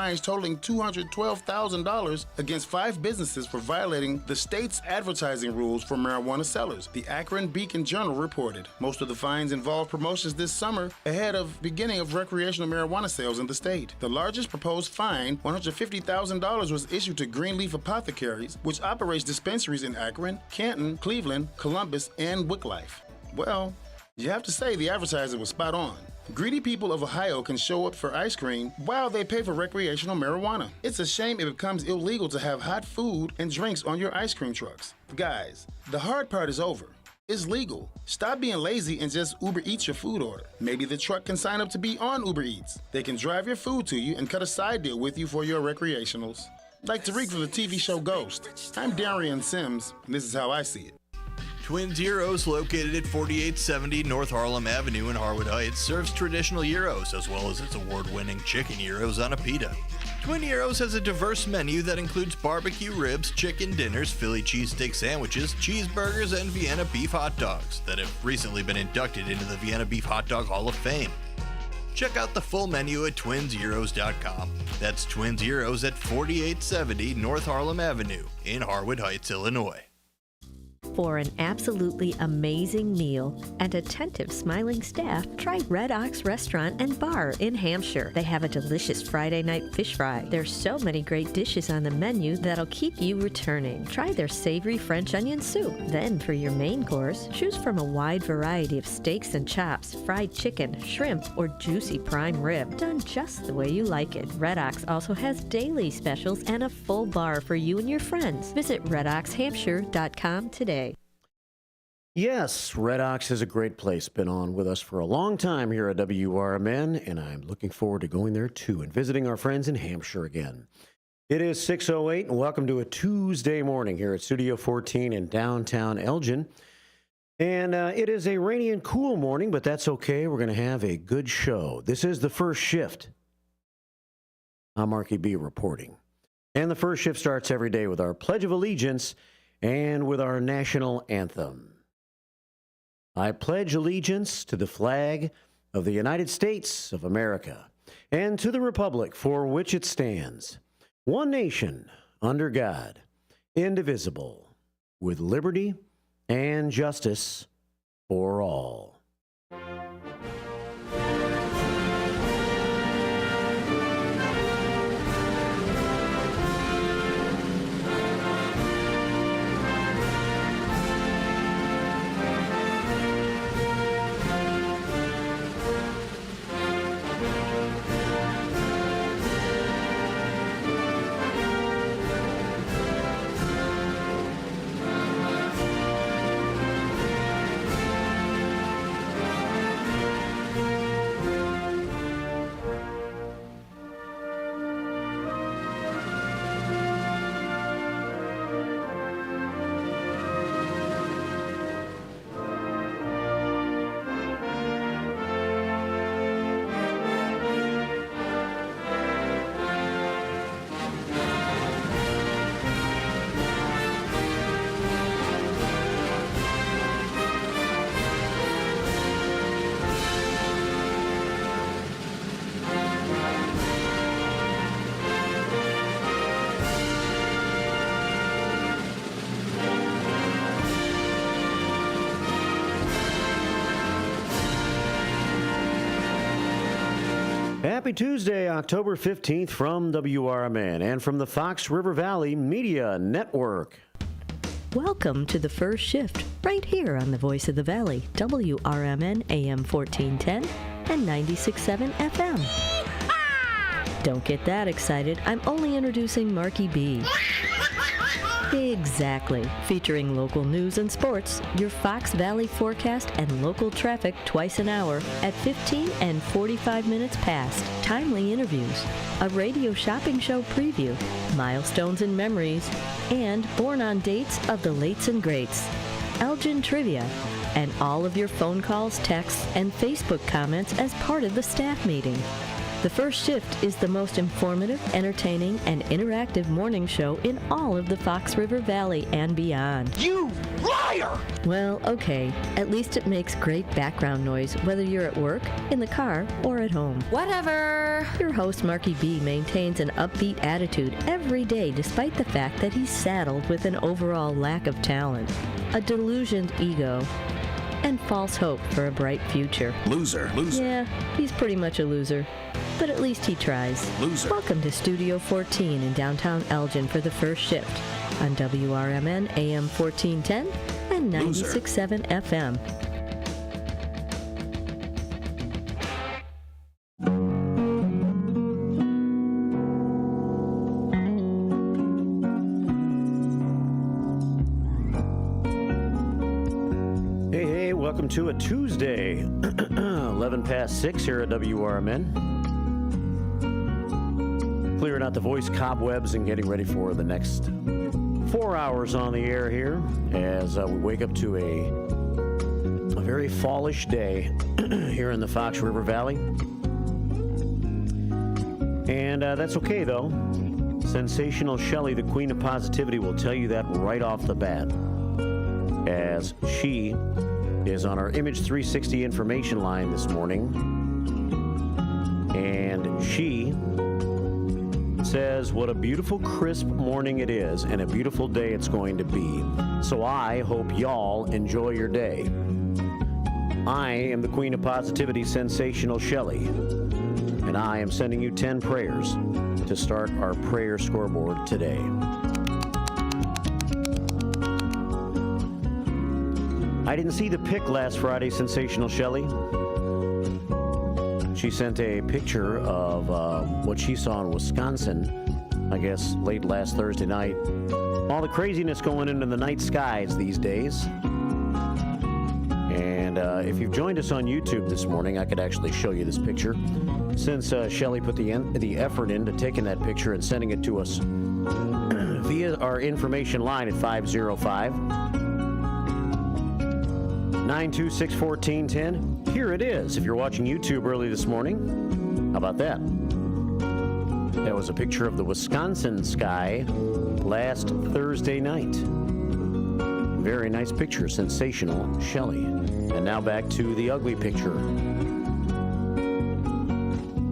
fines totaling $212,000 against 5 businesses for violating the state's advertising rules for marijuana sellers, the Akron Beacon Journal reported. Most of the fines involved promotions this summer ahead of beginning of recreational marijuana sales in the state. The largest proposed fine, $150,000, was issued to Greenleaf Apothecaries, which operates dispensaries in Akron, Canton, Cleveland, Columbus, and Wicklife. Well, you have to say the advertiser was spot on. Greedy people of Ohio can show up for ice cream while they pay for recreational marijuana. It's a shame it becomes illegal to have hot food and drinks on your ice cream trucks. Guys, the hard part is over. It's legal. Stop being lazy and just Uber Eats your food order. Maybe the truck can sign up to be on Uber Eats. They can drive your food to you and cut a side deal with you for your recreationals. Like Tariq from the TV show Ghost. I'm Darian Sims, and this is how I see it. Twin Zeros, located at 4870 North Harlem Avenue in Harwood Heights, serves traditional gyros as well as its award-winning chicken gyros on a pita. Twin Zeros has a diverse menu that includes barbecue ribs, chicken dinners, Philly cheesesteak sandwiches, cheeseburgers, and Vienna beef hot dogs that have recently been inducted into the Vienna Beef Hot Dog Hall of Fame. Check out the full menu at twinzeros.com. That's Twin Zeros at 4870 North Harlem Avenue in Harwood Heights, Illinois. For an absolutely amazing meal and attentive, smiling staff, try Red Ox Restaurant and Bar in Hampshire. They have a delicious Friday night fish fry. There's so many great dishes on the menu that'll keep you returning. Try their savory French onion soup. Then for your main course, choose from a wide variety of steaks and chops, fried chicken, shrimp, or juicy prime rib, done just the way you like it. Red Ox also has daily specials and a full bar for you and your friends. Visit redoxhampshire.com today. Yes, Red Ox is a great place. Been on with us for a long time here at WRMN, and I'm looking forward to going there too and visiting our friends in Hampshire again. It is 6:08, and welcome to a Tuesday morning here at Studio 14 in downtown Elgin. And it is a rainy and cool morning, but that's okay. We're going to have a good show. This is the first shift. I'm Marky B reporting. And the first shift starts every day with our Pledge of Allegiance and with our national anthem. I pledge allegiance to the flag of the United States of America and to the republic for which it stands, one nation, under God, indivisible, with liberty and justice for all. Happy Tuesday, October 15th from WRMN and from the Fox River Valley Media Network. Welcome to the first shift, right here on the Voice of the Valley, WRMN AM 1410 and 96.7 FM. Don't get that excited. I'm only introducing Marky B. Exactly. Featuring local news and sports, your Fox Valley forecast, and local traffic twice an hour at 15 and 45 minutes past. Timely interviews, a radio shopping show preview, milestones and memories, and born on dates of the lates and greats. Elgin Trivia, and all of your phone calls, texts, and Facebook comments as part of the staff meeting. The First Shift is the most informative, entertaining, and interactive morning show in all of the Fox River Valley and beyond. You liar! Well, okay. At least it makes great background noise, whether you're at work, in the car, or at home. Whatever. Your host, Marky B, maintains an upbeat attitude every day despite the fact that he's saddled with an overall lack of talent, a delusioned ego, and false hope for a bright future. Loser. Yeah, he's pretty much a loser. But at least he tries. Loser. Welcome to Studio 14 in downtown Elgin for The First Shift on WRMN AM 1410 and 96.7 FM. Hey, welcome to a Tuesday, 11 past 6 here at WRMN. Clearing out the voice cobwebs and getting ready for the next 4 hours on the air here as we wake up to a very fallish day here in the Fox River Valley. And that's okay, though. Sensational Shelley, the queen of positivity, will tell you that right off the bat, as she is on our Image 360 information line this morning. And she says what a beautiful, crisp morning it is and a beautiful day it's going to be. So I hope y'all enjoy your day. I am the queen of positivity, Sensational Shelley, and I am sending you 10 prayers to start our prayer scoreboard today. I didn't see the pic last Friday, Sensational Shelley. She sent a picture of what she saw in Wisconsin, I guess, late last Thursday night. All the craziness going into the night skies these days. And if you've joined us on YouTube this morning, I could actually show you this picture. Since Shelley put the effort into taking that picture and sending it to us via our information line at 505-926-1410. Here it is. If you're watching YouTube early this morning, how about that? That was a picture of the Wisconsin sky last Thursday night. Very nice picture, Sensational Shelley. And now back to the ugly picture.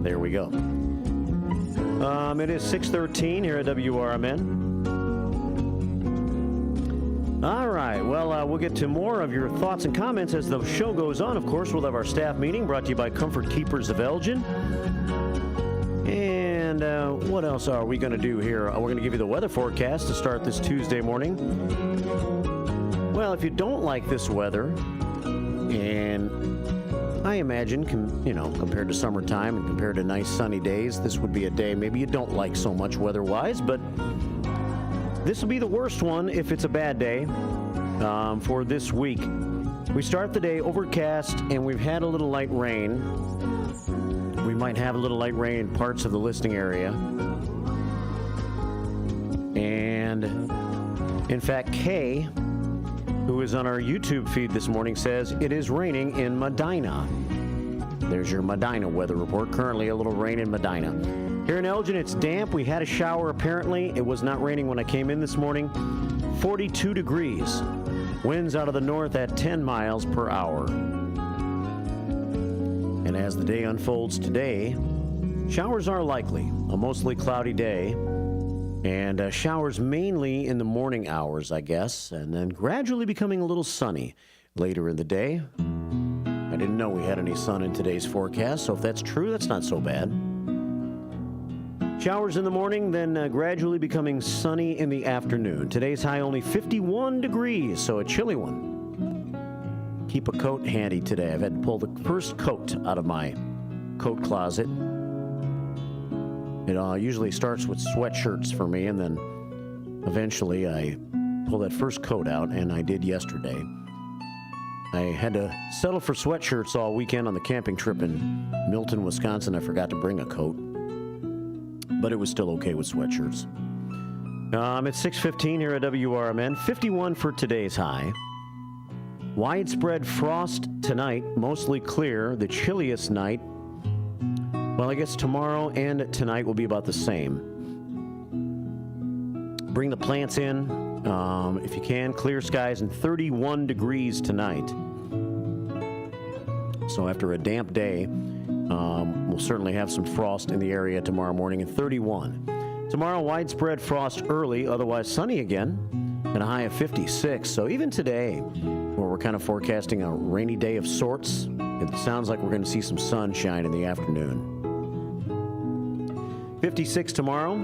There we go. It is 6:13 here at WRMN. All right, well, we'll get to more of your thoughts and comments as the show goes on. Of course, we'll have our staff meeting brought to you by Comfort Keepers of Elgin. And what else are we going to do here? We're going to give you the weather forecast to start this Tuesday morning. Well, if you don't like this weather, and I imagine, compared to summertime and compared to nice sunny days, this would be a day maybe you don't like so much weather-wise, but this will be the worst one if it's a bad day for this week. We start the day overcast, and we've had a little light rain. We might have a little light rain in parts of the listing area. And, in fact, Kay, who is on our YouTube feed this morning, says it is raining in Medina. There's your Medina weather report. Currently a little rain in Medina. Here in Elgin, it's damp. We had a shower, apparently. It was not raining when I came in this morning. 42 degrees. Winds out of the north at 10 miles per hour. And as the day unfolds today, showers are likely. A mostly cloudy day. And showers mainly in the morning hours, I guess. And then gradually becoming a little sunny later in the day. I didn't know we had any sun in today's forecast, so if that's true, that's not so bad. Showers in the morning, then gradually becoming sunny in the afternoon. Today's high only 51 degrees, so a chilly one. Keep a coat handy today. I've had to pull the first coat out of my coat closet. It usually starts with sweatshirts for me, and then eventually I pull that first coat out, and I did yesterday. I had to settle for sweatshirts all weekend on the camping trip in Milton, Wisconsin. I forgot to bring a coat, but it was still okay with sweatshirts. It's 6:15 here at WRMN. 51 for today's high. Widespread frost tonight, mostly clear. The chilliest night Well, I guess tomorrow and tonight will be about the same. Bring the plants in if you can. Clear skies and 31 degrees tonight. So after a damp day, we'll certainly have some frost in the area tomorrow morning at 31. Tomorrow, widespread frost early, otherwise sunny again, and a high of 56. So even today, where we're kind of forecasting a rainy day of sorts, it sounds like we're going to see some sunshine in the afternoon. 56 tomorrow.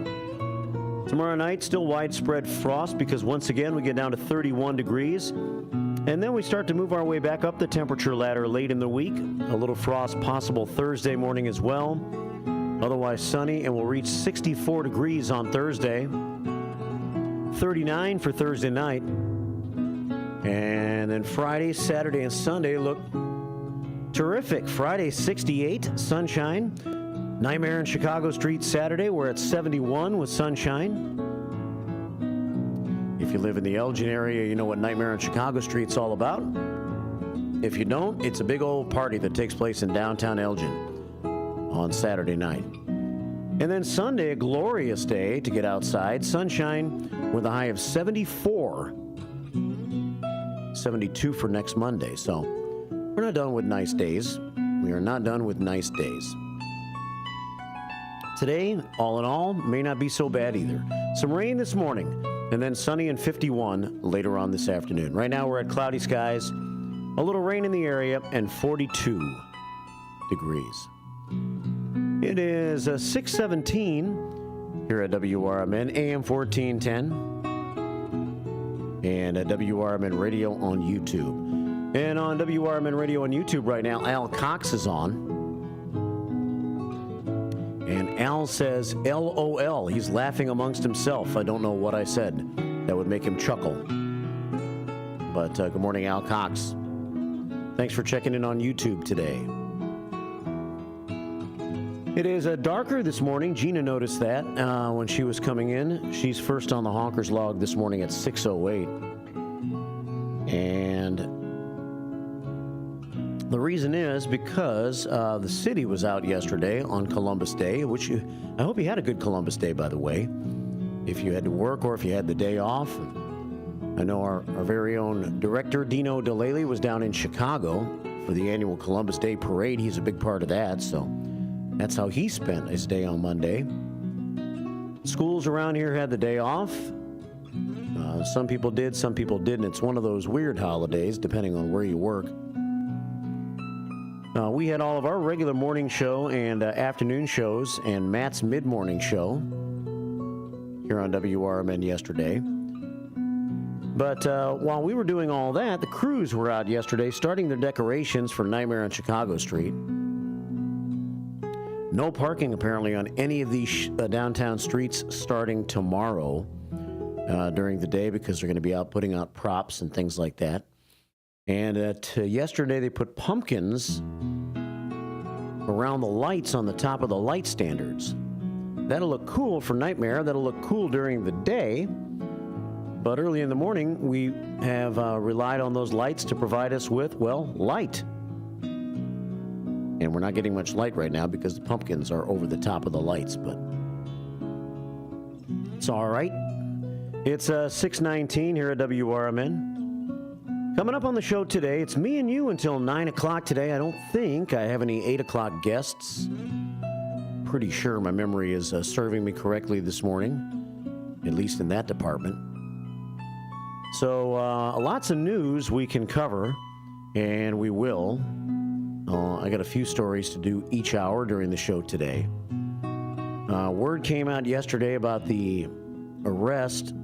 Tomorrow night, still widespread frost because once again we get down to 31 degrees. And then we start to move our way back up the temperature ladder late in the week. A little frost possible Thursday morning as well. Otherwise sunny, and we'll reach 64 degrees on Thursday. 39 for Thursday night. And then Friday, Saturday, and Sunday look terrific. Friday, 68, sunshine. Nightmare in Chicago Street Saturday, we're at 71 with sunshine. If you live in the Elgin area, you know what Nightmare on Chicago Street's all about. If you don't, it's a big old party that takes place in downtown Elgin on Saturday night. And then Sunday, a glorious day to get outside. Sunshine with a high of 74. 72 for next Monday. So we're not done with nice days. We are not done with nice days. Today, all in all, may not be so bad either. Some rain this morning, and then sunny and 51 later on this afternoon. Right now, we're at cloudy skies, a little rain in the area, and 42 degrees. It is 6:17 here at WRMN, AM 1410, and at WRMN Radio on YouTube. And on WRMN Radio on YouTube right now, Al Cox is on. And Al says, LOL. He's laughing amongst himself. I don't know what I said that would make him chuckle. But good morning, Al Cox. Thanks for checking in on YouTube today. It is darker this morning. Gina noticed that when she was coming in. She's first on the Honkers log this morning at 6:08. And the reason is because the city was out yesterday on Columbus Day, which I hope you had a good Columbus Day, by the way, if you had to work or if you had the day off. I know our very own director, Dino DeLaley, was down in Chicago for the annual Columbus Day parade. He's a big part of that, so that's how he spent his day on Monday. Schools around here had the day off. Some people did, some people didn't. It's one of those weird holidays, depending on where you work. We had all of our regular morning show and afternoon shows and Matt's mid-morning show here on WRMN yesterday. But while we were doing all that, the crews were out yesterday starting their decorations for Nightmare on Chicago Street. No parking, apparently, on any of these downtown streets starting tomorrow during the day because they're going to be out putting out props and things like that. And yesterday, they put pumpkins around the lights on the top of the light standards. That'll look cool for Nightmare. That'll look cool during the day. But early in the morning, we have relied on those lights to provide us with, well, light. And we're not getting much light right now because the pumpkins are over the top of the lights, but it's all right. It's 6:19 here at WRMN. Coming up on the show today, it's me and you until 9 o'clock today. I don't think I have any 8 o'clock guests. Pretty sure my memory is serving me correctly this morning, at least in that department. So lots of news we can cover, and we will. I got a few stories to do each hour during the show today. Word came out yesterday about the arrest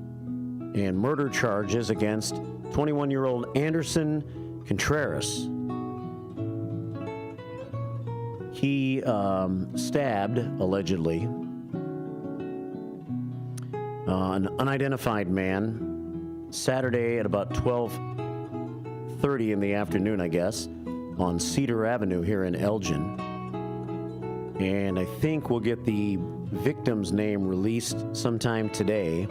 and murder charges against 21-year-old Anderson Contreras. He stabbed, allegedly, an unidentified man Saturday at about 12:30 in the afternoon, I guess, on Cedar Avenue here in Elgin. And I think we'll get the victim's name released sometime today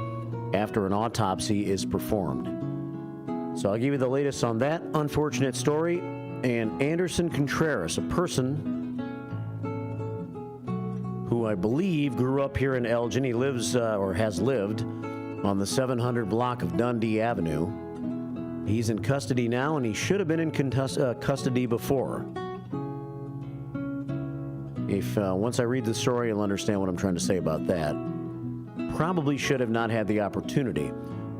after an autopsy is performed. So I'll give you the latest on that unfortunate story. And Anderson Contreras, a person who I believe grew up here in Elgin. He lives or has lived on the 700 block of Dundee Avenue. He's in custody now, and he should have been in custody before. If once I read the story, you'll understand what I'm trying to say about that. Probably should have not had the opportunity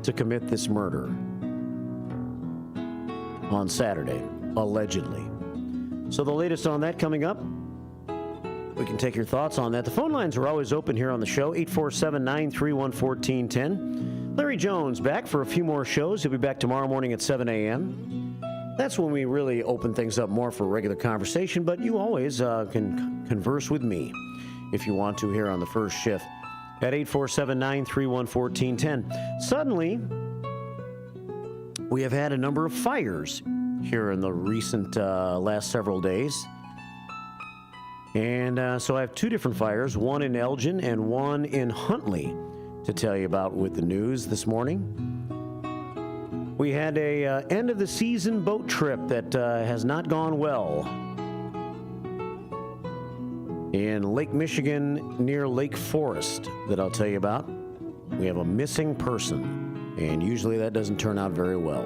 to commit this murder on Saturday, allegedly. So the latest on that coming up. We can take your thoughts on that. The phone lines are always open here on the show, 847-931-1410. Larry Jones back for a few more shows. He'll be back tomorrow morning at 7 a.m. That's when we really open things up more for regular conversation, but you always can converse with me if you want to here on the first shift at 847-931-1410. Suddenly, we have had a number of fires here in the recent last several days. And so I have two different fires, one in Elgin and one in Huntley, to tell you about with the news this morning. We had a end-of-the-season boat trip that has not gone well in Lake Michigan near Lake Forest that I'll tell you about. We have a missing person, and usually that doesn't turn out very well.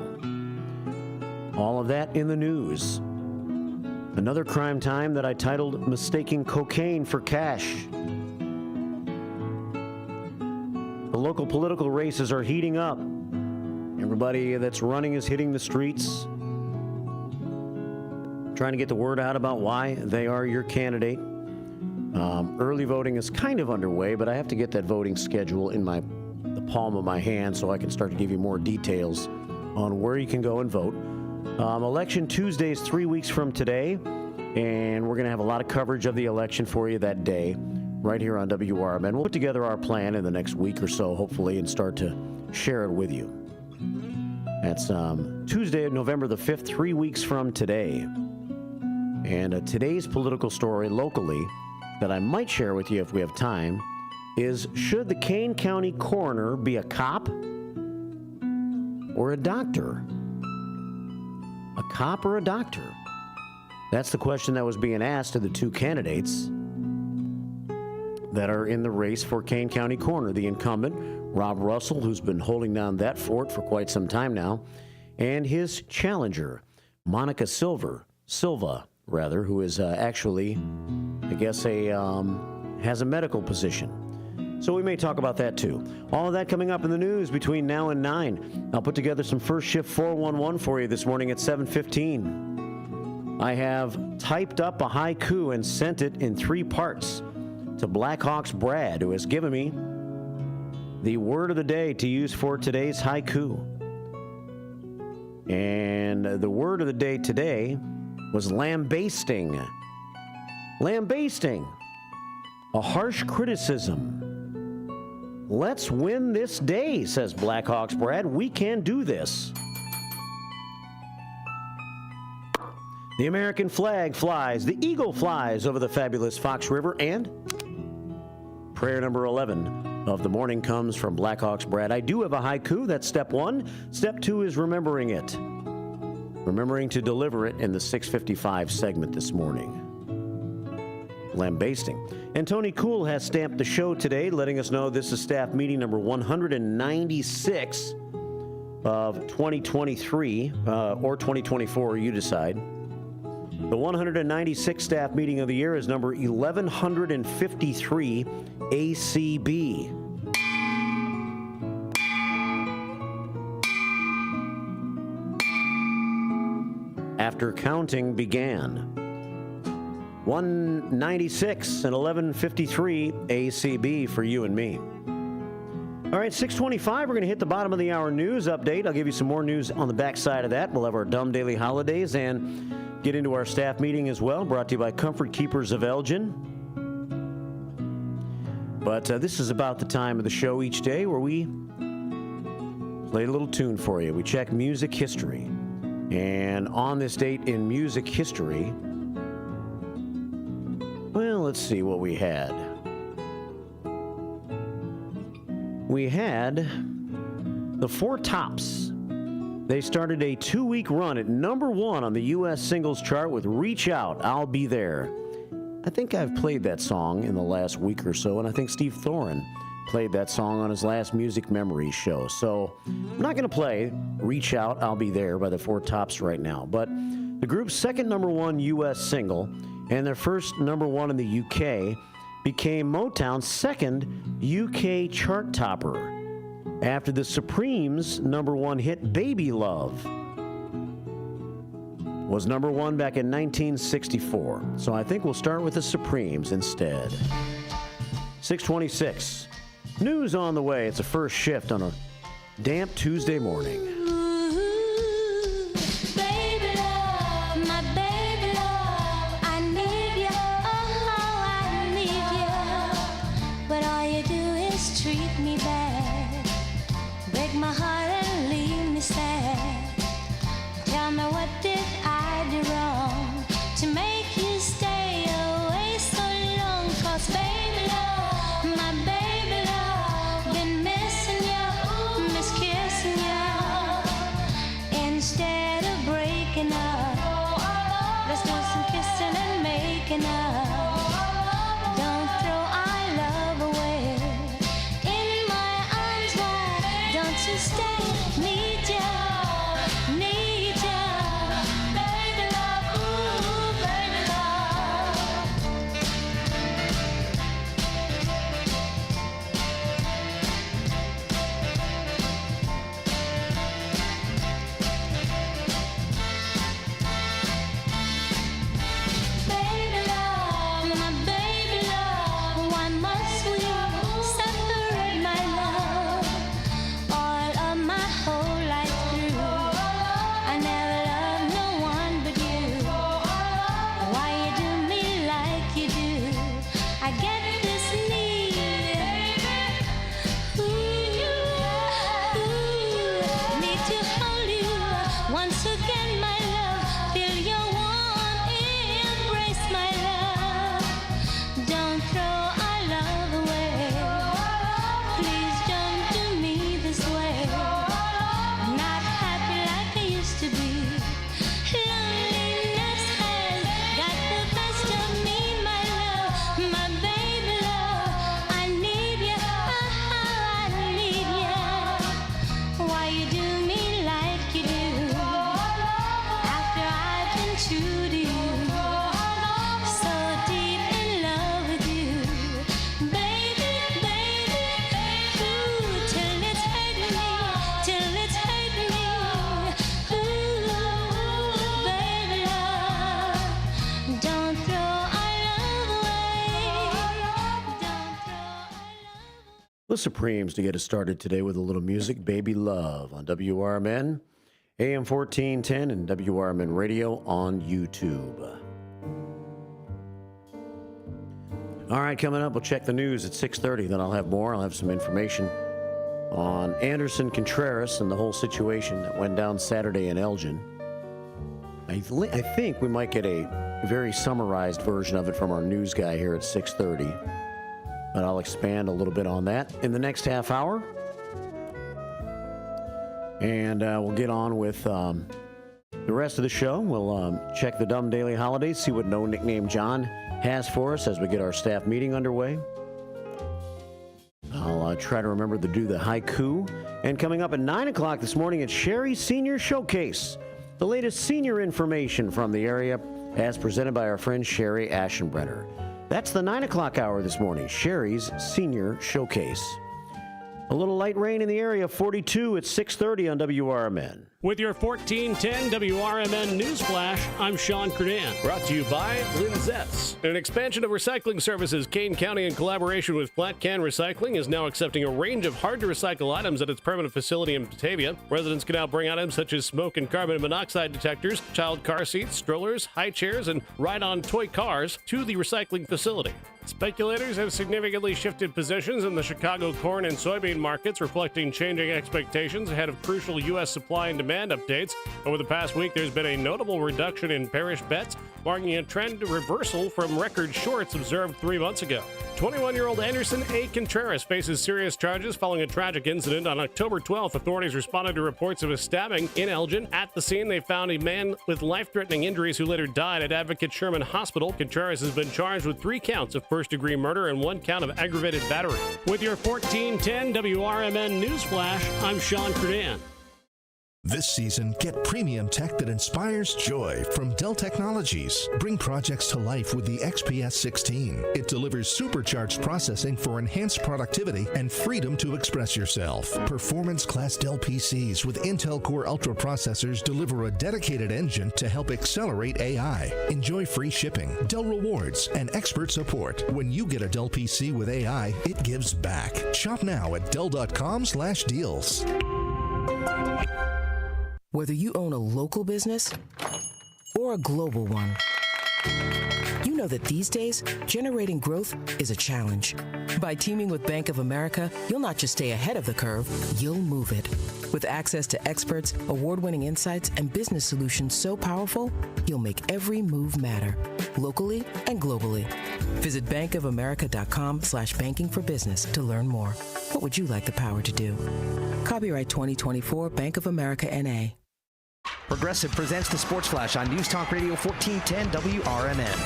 All of that in the news. Another crime time that I titled Mistaking Cocaine for Cash. The local political races are heating up. Everybody that's running is hitting the streets, trying to get the word out about why they are your candidate. Early voting is kind of underway, but I have to get that voting schedule in the palm of my hand so I can start to give you more details on where you can go and vote. Election Tuesday is 3 weeks from today, and we're going to have a lot of coverage of the election for you that day right here on WRMN. We'll put together our plan in the next week or so, hopefully, and start to share it with you. That's Tuesday, November the 5th, 3 weeks from today. And today's political story locally that I might share with you if we have time is, should the Kane County coroner be a cop or a doctor? A cop or a doctor? That's the question that was being asked to the two candidates that are in the race for Kane County coroner. The incumbent, Rob Russell, who's been holding down that fort for quite some time now, and his challenger, Monica Silva, who is actually, I guess, has a medical position. So we may talk about that too. All of that coming up in the news between now and 9. I'll put together some first shift 411 for you this morning at 7:15. I have typed up a haiku and sent it in 3 parts to Blackhawks Brad, who has given me the word of the day to use for today's haiku. And the word of the day today was lambasting. Lambasting. A harsh criticism. Let's win this day, says Blackhawks Brad. We can do this. The American flag flies. The eagle flies over the fabulous Fox River. And prayer number 11 of the morning comes from Blackhawks Brad. I do have a haiku. That's step 1. Step 2 is remembering it. Remembering to deliver it in the 6:55 segment this morning. Lambasting. And Tony Cool has stamped the show today, letting us know this is staff meeting number 196 of 2023, or 2024, you decide. The 196th staff meeting of the year is number 1153 ACB. After counting began. 196 and 1153 ACB for you and me. All right, 6:25, we're going to hit the bottom of the hour news update. I'll give you some more news on the backside of that. We'll have our dumb daily holidays and get into our staff meeting as well, brought to you by Comfort Keepers of Elgin. But this is about the time of the show each day where we play a little tune for you. We check music history. And on this date in music history, well, let's see what we had. We had the Four Tops. They started a 2-week run at number 1 on the U.S. singles chart with Reach Out, I'll Be There. I think I've played that song in the last week or so, and I think Steve Thoren played that song on his last Music Memories show. So I'm not going to play Reach Out, I'll Be There by the Four Tops right now. But the group's second #1 U.S. single and their first #1 in the U.K. became Motown's second UK chart topper after the Supremes' #1 hit Baby Love was #1 back in 1964. So I think we'll start with the Supremes instead. 6:26. News on the way. It's a first shift on a damp Tuesday morning. Baby love, my baby love, I need you, oh, I need you. But all you do is treat me bad, break my heart and leave me sad. Tell me, what did I do wrong to make you stay away so long? 'Cause baby love, my baby love, been missing you, miss kissing you. Instead of breaking up, let's do some kissing and making up. Don't throw our love away. In my arms wide, don't you stay. Need you, need you. Baby love, ooh, baby love. Baby love, my baby love, why must we separate, my love? All of my whole life through, I never loved no one but you. Why you do me like you do? I get this need, need to hold you once again, my love. Feel your warm embrace, my love. Don't throw our love away. Please don't do me this way. Not happy like I used to be. Loneliness has got the best of me, my love. My baby love, I need you, oh, I need you. Why you do me like you do? After I've been true to you, so deep in love with you, baby, baby, ooh, till it's hurt me, till it's hurt me, ooh, baby love, don't throw our love away, don't throw our love. The Supremes to get us started today with a little music. Baby Love on WRMN, AM 1410, and WRMN Radio on YouTube. All right, coming up, we'll check the news at 6:30. Then I'll have more. I'll have some information on Anderson Contreras and the whole situation that went down Saturday in Elgin. I think we might get a very summarized version of it from our news guy here at 6:30. But I'll expand a little bit on that in the next half hour. And we'll get on with the rest of the show. We'll check the Dumb Daily Holidays, see what No Nickname John has for us as we get our staff meeting underway. I'll try to remember to do the haiku. And coming up at 9 o'clock this morning, it's Sherry's Senior Showcase. The latest senior information from the area as presented by our friend Sherry Aschenbrenner. That's the 9 o'clock hour this morning, Sherry's Senior Showcase. A little light rain in the area, 42 at 6:30 on WRMN. With your 1410 WRMN News Flash, I'm Sean Kernan. Brought to you by Linzette's. An expansion of recycling services, Kane County, in collaboration with Flat Can Recycling, is now accepting a range of hard-to-recycle items at its permanent facility in Batavia. Residents can now bring items such as smoke and carbon monoxide detectors, child car seats, strollers, high chairs, and ride-on toy cars to the recycling facility. Speculators have significantly shifted positions in the Chicago corn and soybean markets, reflecting changing expectations ahead of crucial U.S. supply and demand updates. Over the past week, there's been a notable reduction in bearish bets marking a trend reversal from record shorts observed 3 months ago. 21-year-old Anderson A. Contreras faces serious charges following a tragic incident on October 12th. Authorities responded to reports of a stabbing in Elgin. At the scene, they found a man with life-threatening injuries who later died at Advocate Sherman Hospital. Contreras has been charged with 3 counts of first-degree murder and 1 count of aggravated battery. With your 1410 WRMN News Flash, I'm Sean Credan. This season, get premium tech that inspires joy from Dell Technologies. Bring projects to life with the XPS 16. It delivers supercharged processing for enhanced productivity and freedom to express yourself. Performance-class Dell PCs with Intel Core Ultra processors deliver a dedicated engine to help accelerate AI. Enjoy free shipping, Dell rewards, and expert support. When you get a Dell PC with AI, it gives back. Shop now at Dell.com/deals. Whether you own a local business or a global one, you know that these days, generating growth is a challenge. By teaming with Bank of America, you'll not just stay ahead of the curve, you'll move it. With access to experts, award-winning insights, and business solutions so powerful, you'll make every move matter, locally and globally. Visit bankofamerica.com/banking for business to learn more. What would you like the power to do? Copyright 2024 Bank of America N.A. Progressive presents the Sports Flash on News Talk Radio 1410 WRMN.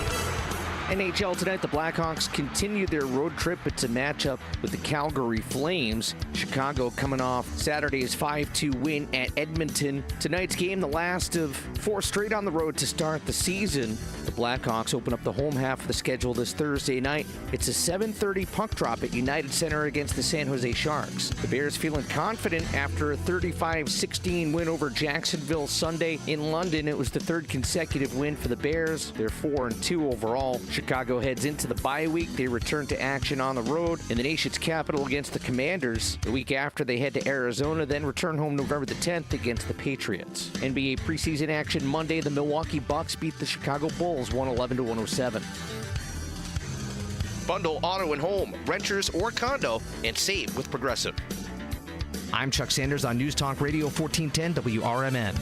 NHL tonight, the Blackhawks continue their road trip. It's a matchup with the Calgary Flames. Chicago coming off Saturday's 5-2 win at Edmonton. Tonight's game, the last of 4 straight on the road to start the season. The Blackhawks open up the home half of the schedule this Thursday night. It's a 7:30 puck drop at United Center against the San Jose Sharks. The Bears feeling confident after a 35-16 win over Jacksonville Sunday in London. It was the 3rd consecutive win for the Bears. They're 4-2 overall. Chicago heads into the bye week. They return to action on the road in the nation's capital against the Commanders. The week after, they head to Arizona, then return home November the 10th against the Patriots. NBA preseason action Monday, the Milwaukee Bucks beat the Chicago Bulls 111-107. Bundle auto and home, renters or condo, and save with Progressive. I'm Chuck Sanders on News Talk Radio 1410 WRMN.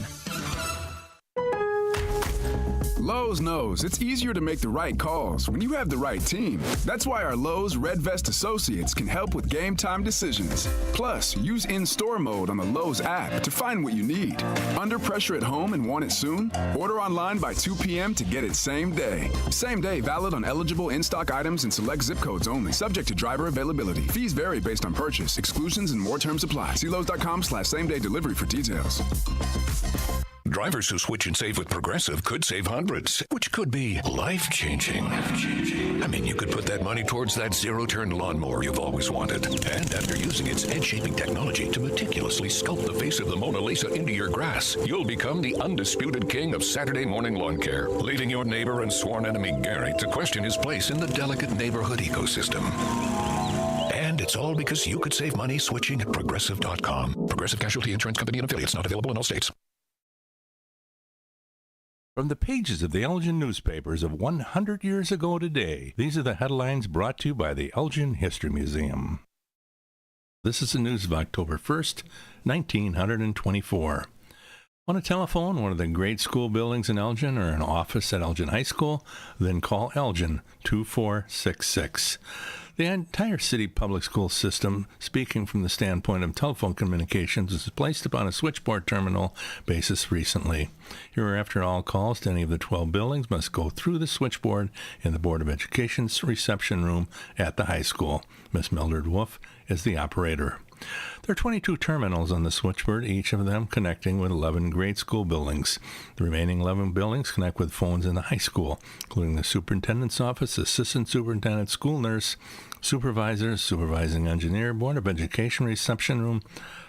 Lowe's knows it's easier to make the right calls when you have the right team. That's why our Lowe's Red Vest associates can help with game time decisions. Plus, use in-store mode on the Lowe's app to find what you need. Under pressure at home and want it soon? Order online by 2 p.m. to get it same day. Same day valid on eligible in-stock items and select zip codes only. Subject to driver availability. Fees vary based on purchase. Exclusions and more terms apply. See Lowe's.com/same-day delivery for details. Drivers who switch and save with Progressive could save hundreds, which could be life-changing. I mean, you could put that money towards that zero-turn lawnmower you've always wanted. And after using its edge-shaping technology to meticulously sculpt the face of the Mona Lisa into your grass, you'll become the undisputed king of Saturday morning lawn care, leaving your neighbor and sworn enemy Gary to question his place in the delicate neighborhood ecosystem. And it's all because you could save money switching at Progressive.com. Progressive Casualty Insurance Company and affiliates, not available in all states. From the pages of the Elgin newspapers of 100 years ago today, these are the headlines brought to you by the Elgin History Museum. This is the news of October 1st, 1924. On a telephone, one of the great school buildings in Elgin, or an office at Elgin High School, then call Elgin 2466. The entire city public school system, speaking from the standpoint of telephone communications, was placed upon a switchboard terminal basis recently. Hereafter, all calls to any of the 12 buildings must go through the switchboard in the Board of Education's reception room at the high school. Miss Mildred Wolf is the operator. There are 22 terminals on the switchboard, each of them connecting with 11 grade school buildings. The remaining 11 buildings connect with phones in the high school, including the superintendent's office, assistant superintendent, school nurse, supervisors, supervising engineer, Board of Education reception room,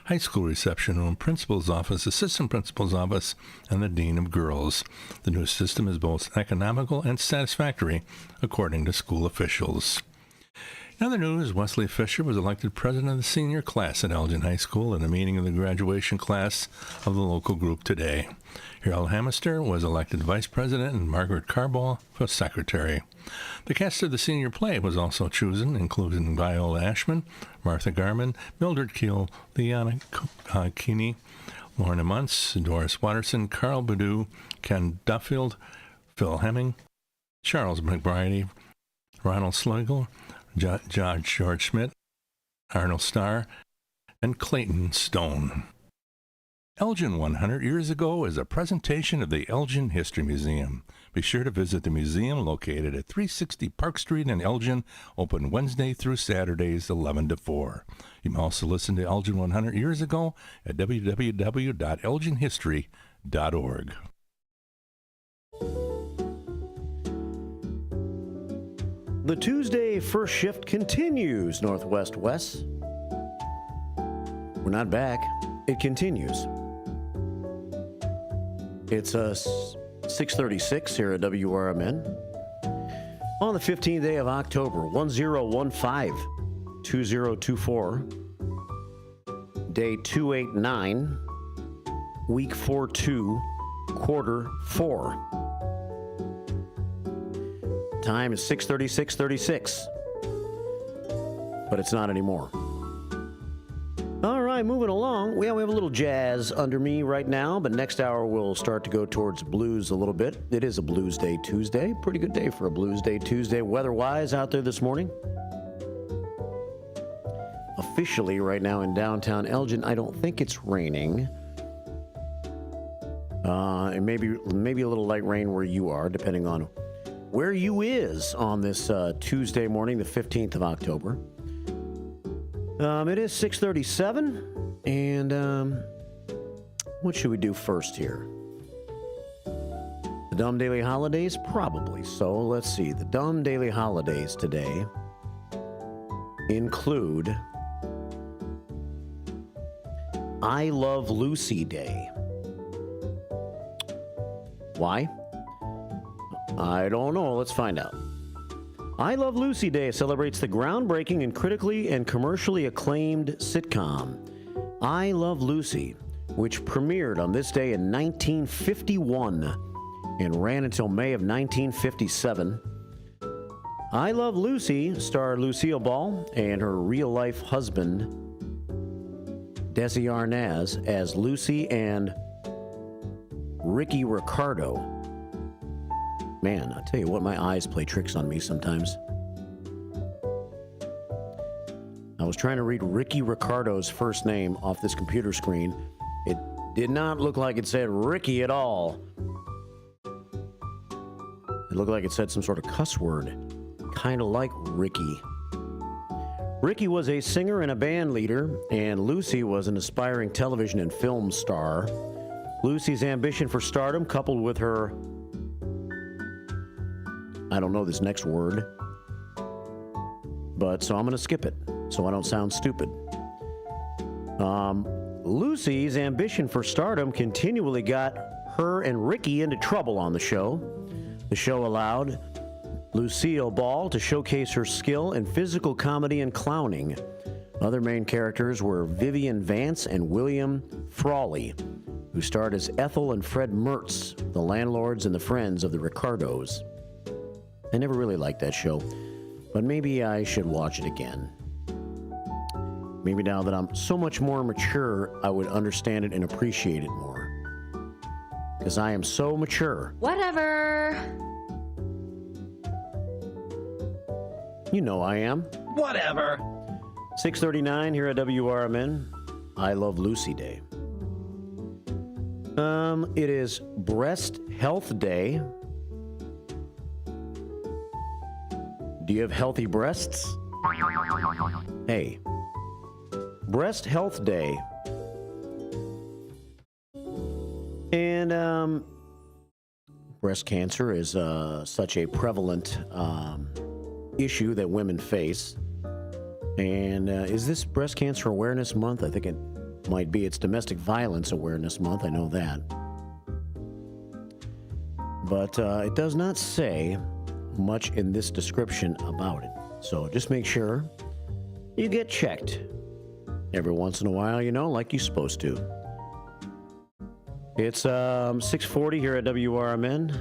high school reception room, principal's office, assistant principal's office, and the dean of girls. The new system is both economical and satisfactory, according to school officials. In other news, Wesley Fisher was elected president of the senior class at Elgin High School in a meeting of the graduation class of the local group today. Harold Hamister was elected vice president and Margaret Carball was secretary. The cast of the senior play was also chosen, including Viola Ashman, Martha Garman, Mildred Keel, Leanna Keeney, Lorna Muntz, Doris Watterson, Carl Badu, Ken Duffield, Phil Hemming, Charles McBride, Ronald Schlegel, George Schmidt, Arnold Starr, and Clayton Stone. Elgin 100 Years Ago is a presentation of the Elgin History Museum. Be sure to visit the museum located at 360 Park Street in Elgin, open Wednesday through Saturdays 11 to 4. You can also listen to Elgin 100 Years Ago at www.elginhistory.org. The Tuesday first shift continues, Northwest West. We're not back. It continues. It's 6:36 here at WRMN. On the 15th day of October, 1015-2024. Day 289, week 4-2, quarter 4. Time is 6:36:36. But it's not anymore. All right, moving along. We have a little jazz under me right now, but next hour we'll start to go towards blues a little bit. It is a Blues Day Tuesday. Pretty good day for a Blues Day Tuesday weather-wise out there this morning. Officially right now in downtown Elgin, I don't think it's raining. And maybe a little light rain where you are, depending on where you is on this Tuesday morning, the 15th of October. It is 6:37, and what should we do first here? The Dumb Daily Holidays? Probably so. Let's see. The Dumb Daily Holidays today include I Love Lucy Day. Why? I don't know. Let's find out. I Love Lucy Day celebrates the groundbreaking and critically and commercially acclaimed sitcom I Love Lucy, which premiered on this day in 1951 and ran until May of 1957. I Love Lucy starred Lucille Ball and her real-life husband, Desi Arnaz, as Lucy and Ricky Ricardo. Man, I tell you what, my eyes play tricks on me sometimes. I was trying to read Ricky Ricardo's first name off this computer screen. It did not look like it said Ricky at all. It looked like it said some sort of cuss word, kind of like Ricky. Ricky was a singer and a band leader, and Lucy was an aspiring television and film star. Lucy's ambition for stardom, coupled with her I don't know this next word, but so I'm going to skip it so I don't sound stupid. Lucy's ambition for stardom continually got her and Ricky into trouble on the show. The show allowed Lucille Ball to showcase her skill in physical comedy and clowning. Other main characters were Vivian Vance and William Frawley, who starred as Ethel and Fred Mertz, the landlords and the friends of the Ricardos. I never really liked that show, but maybe I should watch it again. Maybe now that I'm so much more mature, I would understand it and appreciate it more. Because I am so mature. Whatever. You know I am. Whatever. 6:39 here at WRMN. I Love Lucy Day. It is Breast Health Day. Do you have healthy breasts? Hey, Breast Health Day. And breast cancer is such a prevalent issue that women face. And is this Breast Cancer Awareness Month? I think it might be. It's Domestic Violence Awareness Month. I know that. But it does not say much in this description about it. So just make sure you get checked every once in a while, you know, like you're supposed to. It's 6:40 here at WRMN.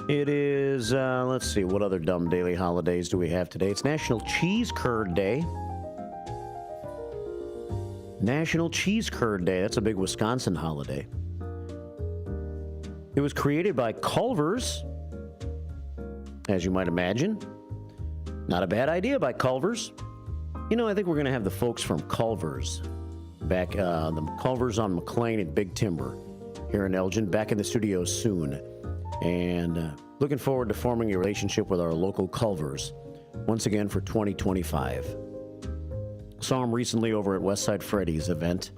It is, let's see, what other dumb daily holidays do we have today? It's National Cheese Curd Day. National Cheese Curd Day. That's a big Wisconsin holiday. It was created by Culver's as you might imagine. Not a bad idea by Culver's. You know, I think we're going to have the folks from Culver's back, the Culver's on McLean and Big Timber here in Elgin, back in the studio soon. And looking forward to forming a relationship with our local Culver's once again for 2025. Saw him recently over at Westside Freddy's event,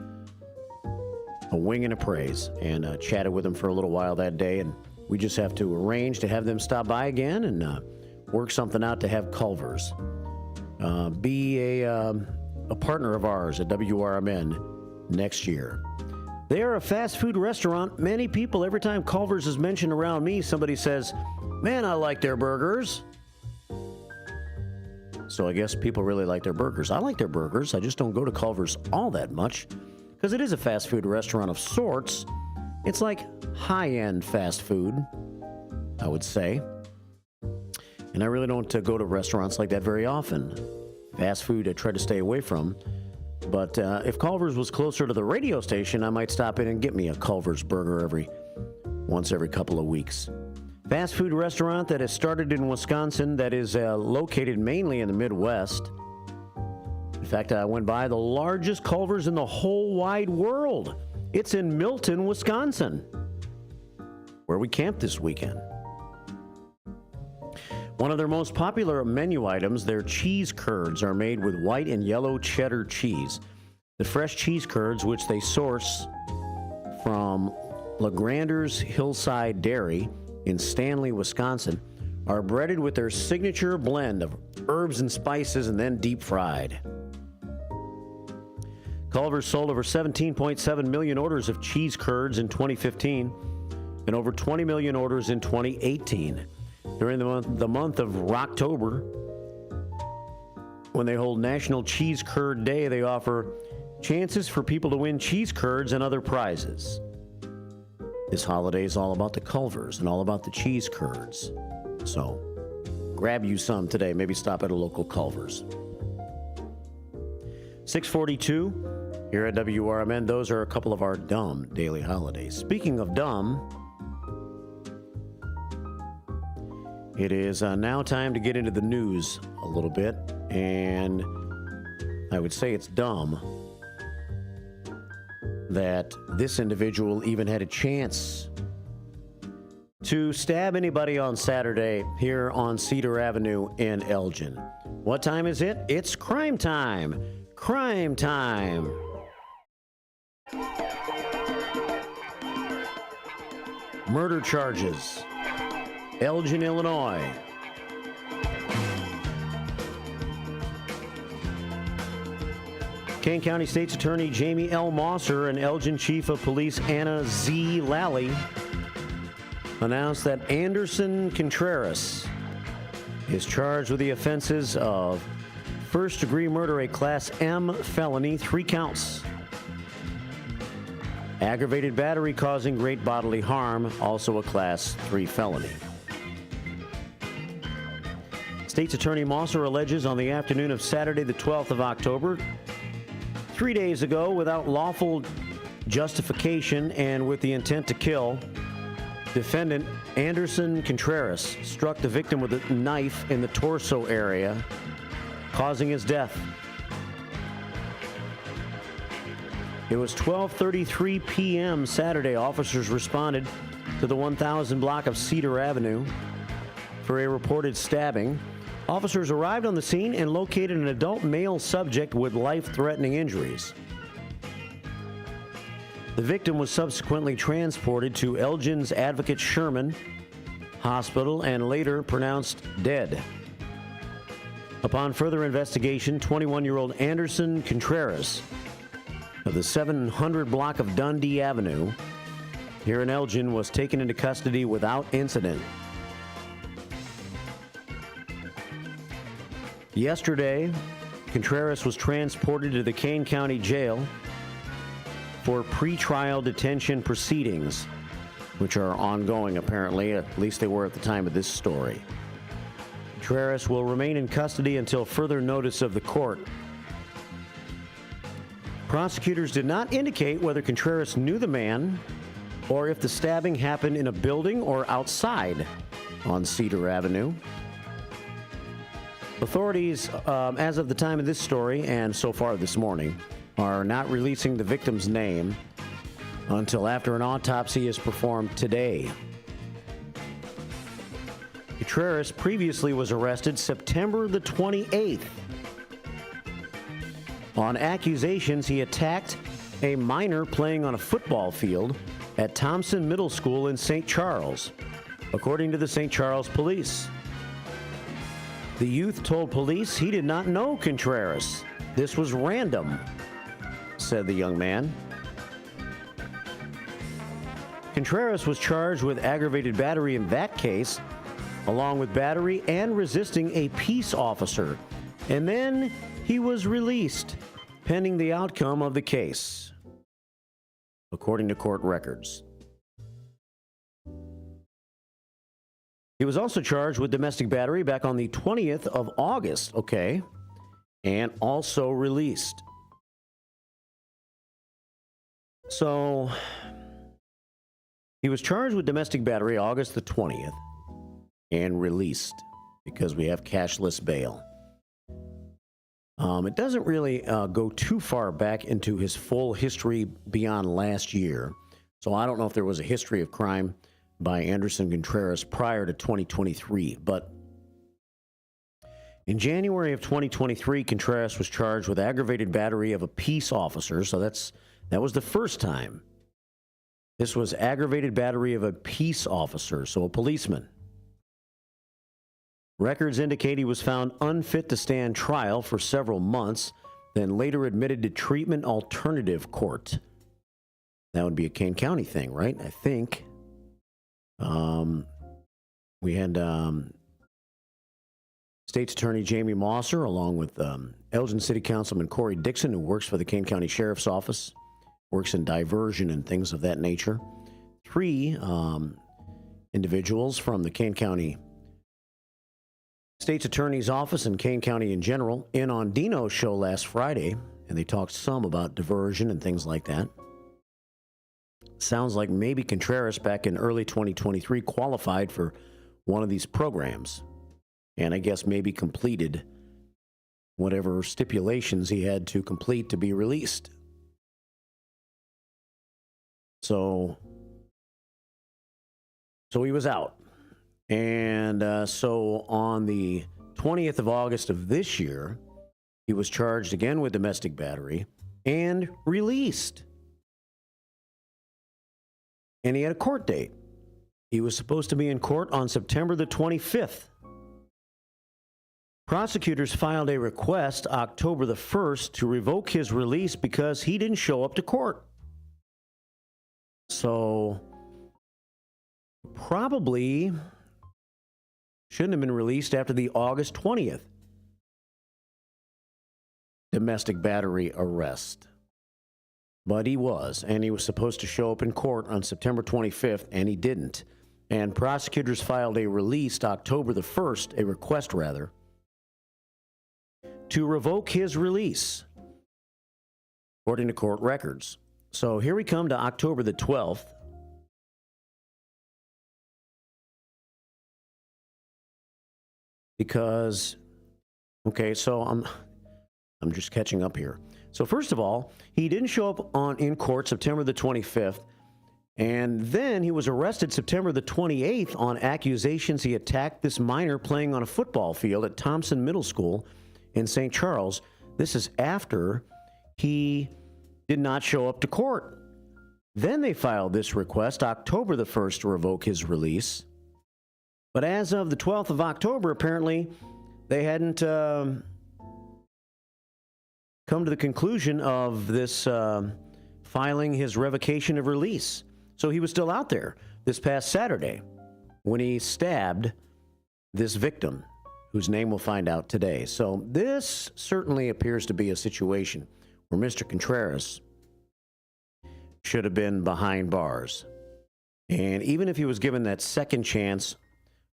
A Wing and a Praise, and chatted with him for a little while that day. And we just have to arrange to have them stop by again and work something out to have Culver's be a partner of ours at WRMN next year. They are a fast food restaurant. Many people, every time Culver's is mentioned around me, somebody says, man, I like their burgers. So I guess people really like their burgers. I like their burgers. I just don't go to Culver's all that much because it is a fast food restaurant of sorts. It's like high-end fast food, I would say. And I really don't go to restaurants like that very often. Fast food I try to stay away from. But if Culver's was closer to the radio station, I might stop in and get me a Culver's burger once every couple of weeks. Fast food restaurant that has started in Wisconsin that is located mainly in the Midwest. In fact, I went by the largest Culver's in the whole wide world. It's in Milton, Wisconsin, where we camped this weekend. One of their most popular menu items, their cheese curds, are made with white and yellow cheddar cheese. The fresh cheese curds, which they source from LeGrander's Hillside Dairy in Stanley, Wisconsin, are breaded with their signature blend of herbs and spices and then deep fried. Culver's sold over 17.7 million orders of cheese curds in 2015 and over 20 million orders in 2018. During the month of Rocktober, when they hold National Cheese Curd Day, they offer chances for people to win cheese curds and other prizes. This holiday is all about the Culver's and all about the cheese curds. So grab you some today. Maybe stop at a local Culver's. 6:42 here at WRMN. Those are a couple of our dumb daily holidays. Speaking of dumb, it is now time to get into the news a little bit, and I would say it's dumb that this individual even had a chance to stab anybody on Saturday here on Cedar Avenue in Elgin. What time is it? It's crime time. Crime time. Murder charges. Elgin, Illinois. Kane County State's Attorney Jamie L. Mosser and Elgin Chief of Police Anna Z. Lally announced that Anderson Contreras is charged with the offenses of first-degree murder, a Class M felony, 3 counts. Aggravated battery causing great bodily harm, also a Class 3 felony. State's Attorney Mosser alleges on the afternoon of Saturday, the 12th of October, 3 days ago, without lawful justification and with the intent to kill, defendant Anderson Contreras struck the victim with a knife in the torso area, causing his death. It was 12:33 p.m. Saturday. Officers responded to the 1000 block of Cedar Avenue for a reported stabbing. Officers arrived on the scene and located an adult male subject with life-threatening injuries. The victim was subsequently transported to Elgin's Advocate Sherman Hospital and later pronounced dead. Upon further investigation, 21-year-old Anderson Contreras of the 700 block of Dundee Avenue here in Elgin was taken into custody without incident. Yesterday, Contreras was transported to the Kane County Jail for pretrial detention proceedings, which are ongoing apparently, at least they were at the time of this story. Contreras will remain in custody until further notice of the court. Prosecutors did not indicate whether Contreras knew the man or if the stabbing happened in a building or outside on Cedar Avenue. Authorities, as of the time of this story and so far this morning, are not releasing the victim's name until after an autopsy is performed today. Contreras previously was arrested September the 28th on accusations he attacked a minor playing on a football field at Thompson Middle School in St. Charles, according to the St. Charles Police. The youth told police he did not know Contreras. This was random, said the young man. Contreras was charged with aggravated battery in that case, along with battery and resisting a peace officer. And then he was released, pending the outcome of the case, according to court records. He was also charged with domestic battery back on the 20th of August, and also released. So, he was charged with domestic battery August the 20th and released because we have cashless bail. It doesn't really go too far back into his full history beyond last year, so I don't know if there was a history of crime by Anderson Contreras prior to 2023, but in January of 2023, Contreras was charged with aggravated battery of a peace officer, so that was the first time. This was aggravated battery of a peace officer, so a policeman. Records indicate he was found unfit to stand trial for several months, then later admitted to treatment alternative court. That would be a Kane County thing, right? I think. We had State's Attorney Jamie Mosser, along with Elgin City Councilman Corey Dixon, who works for the Kane County Sheriff's Office, works in diversion and things of that nature. 3 individuals from the Kane County State's Attorney's Office and Kane County in general in on Dino's show last Friday, and they talked some about diversion and things like that. Sounds like maybe Contreras back in early 2023 qualified for one of these programs, and I guess maybe completed whatever stipulations he had to complete to be released. So he was out. And so on the 20th of August of this year, he was charged again with domestic battery and released. And he had a court date. He was supposed to be in court on September the 25th. Prosecutors filed a request October the 1st to revoke his release because he didn't show up to court. So probably shouldn't have been released after the August 20th domestic battery arrest. But he was, and he was supposed to show up in court on September 25th, and he didn't. And prosecutors filed a release October the 1st, a request rather, to revoke his release, according to court records. So here we come to October the 12th. Because, so I'm just catching up here. So first of all, he didn't show up in court September the 25th, and then he was arrested September the 28th on accusations he attacked this minor playing on a football field at Thompson Middle School in St. Charles. This is after he did not show up to court. Then they filed this request October the 1st to revoke his release. But as of the 12th of October, apparently, they hadn't come to the conclusion of this filing his revocation of release. So he was still out there this past Saturday when he stabbed this victim, whose name we'll find out today. So this certainly appears to be a situation where Mr. Contreras should have been behind bars. And even if he was given that second chance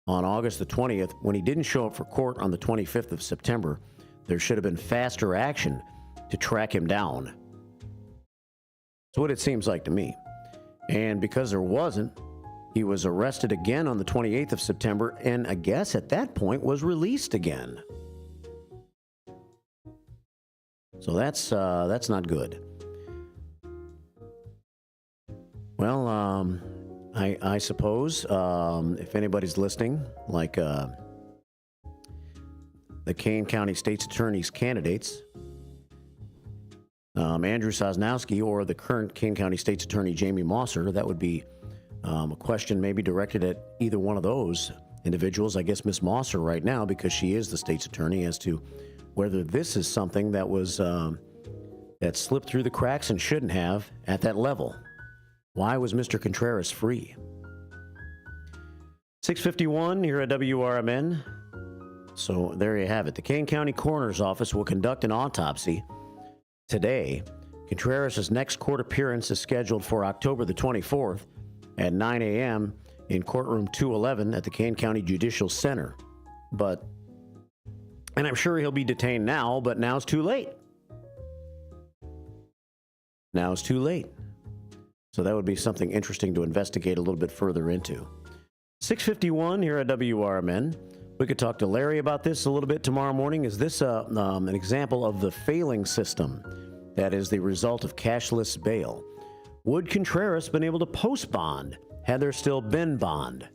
on August the 20th, when he didn't show up for court on the 25th of September, there should have been faster action to track him down. That's what it seems like to me. And because there wasn't, he was arrested again on the 28th of September, and I guess at that point was released again. So that's not good. Well, I suppose if anybody's listening, like the Kane County State's Attorney's candidates, Andrew Sosnowski or the current Kane County State's Attorney Jamie Mosser, that would be a question maybe directed at either one of those individuals. I guess Miss Mosser right now, because she is the state's attorney, as to whether this is something that was that slipped through the cracks and shouldn't have at that level. Why was Mr. Contreras free? 6:51 here at WRMN. So there you have it. The Kane County Coroner's Office will conduct an autopsy today. Contreras' next court appearance is scheduled for October the 24th at 9 a.m. in courtroom 211 at the Kane County Judicial Center. And I'm sure he'll be detained now, but now it's too late. Now it's too late. So that would be something interesting to investigate a little bit further into. 6:51 here at WRMN. We could talk to Larry about this a little bit tomorrow morning. Is this an example of the failing system that is the result of cashless bail? Would Contreras been able to post bond had there still been bond?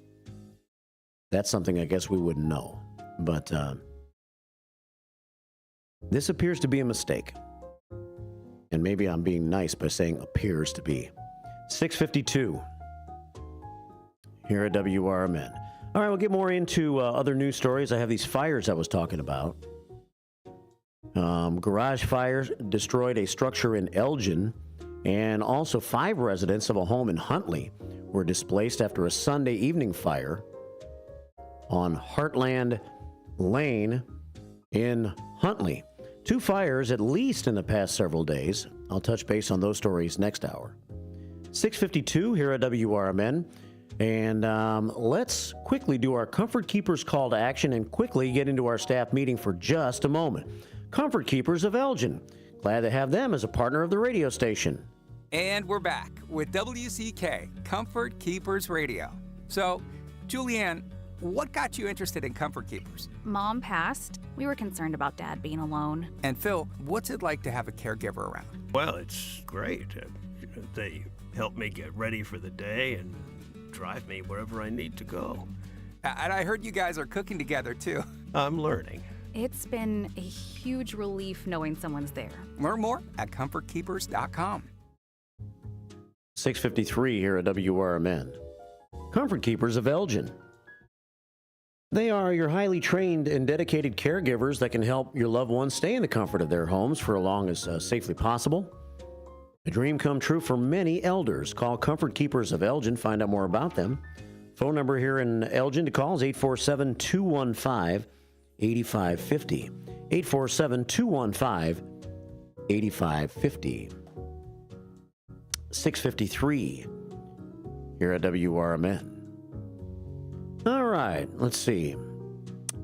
That's something I guess we wouldn't know. But this appears to be a mistake. And maybe I'm being nice by saying appears to be. 6:52 here at WRMN. All right, we'll get more into other news stories. I have these fires I was talking about. Garage fires destroyed a structure in Elgin, and also 5 residents of a home in Huntley were displaced after a Sunday evening fire on Heartland Lane in Huntley. 2 fires at least in the past several days. I'll touch base on those stories next hour. 6:52 here at WRMN. And let's quickly do our Comfort Keepers call to action and quickly get into our staff meeting for just a moment. Comfort Keepers of Elgin. Glad to have them as a partner of the radio station. And we're back with WCK, Comfort Keepers Radio. So, Julianne, what got you interested in Comfort Keepers? Mom passed. We were concerned about Dad being alone. And Phil, what's it like to have a caregiver around? Well, it's great. They help me get ready for the day and drive me wherever I need to go. And I heard you guys are cooking together, too. I'm learning. It's been a huge relief knowing someone's there. Learn more at comfortkeepers.com. 6:53 here at WRMN. Comfort Keepers of Elgin. They are your highly trained and dedicated caregivers that can help your loved ones stay in the comfort of their homes for as long as safely possible. A dream come true for many elders. Call Comfort Keepers of Elgin. Find out more about them. Phone number here in Elgin to call is 847-215-8550. 847-215-8550. 6:53 here at WRMN. All right, let's see.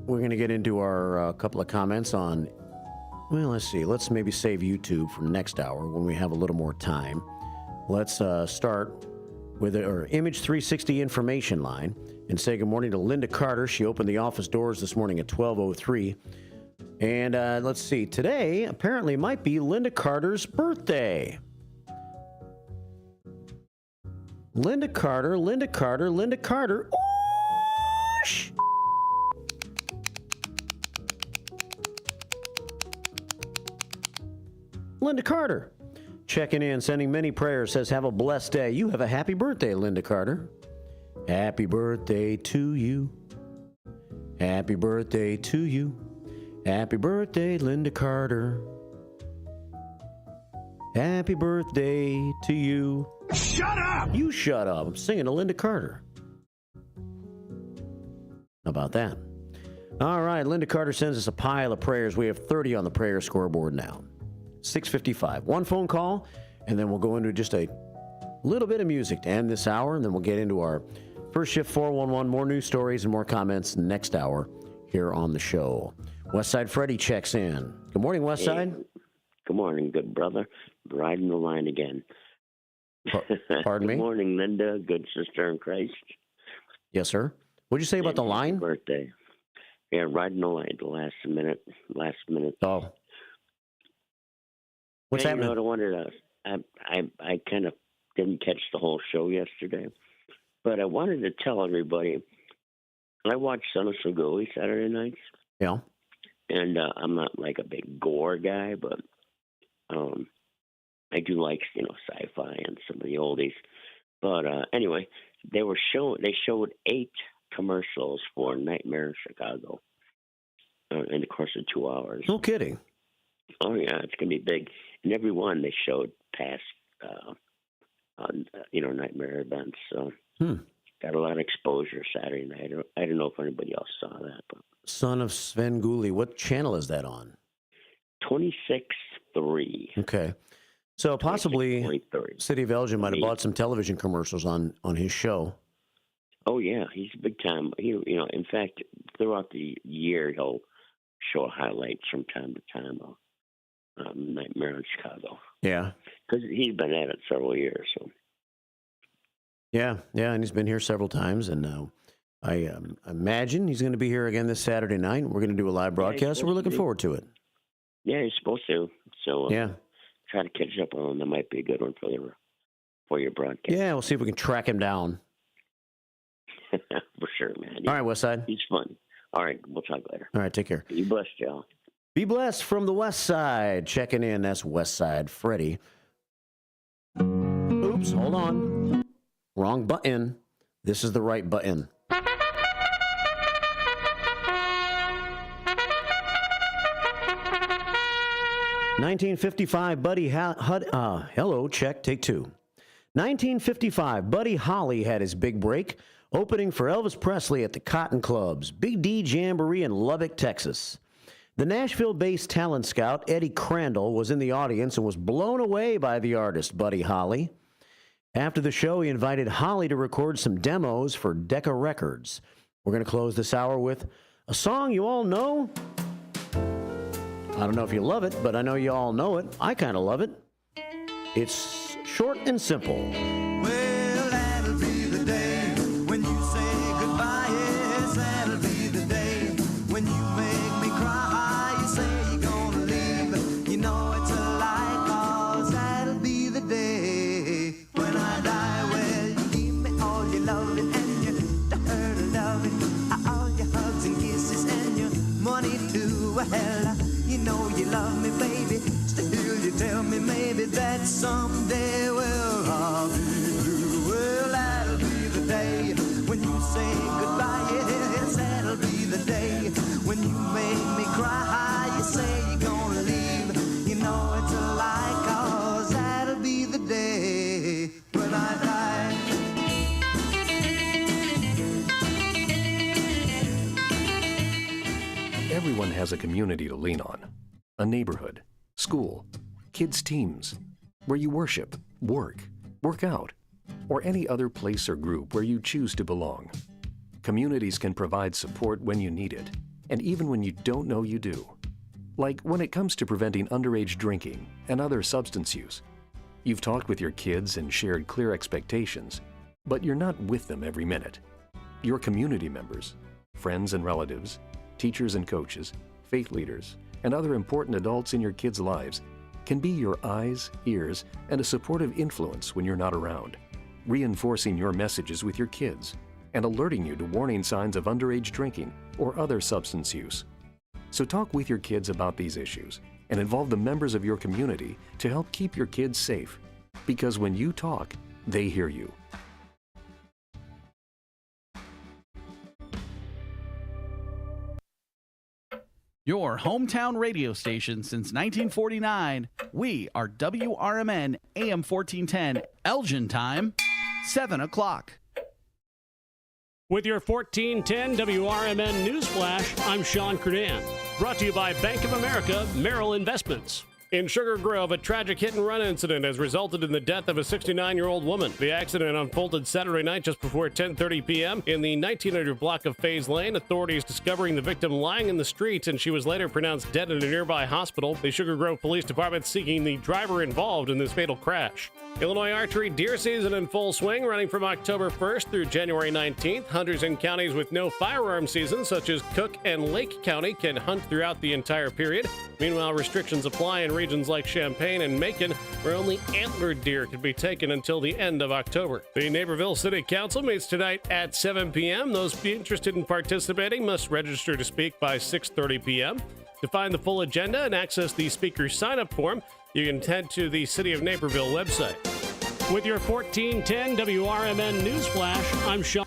We're going to get into our couple of comments on, well, let's see. Let's maybe save YouTube for next hour when we have a little more time. Let's start with our Image 360 information line and say good morning to Linda Carter. She opened the office doors this morning at 12:03. And let's see. Today apparently might be Linda Carter's birthday. Linda Carter, Linda Carter, Linda Carter. Oosh! Linda Carter, checking in, sending many prayers, says, have a blessed day. You have a happy birthday, Linda Carter. Happy birthday to you. Happy birthday to you. Happy birthday, Linda Carter. Happy birthday to you. Shut up! You shut up. I'm singing to Linda Carter. How about that? All right, Linda Carter sends us a pile of prayers. We have 30 on the prayer scoreboard now. 6:55. One phone call, and then we'll go into just a little bit of music to end this hour, and then we'll get into our first shift 411. More news stories and more comments next hour here on the show. Westside Freddy checks in. Good morning, Westside. Hey, good morning, good brother. Riding the line again. Pardon me? Good morning, Linda. Good sister in Christ. Yes, sir. What'd you say about the line? Birthday. Yeah, riding the line. The last minute. Oh. What's Hey, happening? You know, I wanted to. I kind of didn't catch the whole show yesterday, but I wanted to tell everybody. I watch Son of Seguli Saturday nights. Yeah. And I'm not like a big gore guy, but I do like sci-fi and some of the oldies. But anyway, they showed 8 commercials for Nightmare in Chicago in the course of 2 hours. No kidding. Oh yeah, it's gonna be big. And every one they showed past Nightmare events. So got a lot of exposure Saturday night. I don't know if anybody else saw that, but Son of Svengoolie. What channel is that on? 26.3. Okay. So possibly City of Elgin might have bought some television commercials on his show. Oh yeah, he's big time. In fact, throughout the year he'll show highlights from time to time of Nightmare in Chicago. Yeah. Because he's been at it several years. So. Yeah, and he's been here several times, and I imagine he's going to be here again this Saturday night. We're going to do a live broadcast, so we're looking forward to it. Yeah, he's supposed to. So try to catch up on him. That might be a good one for your broadcast. Yeah, we'll see if we can track him down. For sure, man. All right, Westside. He's fun. All right, we'll talk later. All right, take care. Be blessed, y'all. Be blessed from the West Side. Checking in. That's Westside Freddy. Oops, hold on. Wrong button. This is the right button. (1955) Buddy hello, check, take 2. 1955, Buddy Holly had his big break, opening for Elvis Presley at the Cotton Club's Big D Jamboree in Lubbock, Texas. The Nashville-based talent scout Eddie Crandall was in the audience and was blown away by the artist, Buddy Holly. After the show, he invited Holly to record some demos for Decca Records. We're going to close this hour with a song you all know. I don't know if you love it, but I know you all know it. I kind of love it. It's short and simple. Well, that'll be the day when you say goodbye. Yes, that'll be the day when you make me cry. You say you're gonna leave. You know it's a lie, 'cause that'll be the day when I die. Well, you give me all your loving and your hurt loving, all your hugs and kisses and your money too. Well, you know you love me, baby. Still, you tell me maybe that someday, well, I'll be blue. Well, that'll be the day when you say goodbye. Yes, that'll be the day when you make me cry. You say you're gonna leave. You know it's a lie, 'cause that'll be the day when I die. Everyone has a community to lean on. A neighborhood, school, kids' teams, where you worship, work out, or any other place or group where you choose to belong. Communities can provide support when you need it, and even when you don't know you do. Like when it comes to preventing underage drinking and other substance use. You've talked with your kids and shared clear expectations, but you're not with them every minute. Your community members, friends and relatives, teachers and coaches, faith leaders, and other important adults in your kids' lives can be your eyes, ears, and a supportive influence when you're not around, reinforcing your messages with your kids and alerting you to warning signs of underage drinking or other substance use. So talk with your kids about these issues and involve the members of your community to help keep your kids safe. Because when you talk, they hear you. Your hometown radio station since 1949. We are WRMN AM 1410, Elgin time, 7 o'clock. With your 1410 WRMN Newsflash, I'm Sean Kernan. Brought to you by Bank of America Merrill Investments. In Sugar Grove, a tragic hit-and-run incident has resulted in the death of a 69-year-old woman. The accident unfolded Saturday night just before 10:30 p.m. in the 1900 block of Fays Lane. Authorities discovering the victim lying in the street, and she was later pronounced dead in a nearby hospital. The Sugar Grove Police Department seeking the driver involved in this fatal crash. Illinois archery deer season in full swing, running from October 1st through January 19th. Hunters in counties with no firearm season, such as Cook and Lake County, can hunt throughout the entire period. Meanwhile, restrictions apply in regions like Champaign and Macon, where only antlered deer can be taken until the end of October. The Naperville City Council meets tonight at 7 p.m. Those interested in participating must register to speak by 6:30 p.m. To find the full agenda and access the speaker sign-up form, you can head to the City of Naperville website. With your 1410 WRMN News Flash, I'm Sean.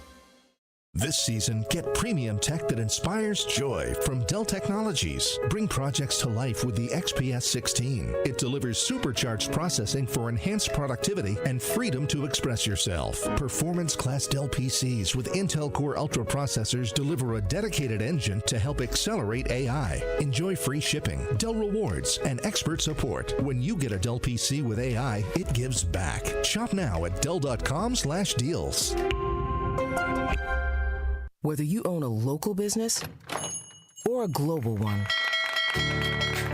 This season, get premium tech that inspires joy from Dell Technologies. Bring projects to life with the XPS 16. It delivers supercharged processing for enhanced productivity and freedom to express yourself. Performance-class Dell PCs with Intel Core Ultra processors deliver a dedicated engine to help accelerate AI. Enjoy free shipping, Dell rewards, and expert support. When you get a Dell PC with AI, it gives back. Shop now at Dell.com/deals. Whether you own a local business or a global one,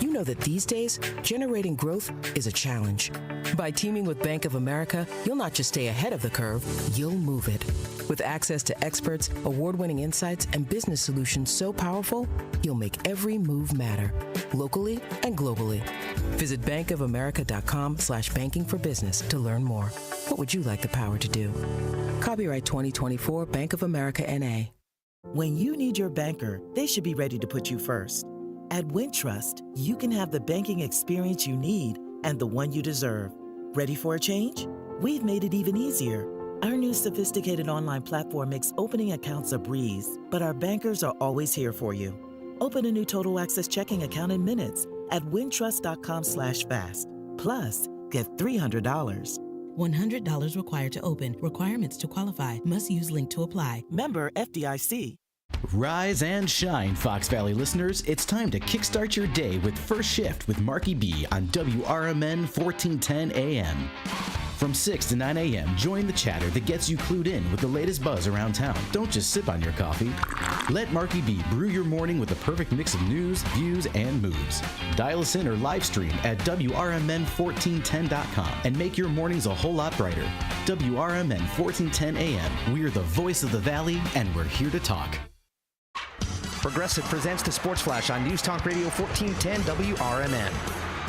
you know that these days, generating growth is a challenge. By teaming with Bank of America, you'll not just stay ahead of the curve, you'll move it. With access to experts, award-winning insights, and business solutions so powerful, you'll make every move matter, locally and globally. Visit bankofamerica.com/banking for business to learn more. What would you like the power to do? Copyright 2024 Bank of America N.A. When you need your banker, they should be ready to put you first. At Wintrust, you can have the banking experience you need and the one you deserve. Ready for a change? We've made it even easier. Our new sophisticated online platform makes opening accounts a breeze, but our bankers are always here for you. Open a new Total Access checking account in minutes at wintrust.com/fast. Plus, get $300. $100 required to open. Requirements to qualify. Must use link to apply. Member FDIC. Rise and shine, Fox Valley listeners. It's time to kickstart your day with First Shift with Marky B on WRMN 1410 AM. From 6 to 9 a.m., join the chatter that gets you clued in with the latest buzz around town. Don't just sip on your coffee. Let Marky B brew your morning with the perfect mix of news, views, and moves. Dial us in or live stream at WRMN1410.com and make your mornings a whole lot brighter. WRMN 1410 AM. We're the voice of the Valley, and we're here to talk. Progressive presents the Sports Flash on News Talk Radio 1410 WRMN.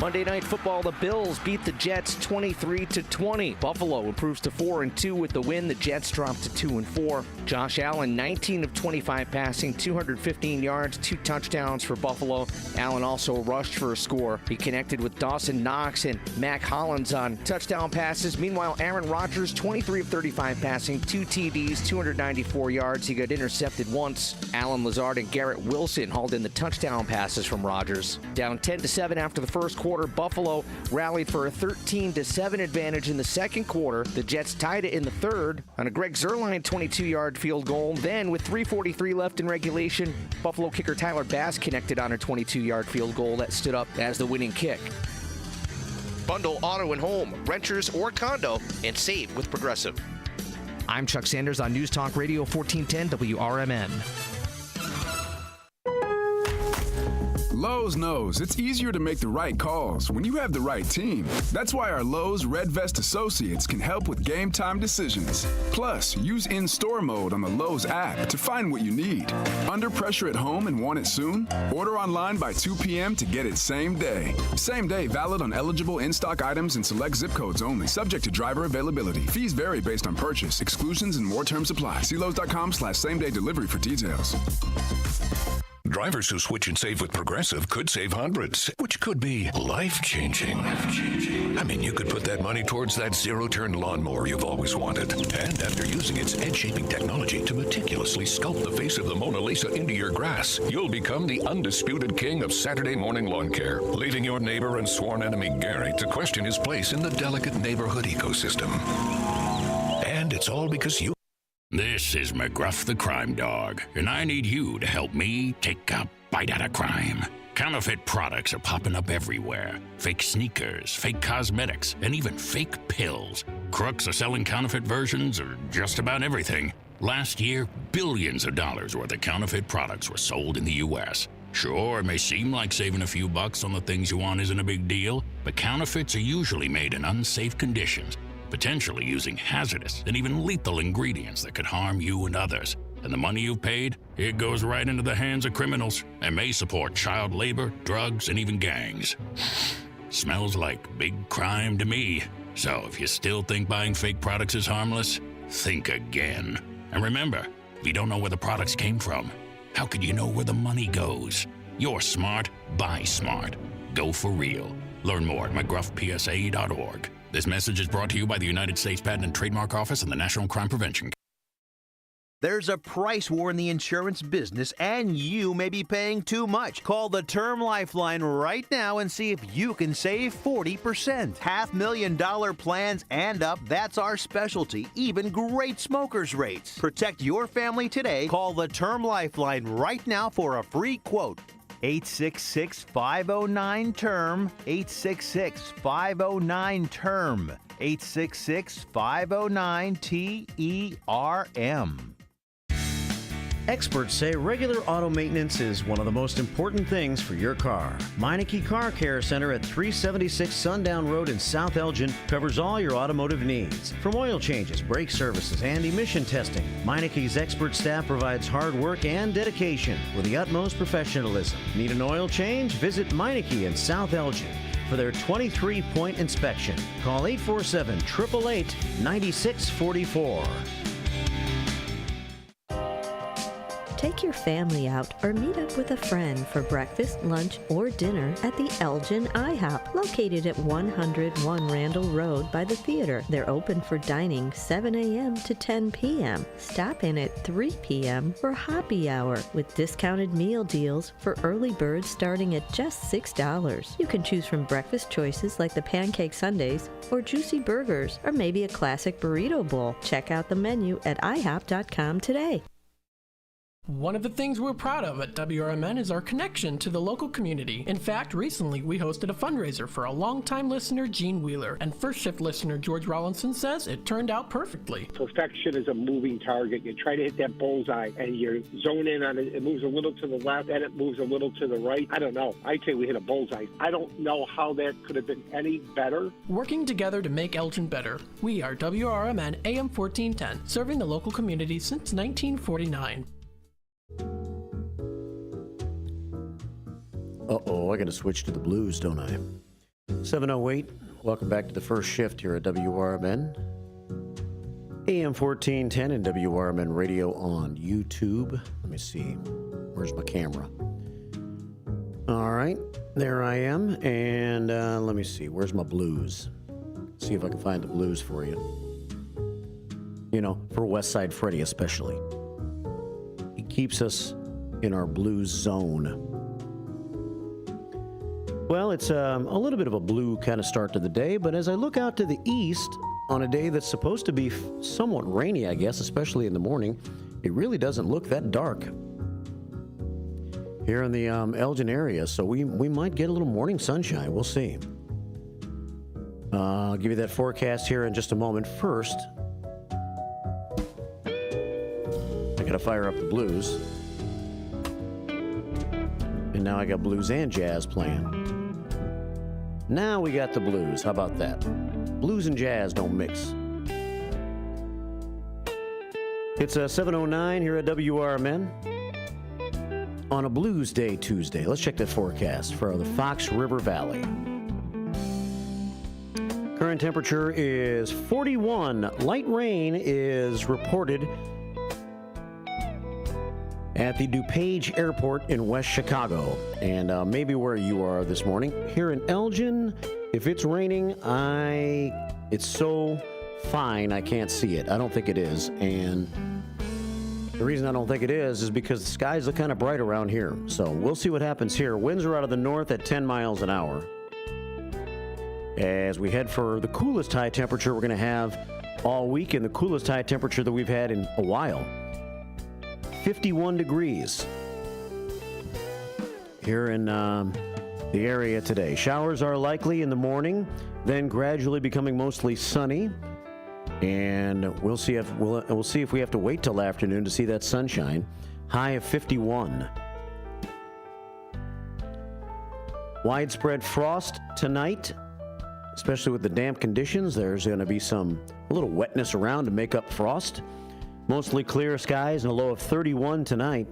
Monday Night Football, the Bills beat the Jets 23-20. Buffalo improves to 4-2 with the win. The Jets drop to 2-4. Josh Allen, 19 of 25 passing, 215 yards, 2 touchdowns for Buffalo. Allen also rushed for a score. He connected with Dawson Knox and Mac Hollins on touchdown passes. Meanwhile, Aaron Rodgers, 23 of 35 passing, 2 TDs, 294 yards. He got intercepted once. Alan Lazard and Garrett Wilson hauled in the touchdown passes from Rodgers. Down 10-7 after the first quarter, Buffalo rallied for a 13-7 advantage in the second quarter. The Jets tied it in the third on a Greg Zuerlein 22-yard field goal. Then, with 3:43 left in regulation, Buffalo kicker Tyler Bass connected on a 22-yard field goal that stood up as the winning kick. Bundle auto and home, renters or condo, and save with Progressive. I'm Chuck Sanders on News Talk Radio 1410 WRMN. Lowe's knows it's easier to make the right calls when you have the right team. That's why our Lowe's Red Vest associates can help with game time decisions. Plus, use in-store mode on the Lowe's app to find what you need. Under pressure at home and want it soon? Order online by 2 p.m. to get it same day. Same day valid on eligible in-stock items and select zip codes only, subject to driver availability. Fees vary based on purchase. Exclusions and more terms apply. See Lowe's.com/same-day delivery for details. Drivers who switch and save with Progressive could save hundreds, which could be life-changing. I mean, you could put that money towards that zero-turn lawnmower you've always wanted. And after using its edge-shaping technology to meticulously sculpt the face of the Mona Lisa into your grass, you'll become the undisputed king of Saturday morning lawn care, leaving your neighbor and sworn enemy Gary to question his place in the delicate neighborhood ecosystem. And it's all because you... This is McGruff the Crime Dog, and I need you to help me take a bite out of crime. Counterfeit products are popping up everywhere. Fake sneakers, fake cosmetics, and even fake pills. Crooks are selling counterfeit versions of just about everything. Last year, billions of dollars worth of counterfeit products were sold in the U.S. Sure, it may seem like saving a few bucks on the things you want isn't a big deal, but counterfeits are usually made in unsafe conditions, potentially using hazardous and even lethal ingredients that could harm you and others. And the money you've paid, it goes right into the hands of criminals and may support child labor, drugs, and even gangs. Smells like big crime to me. So if you still think buying fake products is harmless, think again. And remember, if you don't know where the products came from, how could you know where the money goes? You're smart, buy smart. Go for real. Learn more at mcgruffpsa.org. This message is brought to you by the United States Patent and Trademark Office and the National Crime Prevention. There's a price war in the insurance business, and you may be paying too much. Call the Term Lifeline right now and see if you can save 40%. $500,000 plans and up, that's our specialty. Even great smokers' rates. Protect your family today. Call the Term Lifeline right now for a free quote. 866-509-TERM. 866-509-TERM. 866-509-TERM. Experts say regular auto maintenance is one of the most important things for your car. Meineke Car Care Center at 376 Sundown Road in South Elgin covers all your automotive needs. From oil changes, brake services, and emission testing, Meineke's expert staff provides hard work and dedication with the utmost professionalism. Need an oil change? Visit Meineke in South Elgin for their 23-point inspection. Call 847-888-9644. Take your family out or meet up with a friend for breakfast, lunch, or dinner at the Elgin IHOP, located at 101 Randall Road by the theater. They're open for dining 7 a.m. to 10 p.m. Stop in at 3 p.m. for happy hour with discounted meal deals for early birds starting at just $6. You can choose from breakfast choices like the pancake sundaes or juicy burgers or maybe a classic burrito bowl. Check out the menu at ihop.com today. One of the things we're proud of at WRMN is our connection to the local community. In fact, recently we hosted a fundraiser for a longtime listener, Gene Wheeler, and first shift listener George Rollinson says it turned out perfectly. Perfection is a moving target. You try to hit that bullseye and you zone in on it. It moves a little to the left and it moves a little to the right. I don't know. I'd say we hit a bullseye. I don't know how that could have been any better. Working together to make Elgin better. We are WRMN AM 1410, serving the local community since 1949. Uh-oh, I got to switch to the blues, don't I? 7:08. Welcome back to the first shift here at WRMN. AM 1410 and WRMN Radio on YouTube. Let me see. Where's my camera? All right, there I am. And let me see. Where's my blues? See if I can find the blues for you. You know, for West Side Freddy especially. He keeps us in our blues zone. Well, it's a little bit of a blue kind of start to the day, but as I look out to the east on a day that's supposed to be somewhat rainy, I guess, especially in the morning, it really doesn't look that dark here in the Elgin area, so we might get a little morning sunshine. We'll see. I'll give you that forecast here in just a moment. First, I gotta fire up the blues. And now I got blues and jazz playing. Now we got the blues. How about that? Blues and jazz don't mix. It's 7:09 here at WRMN on a Blues Day Tuesday. Let's check the forecast for the Fox River Valley. Current temperature is 41. Light rain is reported at the DuPage Airport in West Chicago, and maybe where you are this morning. Here in Elgin, if it's raining, it's so fine I can't see it. I don't think it is, and the reason I don't think it is because the skies look kind of bright around here. So we'll see what happens here. Winds are out of the north at 10 miles an hour. As we head for the coolest high temperature we're going to have all week, and the coolest high temperature that we've had in a while. 51 degrees here in the area today. Showers are likely in the morning, then gradually becoming mostly sunny. And we'll see if we have to wait till afternoon to see that sunshine. High of 51. Widespread frost tonight, especially with the damp conditions. There's going to be a little wetness around to make up frost. Mostly clear skies and a low of 31 tonight.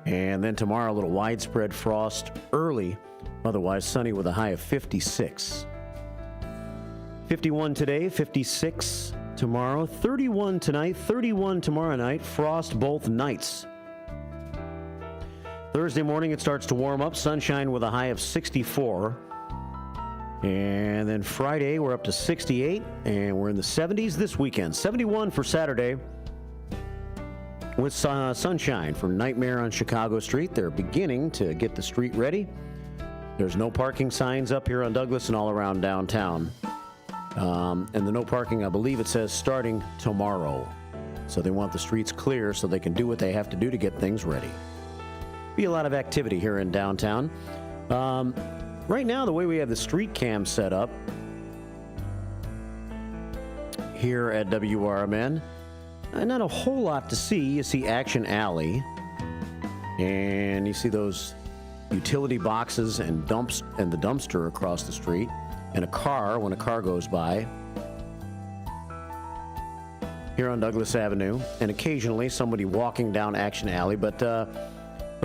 And then tomorrow, a little widespread frost early Otherwise sunny with a high of 56. 51 today, 56 tomorrow, 31 tonight, 31 tomorrow night, frost both nights. Thursday morning it starts to warm up, sunshine with a high of 64. And then Friday we're up to 68, and we're in the 70s this weekend. 71 for Saturday with sunshine from Nightmare on Chicago Street. They're beginning to get the street ready. There's no parking signs up here on Douglas and all around downtown. And the no parking, I believe it says starting tomorrow. So they want the streets clear so they can do what they have to do to get things ready. Be a lot of activity here in downtown. Right now, the way we have the street cam set up here at WRMN, not a whole lot to see. You see Action Alley, and you see those utility boxes and dumps and the dumpster across the street, and a car when a car goes by here on Douglas Avenue, and occasionally somebody walking down Action Alley. But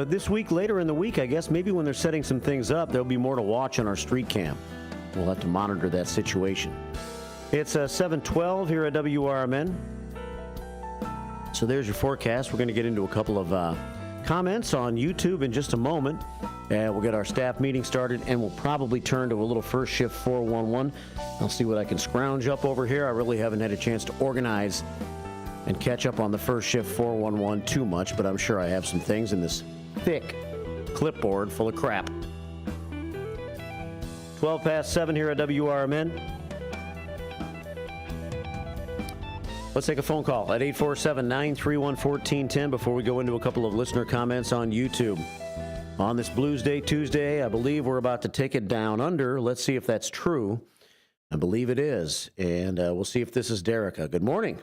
this week, later in the week, I guess, maybe when they're setting some things up, there'll be more to watch on our street cam. We'll have to monitor that situation. It's 7:12 here at WRMN. So there's your forecast. We're going to get into a couple of comments on YouTube in just a moment. We'll get our staff meeting started, and we'll probably turn to a little first shift 411. I'll see what I can scrounge up over here. I really haven't had a chance to organize and catch up on the first shift 411 too much, but I'm sure I have some things in this thick clipboard full of crap. 12 past 7 here at WRMN. Let's take a phone call at 847-931-1410 before we go into a couple of listener comments on YouTube. On this Blues Day Tuesday, I believe we're about to take it down under. Let's see if that's true. I believe it is. And we'll see if this is Derica. Good morning.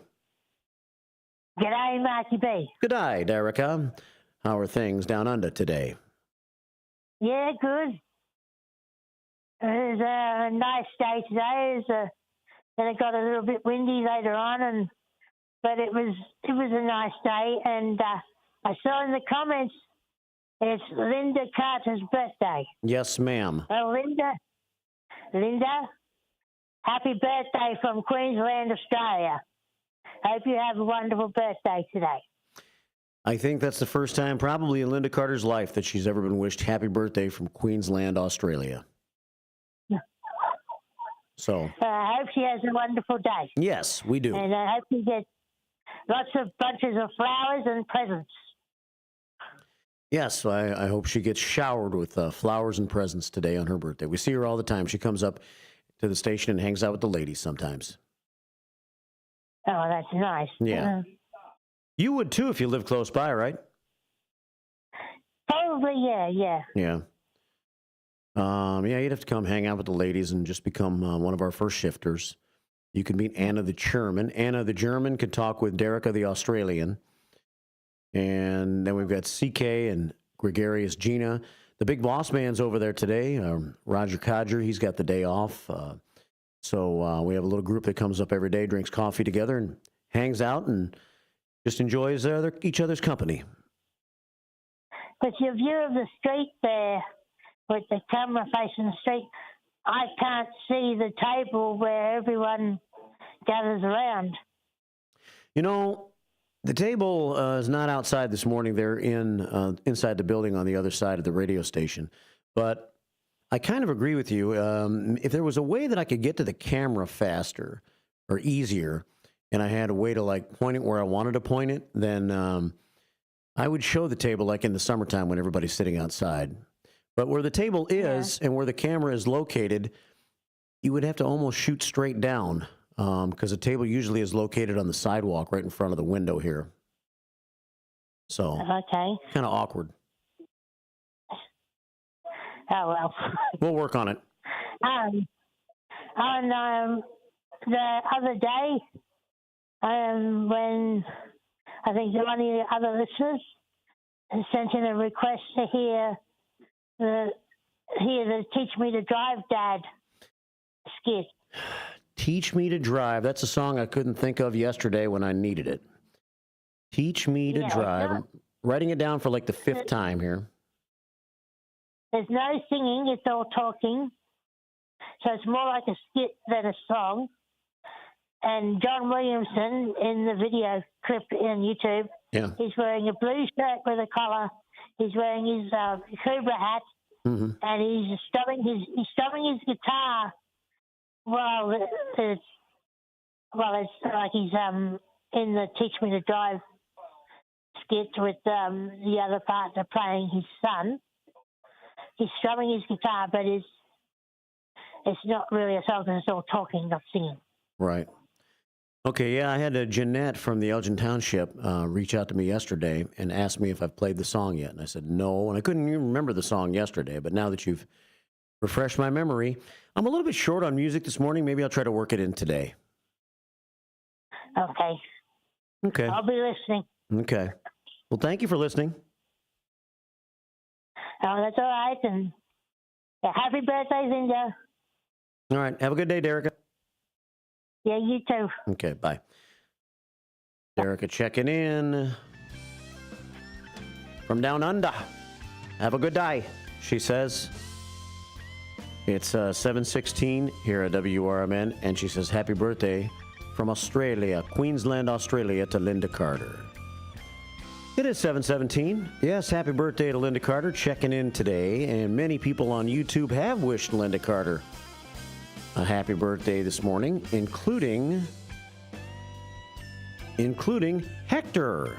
G'day, Marky B. Good day, Derica. How are things down under today? Yeah, good. It was a nice day today. Then it got a little bit windy later on, but it was a nice day. And I saw in the comments it's Linda Carter's birthday. Yes, ma'am. Well, Linda, happy birthday from Queensland, Australia. Hope you have a wonderful birthday today. I think that's the first time probably in Linda Carter's life that she's ever been wished happy birthday from Queensland, Australia. So I hope she has a wonderful day. Yes, we do. And I hope you get lots of bunches of flowers and presents. Yes, I hope she gets showered with flowers and presents today on her birthday. We see her all the time. She comes up to the station and hangs out with the ladies sometimes. Oh, that's nice. Yeah. You would too if you lived close by, right? Probably, yeah. Yeah. You'd have to come hang out with the ladies and just become one of our first shifters. You could meet Anna the German. Anna the German could talk with Derica the Australian. And then we've got CK and Gregarious Gina. The big boss man's over there today. Roger Codger, he's got the day off. So we have a little group that comes up every day, drinks coffee together, and hangs out and just enjoys each other's company. But your view of the street there, with the camera facing the street, I can't see the table where everyone gathers around. You know, the table is not outside this morning. They're inside the building on the other side of the radio station. But I kind of agree with you. If there was a way that I could get to the camera faster or easier, and I had a way to point it where I wanted to point it, then I would show the table like in the summertime when everybody's sitting outside. But where the table is and where the camera is located, you would have to almost shoot straight down because the table usually is located on the sidewalk right in front of the window here. So, kind of awkward. Oh, well. We'll work on it. On the other day, when I think one of the other listeners sent in a request to hear the Teach Me to Drive Dad skit. Teach Me to Drive. That's a song I couldn't think of yesterday when I needed it. Teach Me to Drive. I'm writing it down for the fifth time here. There's no singing, it's all talking. So it's more like a skit than a song. And John Williamson, in the video clip in YouTube, he's wearing a blue shirt with a collar. He's wearing his Cobra hat, and he's strumming his guitar while it's like he's in the Teach Me to Drive skit with the other partner playing his son. He's strumming his guitar, but it's not really a song, it's all talking, not singing. Right. Okay, yeah, I had Jeanette from the Elgin Township reach out to me yesterday and ask me if I've played the song yet. And I said no, and I couldn't even remember the song yesterday. But now that you've refreshed my memory, I'm a little bit short on music this morning. Maybe I'll try to work it in today. Okay. I'll be listening. Okay. Well, thank you for listening. Oh, that's all right. And happy birthday, Zinjo. All right. Have a good day, Derica. Yeah, you too. Okay, bye. Derica checking in from down under. Have a good day, she says. It's 7:16 here at WRMN, and she says, happy birthday from Australia, Queensland, Australia, to Linda Carter. It is 7:17. Yes, happy birthday to Linda Carter, checking in today, and many people on YouTube have wished Linda Carter a happy birthday this morning, including Hector.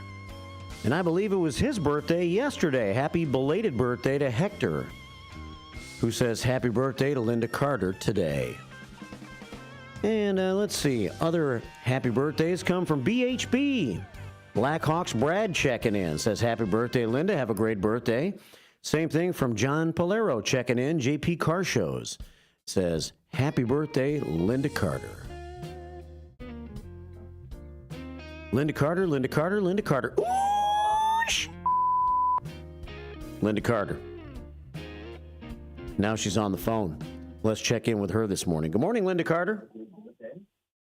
And I believe it was his birthday yesterday. Happy belated birthday to Hector, who says happy birthday to Linda Carter today. And let's see, other happy birthdays come from BHB. Blackhawks Brad checking in, says happy birthday, Linda. Have a great birthday. Same thing from John Polero checking in. JP Car Shows says happy birthday, Linda Carter. Linda Carter, Linda Carter, Linda Carter. Ooh, Linda Carter. Now she's on the phone. Let's check in with her this morning. Good morning, Linda Carter.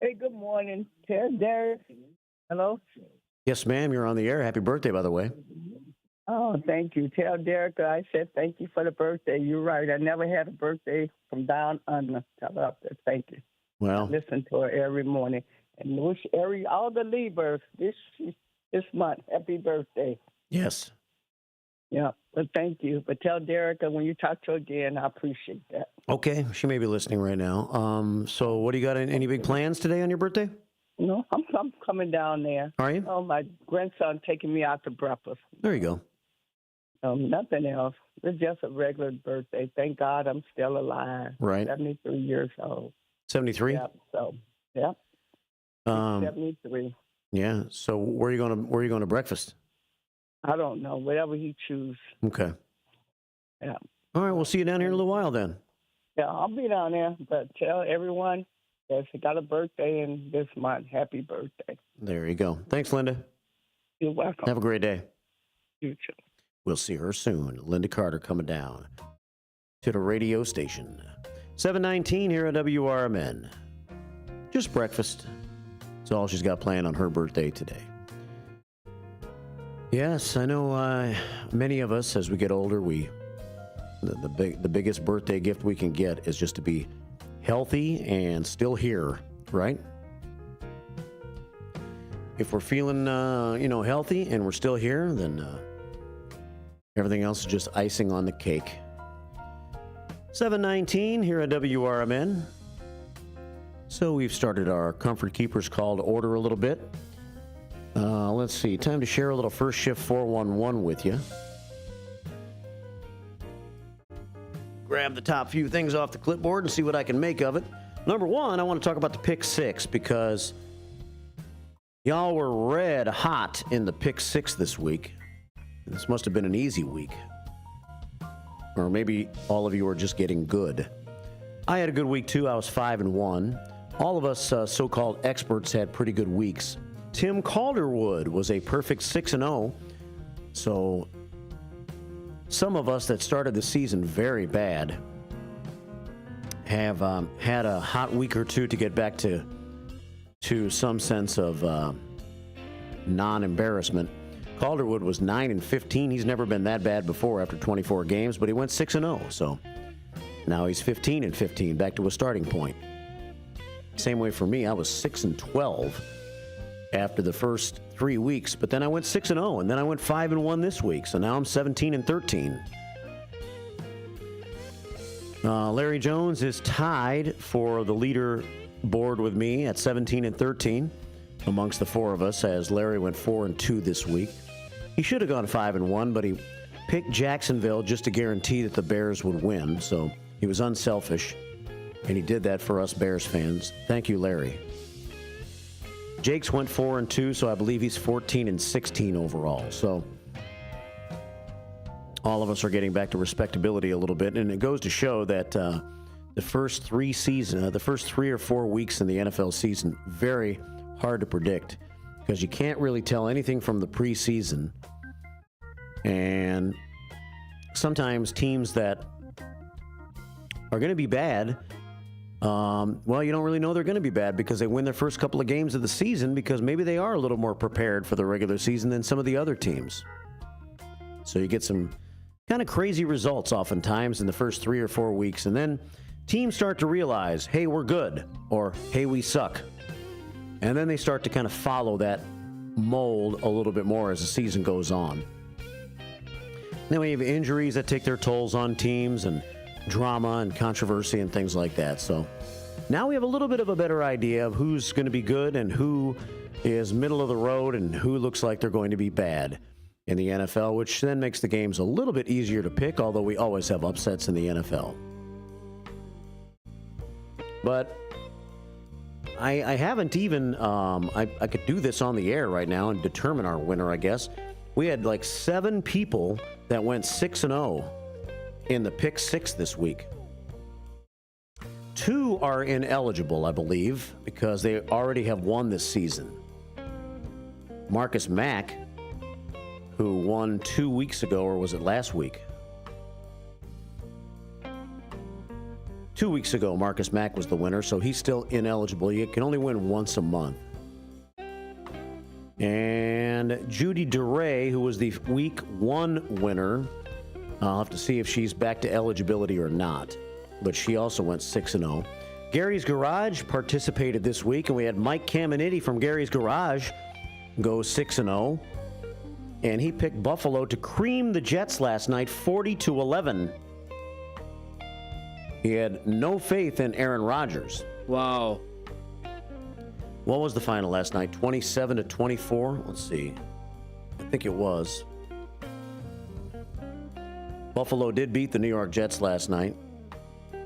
Hey, good morning. Tell Derek. Hello? Yes, ma'am. You're on the air. Happy birthday, by the way. Oh, thank you. Tell Derek I said thank you for the birthday. You're right. I never had a birthday from down under. Tell her that. Thank you. Well, I listen to her every morning. And wish all the Libras this month happy birthday. Yes. Yeah, but thank you. But tell Derek when you talk to her again, I appreciate that. Okay, she may be listening right now. So what do you got? Any big plans today on your birthday? No, I'm coming down there. Are you? Oh, my grandson taking me out to breakfast. There you go. Nothing else. It's just a regular birthday. Thank God I'm still alive. Right. 73 years old. 73? Yeah. So, yeah. 73. Yeah. So where are you going to breakfast? I don't know. Whatever he chooses. Okay. Yeah. All right. We'll see you down here in a little while then. Yeah, I'll be down there. But tell everyone that she got a birthday in this month. Happy birthday. There you go. Thanks, Linda. You're welcome. Have a great day. You too. We'll see her soon. Linda Carter coming down to the radio station. 7:19 here at WRMN. Just breakfast. That's all she's got planned on her birthday today. Yes, I know many of us, as we get older, the biggest birthday gift we can get is just to be healthy and still here, right? If we're feeling, healthy and we're still here, then everything else is just icing on the cake. 7:19 here at WRMN. So we've started our Comfort Keepers call to order a little bit. Let's see. Time to share a little First Shift 411 with you. Grab the top few things off the clipboard and see what I can make of it. Number one, I want to talk about the Pick Six because y'all were red hot in the Pick Six this week. This must have been an easy week. Or maybe all of you are just getting good. I had a good week too. I was 5-1. All of us so-called experts had pretty good weeks. Tim Calderwood was a perfect 6-0. So some of us that started the season very bad have had a hot week or two to get back to some sense of non-embarrassment. Calderwood was 9-15. He's never been that bad before after 24 games, but he went 6-0. So now he's 15-15, back to a starting point. Same way for me. I was 6-12 after the first 3 weeks, but then I went 6-0, and then I went 5-1 this week. So now I'm 17-13. Larry Jones is tied for the leader board with me at 17-13 amongst the four of us, as Larry went 4-2 this week. He should have gone 5-1, but he picked Jacksonville just to guarantee that the Bears would win. So he was unselfish, and he did that for us Bears fans. Thank you, Larry. Jake's went 4-2, so I believe he's 14-16 overall. So all of us are getting back to respectability a little bit, and it goes to show that the first 3 or 4 weeks in the NFL season, very hard to predict because you can't really tell anything from the preseason. And sometimes teams that are going to be bad, well, you don't really know they're going to be bad because they win their first couple of games of the season because maybe they are a little more prepared for the regular season than some of the other teams. So you get some kind of crazy results oftentimes in the first 3 or 4 weeks, and then teams start to realize, hey, we're good, or hey, we suck. And then they start to kind of follow that mold a little bit more as the season goes on. Then we have injuries that take their tolls on teams and drama and controversy and things like that. So now we have a little bit of a better idea of who's going to be good and who is middle of the road and who looks like they're going to be bad in the NFL, which then makes the games a little bit easier to pick, although we always have upsets in the NFL. But I haven't even, I could do this on the air right now and determine our winner, I guess. We had like 7 people that went 6-0 in the pick 6 this week. 2 are ineligible, I believe, because they already have won this season. Marcus Mack, who won 2 weeks ago, or was it last week? 2 weeks ago, Marcus Mack was the winner, so he's still ineligible. You can only win once a month. And Judy DeRay, who was the week 1 winner, I'll have to see if she's back to eligibility or not, but she also went 6-0. Gary's Garage participated this week, and we had Mike Caminiti from Gary's Garage go 6-0, and he picked Buffalo to cream the Jets last night, 40-11. He had no faith in Aaron Rodgers. Wow. What was the final last night? 27-24? Let's see. I think it was. Buffalo did beat the New York Jets last night,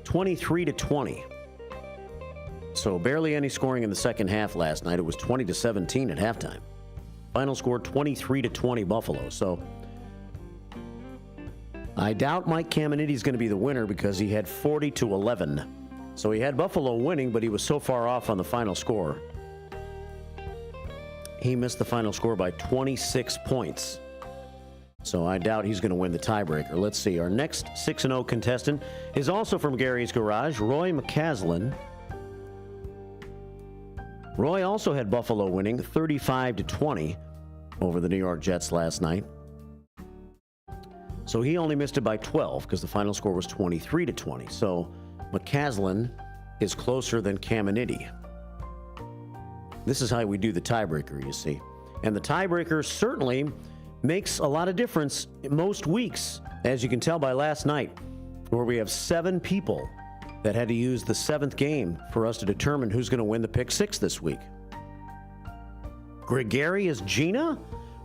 23-20. So barely any scoring in the second half last night. It was 20-17 at halftime. Final score 23-20 Buffalo. So I doubt Mike Caminiti is going to be the winner because he had 40-11. So he had Buffalo winning, but he was so far off on the final score. He missed the final score by 26 points. So I doubt he's going to win the tiebreaker. Let's see. Our next 6-0 contestant is also from Gary's Garage, Roy McCaslin. Roy also had Buffalo winning 35-20 over the New York Jets last night. So he only missed it by 12 because the final score was 23-20. So McCaslin is closer than Caminiti. This is how we do the tiebreaker, you see. And the tiebreaker certainly makes a lot of difference in most weeks, as you can tell by last night, where we have 7 people that had to use the 7th game for us to determine who's going to win the pick 6 this week. Gregarious Gina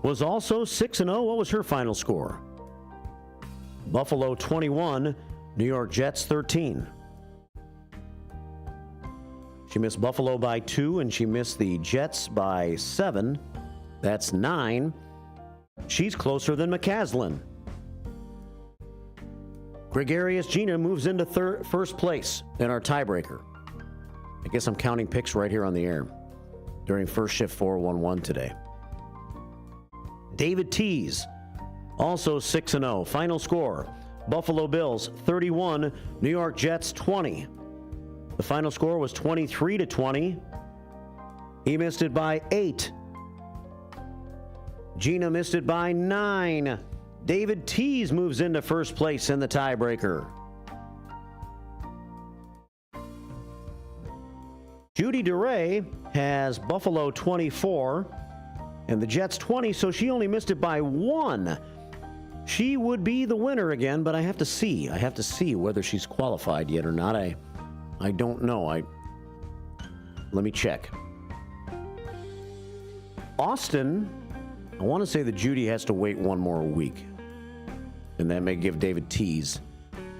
was also 6-0. What was her final score? Buffalo 21, New York Jets 13. She missed Buffalo by 2, and she missed the Jets by 7. That's 9. She's closer than McCaslin. Gregarious Gina moves into first place in our tiebreaker. I guess I'm counting picks right here on the air during First Shift 411 today. David Tees, also 6-0. Final score, Buffalo Bills 31, New York Jets 20. The final score was 23-20. He missed it by 8. Gina missed it by 9. David Tees moves into first place in the tiebreaker. Judy DeRay has Buffalo 24 and the Jets 20, so she only missed it by 1. She would be the winner again, but I have to see. I have to see whether she's qualified yet or not. I don't know. Let me check. Austin, I want to say that Judy has to wait one more week, and that may give David Tees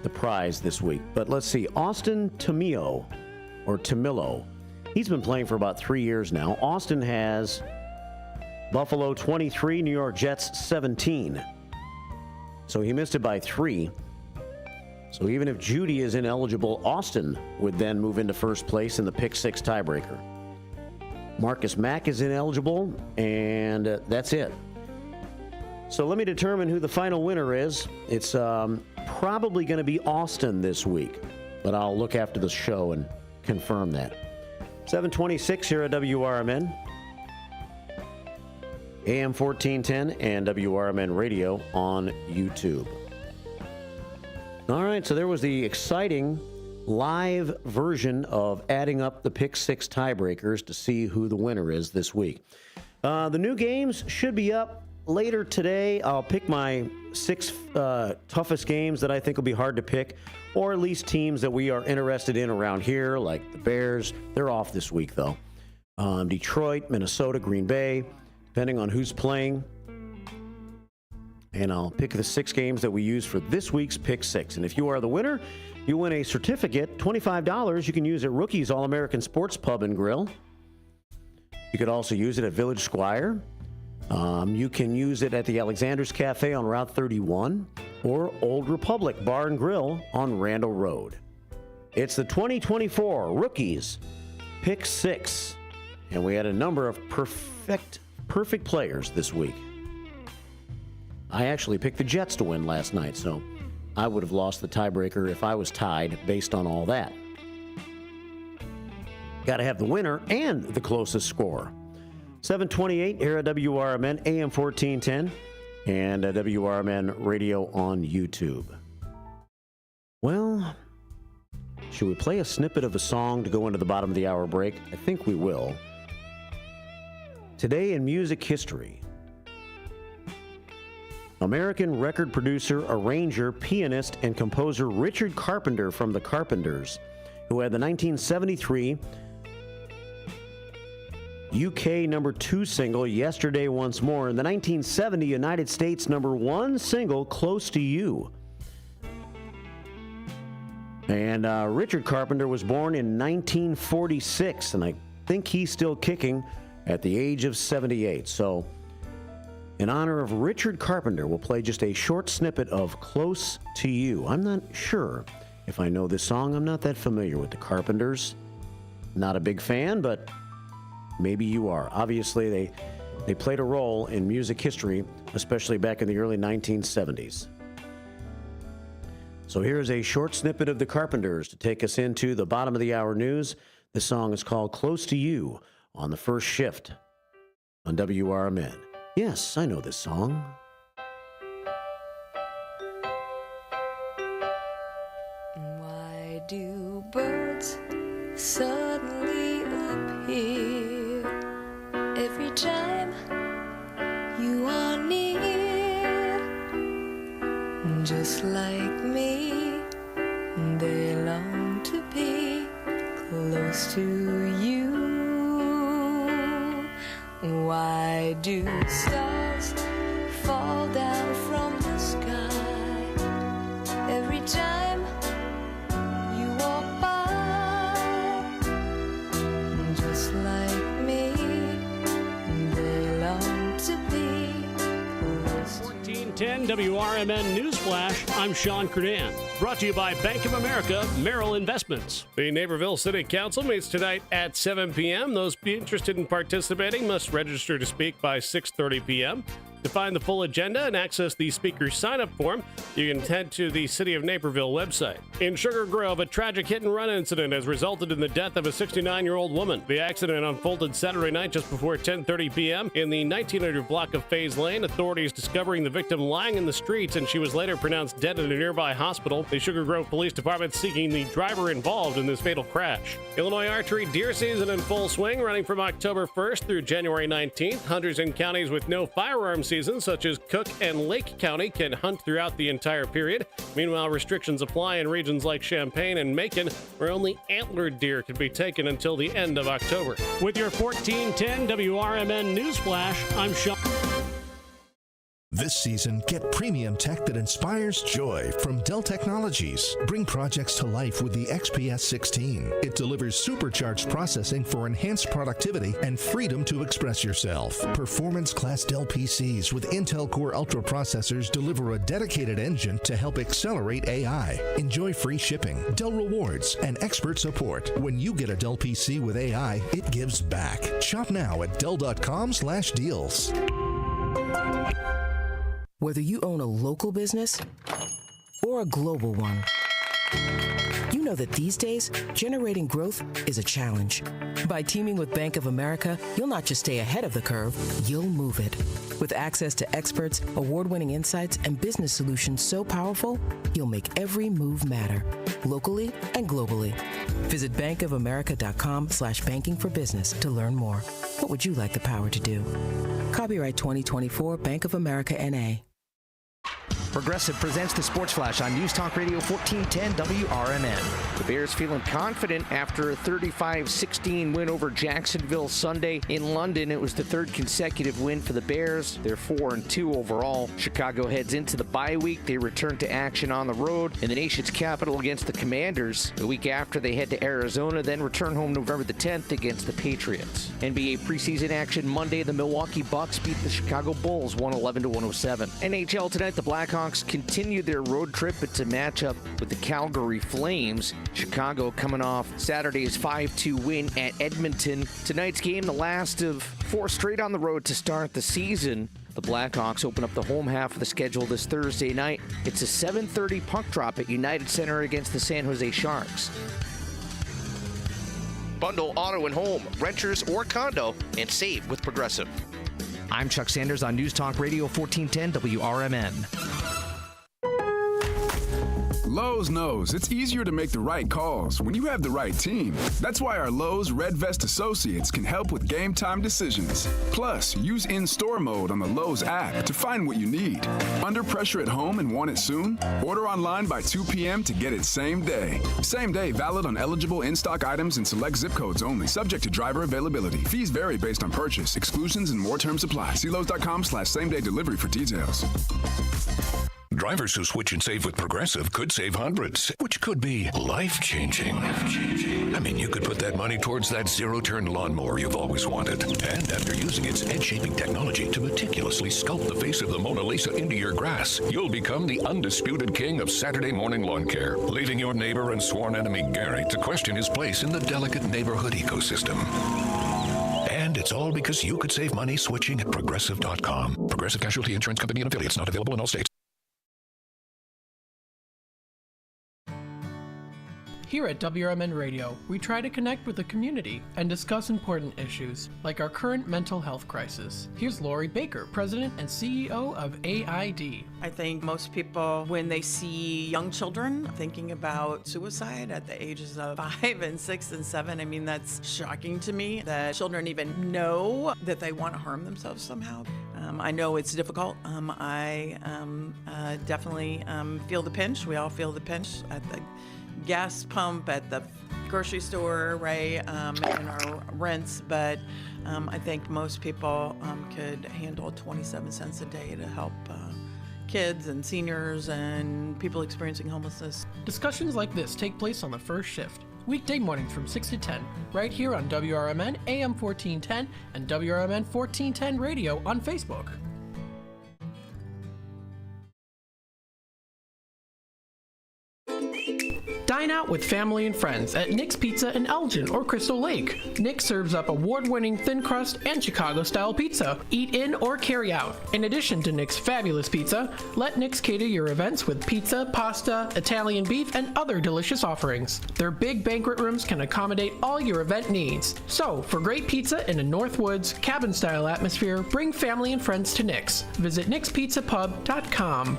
the prize this week. But let's see. Austin Tamillo, or Tamillo, he's been playing for about 3 years now. Austin has Buffalo 23, New York Jets 17. So he missed it by 3. So even if Judy is ineligible, Austin would then move into first place in the pick 6 tiebreaker. Marcus Mack is ineligible, and that's it. So let me determine who the final winner is. It's probably going to be Austin this week, but I'll look after the show and confirm that. 726 here at WRMN. AM 1410 and WRMN Radio on YouTube. All right, so there was the exciting live version of adding up the Pick 6 tiebreakers to see who the winner is this week. The new games should be up later today. I'll pick my 6 toughest games that I think will be hard to pick, or at least teams that we are interested in around here, like the Bears. They're off this week, though. Detroit, Minnesota, Green Bay, depending on who's playing. And I'll pick the 6 games that we use for this week's Pick 6. And if you are the winner, you win a certificate, $25 you can use at Rookie's All-American Sports Pub and Grill. You could also use it at Village Squire. You can use it at the Alexander's Cafe on Route 31 or Old Republic Bar and Grill on Randall Road. It's the 2024 Rookies Pick 6. And we had a number of perfect players this week. I actually picked the Jets to win last night, so I would have lost the tiebreaker if I was tied based on all that. Got to have the winner and the closest score. 728 here at WRMN, AM 1410, and WRMN Radio on YouTube. Well, should we play a snippet of a song to go into the bottom of the hour break? I think we will. Today in music history, American record producer, arranger, pianist, and composer Richard Carpenter from the Carpenters, who had the 1973 UK number 2 single, Yesterday Once More, and the 1970 United States number 1 single, Close to You. And Richard Carpenter was born in 1946, and I think he's still kicking at the age of 78. So, in honor of Richard Carpenter, we'll play just a short snippet of Close to You. I'm not sure if I know this song. I'm not that familiar with the Carpenters. Not a big fan, but maybe you are. Obviously, they played a role in music history, especially back in the early 1970s. So here's a short snippet of the Carpenters to take us into the bottom of the hour news. This song is called Close to You on the first shift on WRMN. Yes, I know this song. Why do birds suddenly appear every time you are near? Just like me, they long to be close to you. Why do stars fall down from the sky every time you walk by? Just like me, they long to be close to 1410 WRMN Newsflash, I'm Sean Kernan. Brought to you by Bank of America Merrill Investments. The Naperville City Council meets tonight at 7 p.m. Those interested in participating must register to speak by 6:30 p.m. To find the full agenda and access the speaker sign-up form, you can head to the City of Naperville website. In Sugar Grove, a tragic hit-and-run incident has resulted in the death of a 69-year-old woman. The accident unfolded Saturday night just before 10:30 p.m. in the 1900 block of Faze Lane. Authorities discovering the victim lying in the streets, and she was later pronounced dead at a nearby hospital. The Sugar Grove Police Department seeking the driver involved in this fatal crash. Illinois archery deer season in full swing, running from October 1st through January 19th. Hunters in counties with no firearm season, such as Cook and Lake County, can hunt throughout the entire period. Meanwhile, restrictions apply in regions like Champaign and Macon, where only antlered deer can be taken until the end of October. With your 1410 WRMN News Flash, I'm Sean. This season, get premium tech that inspires joy from Dell Technologies. Bring projects to life with the XPS 16. It delivers supercharged processing for enhanced productivity and freedom to express yourself. Performance-class Dell PCs with Intel Core Ultra processors deliver a dedicated engine to help accelerate AI. Enjoy free shipping, Dell rewards, and expert support. When you get a Dell PC with AI, it gives back. Shop now at Dell.com/deals. Whether you own a local business or a global one, you know that these days, generating growth is a challenge. By teaming with Bank of America, you'll not just stay ahead of the curve, you'll move it. With access to experts, award-winning insights, and business solutions so powerful, you'll make every move matter, locally and globally. Visit bankofamerica.com/banking for business to learn more. What would you like the power to do? Copyright 2024 Bank of America, N.A. Progressive presents the Sports Flash on News Talk Radio 1410 WRMN. The Bears feeling confident after a 35-16 win over Jacksonville Sunday in London. It was the third consecutive win for the Bears. They're 4-2 overall. Chicago heads into the bye week. They return to action on the road in the nation's capital against the Commanders. The week after, they head to Arizona, then return home November the 10th against the Patriots. NBA preseason action Monday. The Milwaukee Bucks beat the Chicago Bulls 111-107. NHL tonight, the Blackhawks continue their road trip. It's a matchup with the Calgary Flames. Chicago coming off Saturday's 5-2 win at Edmonton. Tonight's game, the last of 4 straight on the road to start the season. The Blackhawks open up the home half of the schedule this Thursday night. It's a 7:30 puck drop at United Center against the San Jose Sharks. Bundle auto and home, renters or condo, and save with Progressive. I'm Chuck Sanders on News Talk Radio 1410 WRMN. Lowe's knows it's easier to make the right calls when you have the right team. That's why our Lowe's Red Vest associates can help with game time decisions. Plus, use in-store mode on the Lowe's app to find what you need. Under pressure at home and want it soon? Order online by 2 p.m. to get it same day. Same day valid on eligible in-stock items and select zip codes only, subject to driver availability. Fees vary based on purchase. Exclusions and more terms apply. See Lowe's.com/same-day delivery for details. Drivers who switch and save with Progressive could save hundreds, which could be life-changing. I mean, you could put that money towards that zero-turn lawnmower you've always wanted. And after using its edge-shaping technology to meticulously sculpt the face of the Mona Lisa into your grass, you'll become the undisputed king of Saturday morning lawn care, leaving your neighbor and sworn enemy Gary to question his place in the delicate neighborhood ecosystem. And it's all because you could save money switching at Progressive.com. Progressive Casualty Insurance Company and affiliates, not available in all states. Here at WRMN Radio, we try to connect with the community and discuss important issues, like our current mental health crisis. Here's Lori Baker, President and CEO of AID. I think most people, when they see young children thinking about suicide at the ages of 5 and 6 and 7, I mean, that's shocking to me that children even know that they want to harm themselves somehow. I know it's difficult. I definitely feel the pinch. We all feel the pinch at the gas pump, at the grocery store, right, and our rents, but I think most people could handle 27 cents a day to help kids and seniors and people experiencing homelessness. Discussions like this take place on the first shift, weekday mornings from 6 to 10, right here on WRMN AM 1410 and WRMN 1410 Radio on Facebook. Dine out with family and friends at Nick's Pizza in Elgin or Crystal Lake. Nick serves up award-winning thin crust and Chicago-style pizza. Eat in or carry out. In addition to Nick's fabulous pizza, let Nick's cater your events with pizza, pasta, Italian beef, and other delicious offerings. Their big banquet rooms can accommodate all your event needs. So, for great pizza in a Northwoods, cabin-style atmosphere, bring family and friends to Nick's. Visit nickspizzapub.com.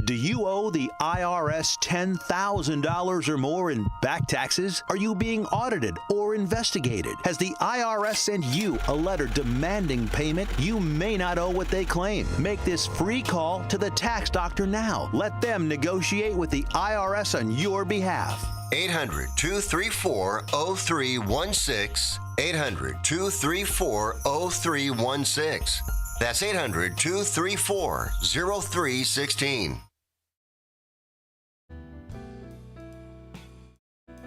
Do you owe the IRS $10,000 or more in back taxes? Are you being audited or investigated? Has the IRS sent you a letter demanding payment? You may not owe what they claim. Make this free call to the tax doctor now. Let them negotiate with the IRS on your behalf. 800-234-0316. 800-234-0316. That's 800-234-0316.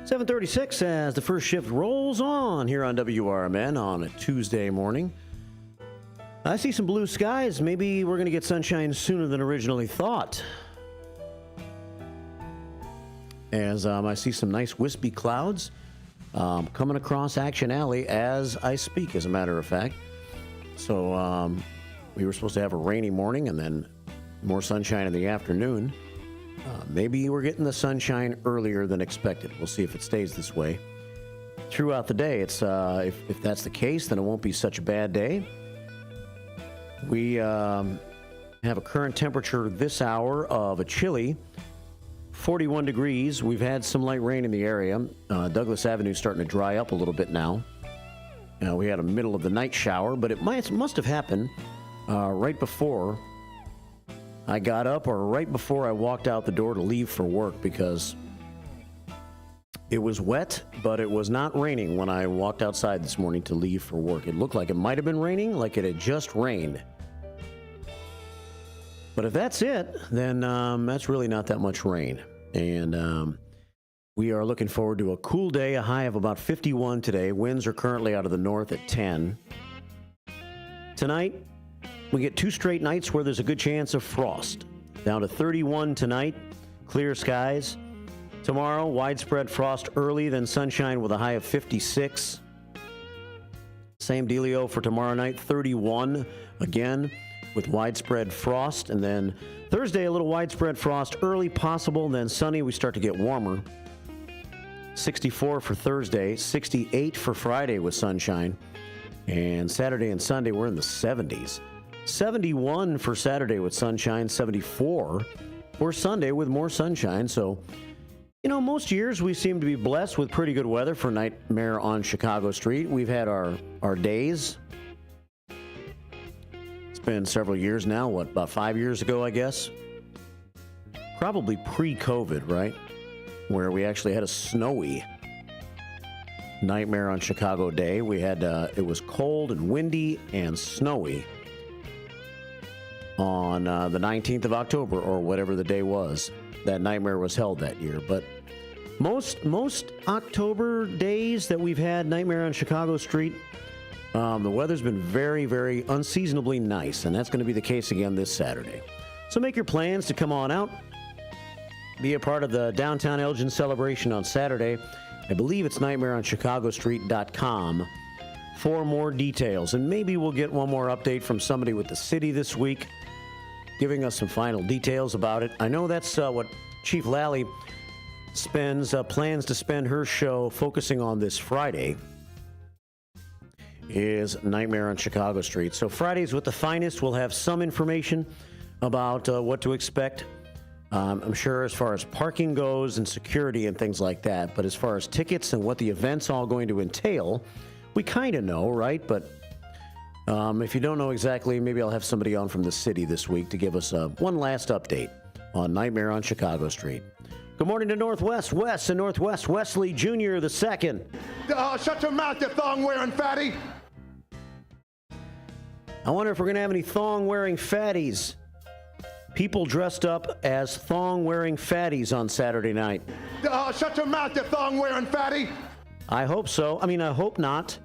7:36 as the first shift rolls on here on WRMN on a Tuesday morning. I see some blue skies. Maybe we're going to get sunshine sooner than originally thought. As I see some nice wispy clouds coming across Action Alley as I speak, as a matter of fact. So we were supposed to have a rainy morning and then more sunshine in the afternoon. Maybe we're getting the sunshine earlier than expected. We'll see if it stays this way throughout the day. It's if that's the case, then it won't be such a bad day. We have a current temperature this hour of a chilly 41 degrees. We've had some light rain in the area. Douglas Avenue is starting to dry up a little bit now. We had a middle of the night shower, but it must have happened right before I got up or right before I walked out the door to leave for work, because it was wet, but it was not raining when I walked outside this morning to leave for work. It looked like it might have been raining, like it had just rained. But if that's it, then that's really not that much rain. And we are looking forward to a cool day, a high of about 51 today. Winds are currently out of the north at 10. Tonight, we get 2 straight nights where there's a good chance of frost. Down to 31 tonight, clear skies. Tomorrow, widespread frost early, then sunshine with a high of 56. Same dealio for tomorrow night, 31 again with widespread frost. And then Thursday, a little widespread frost early possible, then sunny. We start to get warmer. 64 for Thursday, 68 for Friday with sunshine. And Saturday and Sunday, we're in the 70s. 71 for Saturday with sunshine, 74 for Sunday with more sunshine. So, most years we seem to be blessed with pretty good weather for Nightmare on Chicago Street. We've had our days. It's been several years now, about 5 years ago, I guess? Probably pre-COVID, right? Where we actually had a snowy Nightmare on Chicago Day. We had, it was cold and windy and snowy on the 19th of October, or whatever the day was that Nightmare was held that year. But most October days that we've had Nightmare on Chicago Street, the weather's been very, very unseasonably nice, and that's going to be the case again this Saturday. So make your plans to come on out, be a part of the Downtown Elgin celebration on Saturday. I believe it's nightmareonchicagostreet.com for more details. And maybe we'll get one more update from somebody with the city this week, giving us some final details about it. I know that's what Chief Lally plans to spend her show focusing on this Friday, is Nightmare on Chicago Street. So Fridays with the Finest, we'll have some information about what to expect. I'm sure as far as parking goes and security and things like that, but as far as tickets and what the event's all going to entail, we kind of know, right? But if you don't know exactly, maybe I'll have somebody on from the city this week to give us one last update on Nightmare on Chicago Street. Good morning to Northwest Wes and Northwest Wesley Jr. the second. Shut your mouth, you thong-wearing fatty. I wonder if we're going to have any thong-wearing fatties. People dressed up as thong-wearing fatties on Saturday night. Shut your mouth, you thong-wearing fatty. I hope so. I hope not.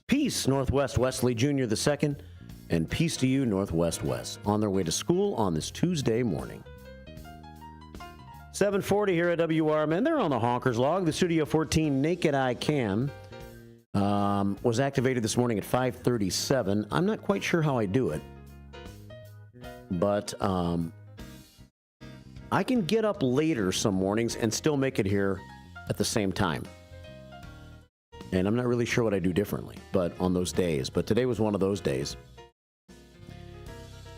Peace, Northwest Wesley Jr. the second, and peace to you, Northwest Wes, on their way to school on this Tuesday morning. 7:40 here at WRMN. They're on the Honkers log. The Studio 14 Naked Eye Cam was activated this morning at 5:37. I'm not quite sure how I do it, but I can get up later some mornings and still make it here at the same time. And I'm not really sure what I do differently, but on those days. But today was one of those days.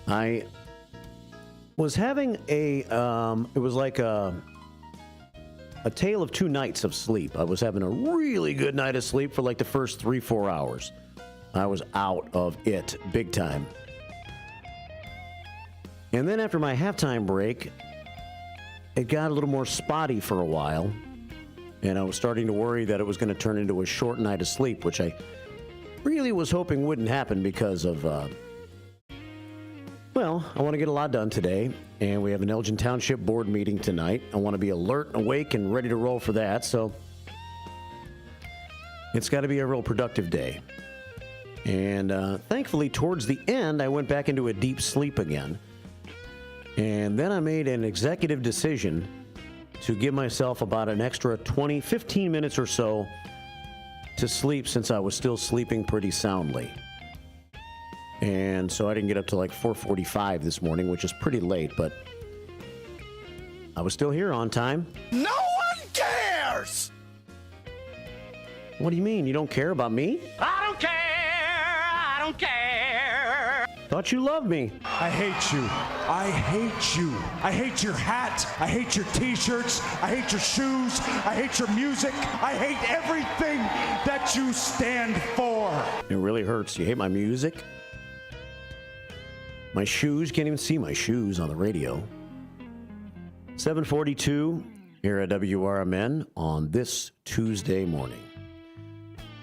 I was having it was like a tale of two nights of sleep. I was having a really good night of sleep for like the first 3-4 hours. I was out of it big time. And then after my halftime break, it got a little more spotty for a while. And I was starting to worry that it was going to turn into a short night of sleep, which I really was hoping wouldn't happen because of, I want to get a lot done today. And we have an Elgin Township board meeting tonight. I want to be alert, awake, and ready to roll for that. So it's got to be a real productive day. And thankfully, towards the end, I went back into a deep sleep again. And then I made an executive decision to give myself about an extra 15 minutes or so to sleep, since I was still sleeping pretty soundly. And so I didn't get up till like 4:45 this morning, which is pretty late, but I was still here on time. No one cares! What do you mean? You don't care about me? I don't care! I don't care! Thought you loved me. I hate you. I hate you. I hate your hat. I hate your t-shirts. I hate your shoes. I hate your music. I hate everything that you stand for. It really hurts. You hate my music? My shoes? Can't even see my shoes on the radio. 7:42 here at WRMN on this Tuesday morning.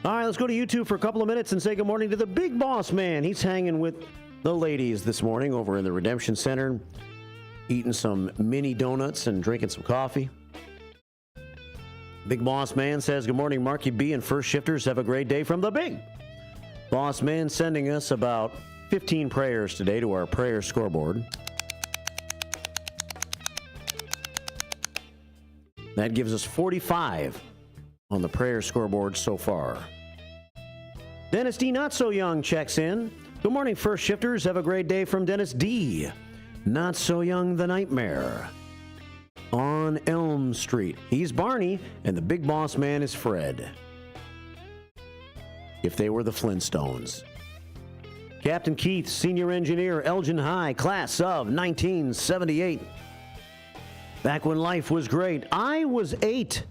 All right, let's go to YouTube for a couple of minutes and say good morning to the big boss man. He's hanging with the ladies this morning over in the Redemption Center, eating some mini donuts and drinking some coffee. Big boss man says, good morning, Marky B and first shifters. Have a great day from the big boss man, sending us about 15 prayers today to our prayer scoreboard. That gives us 45 on the prayer scoreboard so far. Dennis D. Not So Young checks in. Good morning, first shifters. Have a great day from Dennis D. Not So Young the Nightmare. On Elm Street. He's Barney, and the big boss man is Fred. If they were the Flintstones. Captain Keith, senior engineer, Elgin High, class of 1978. Back when life was great. I was 8.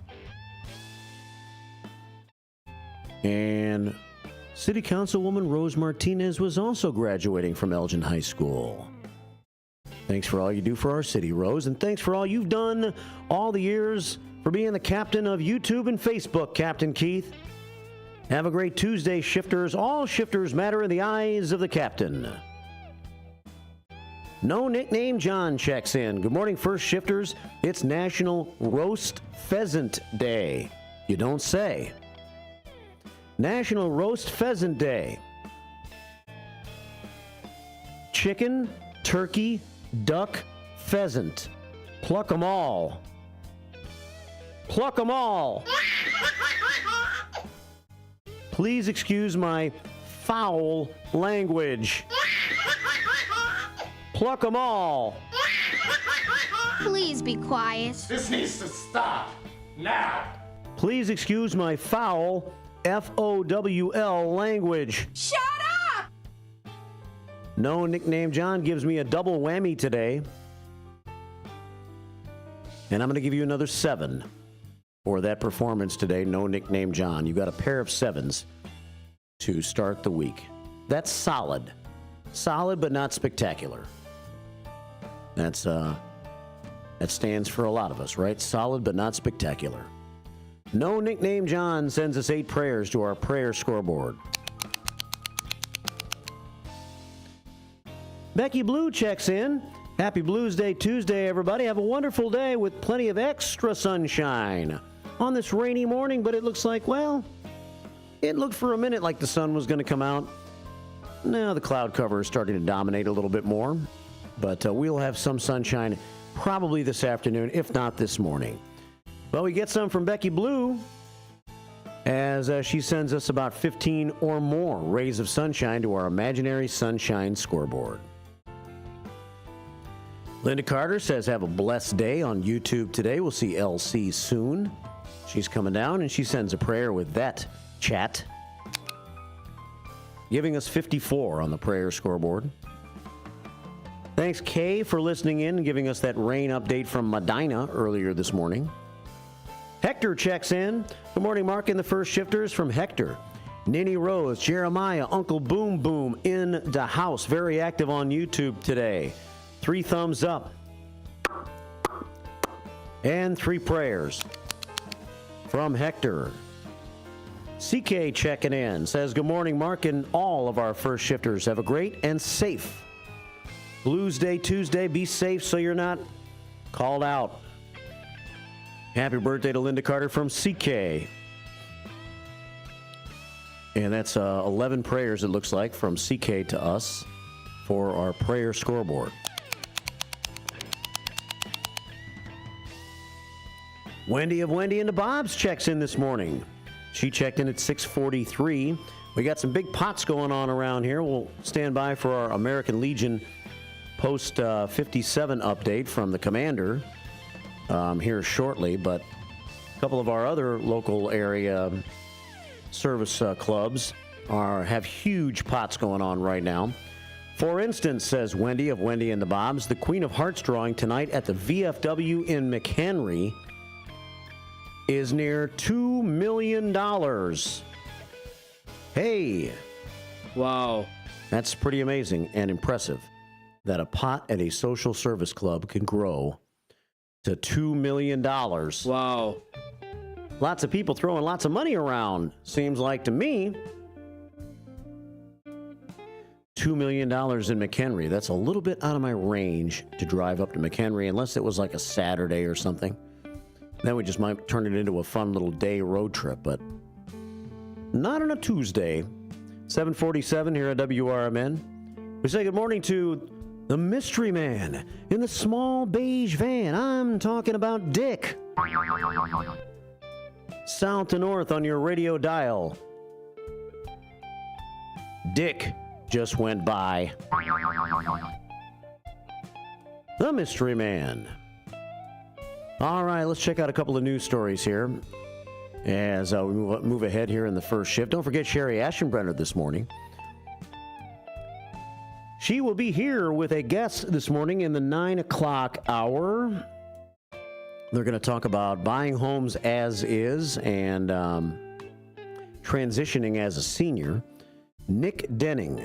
And City Councilwoman Rose Martinez was also graduating from Elgin High School. Thanks for all you do for our city, Rose, and thanks for all you've done all the years for being the captain of YouTube and Facebook, Captain Keith. Have a great Tuesday, shifters. All shifters matter in the eyes of the captain. No Nickname John checks in. Good morning, first shifters. It's National Roast Pheasant Day. You don't say. National Roast Pheasant Day. Chicken, turkey, duck, pheasant. Pluck 'em all. Pluck 'em all. Please excuse my foul language. Pluck 'em all. Please be quiet. This needs to stop now. Please excuse my foul FOWL language. Shut up! No Nickname John gives me a double whammy today. And I'm going to give you another 7 for that performance today. No Nickname John. You got a pair of 7s to start the week. That's solid. Solid, but not spectacular. That stands for a lot of us, right? Solid, but not spectacular. No Nickname John sends us 8 prayers to our prayer scoreboard. Becky Blue checks in. Happy Blues Day Tuesday, everybody. Have a wonderful day with plenty of extra sunshine on this rainy morning, but it looks like, well, it looked for a minute like the sun was going to come out. Now the cloud cover is starting to dominate a little bit more, but we'll have some sunshine probably this afternoon, if not this morning. Well, we get some from Becky Blue as she sends us about 15 or more rays of sunshine to our imaginary sunshine scoreboard. Linda Carter says, have a blessed day on YouTube today. We'll see LC soon. She's coming down, and she sends a prayer with that chat, giving us 54 on the prayer scoreboard. Thanks, Kay, for listening in and giving us that rain update from Medina earlier this morning. Hector checks in. Good morning, Mark and the First Shifters from Hector. Ninny Rose, Jeremiah, Uncle Boom Boom in the house. Very active on YouTube today. 3 thumbs up. And 3 prayers from Hector. CK checking in. Says, good morning, Mark, and all of our First Shifters. Have a great and safe Blues Day Tuesday. Be safe so you're not called out. Happy birthday to Linda Carter from CK. And that's 11 prayers, it looks like, from CK to us for our prayer scoreboard. Wendy of Wendy and the Bobs checks in this morning. She checked in at 6:43. We got some big pots going on around here. We'll stand by for our American Legion post 57 update from the commander here shortly, but a couple of our other local area service clubs have huge pots going on right now. For instance, says Wendy of Wendy and the Bobs, the Queen of Hearts drawing tonight at the VFW in McHenry is near $2 million. Hey. Wow. That's pretty amazing and impressive that a pot at a social service club can grow to $2 million. Wow. Lots of people throwing lots of money around, seems like to me. $2 million in McHenry. That's a little bit out of my range to drive up to McHenry, unless it was like a Saturday or something. Then we just might turn it into a fun little day road trip, but not on a Tuesday. 7:47 here at WRMN. We say good morning to the mystery man in the small beige van. I'm talking about Dick. South to north on your radio dial. Dick just went by. The mystery man. All right, let's check out a couple of news stories here as we move ahead here in the first shift. Don't forget Sherry Aschenbrenner this morning. She will be here with a guest this morning in the 9 o'clock hour. They're going to talk about buying homes as is and transitioning as a senior. Nick Denning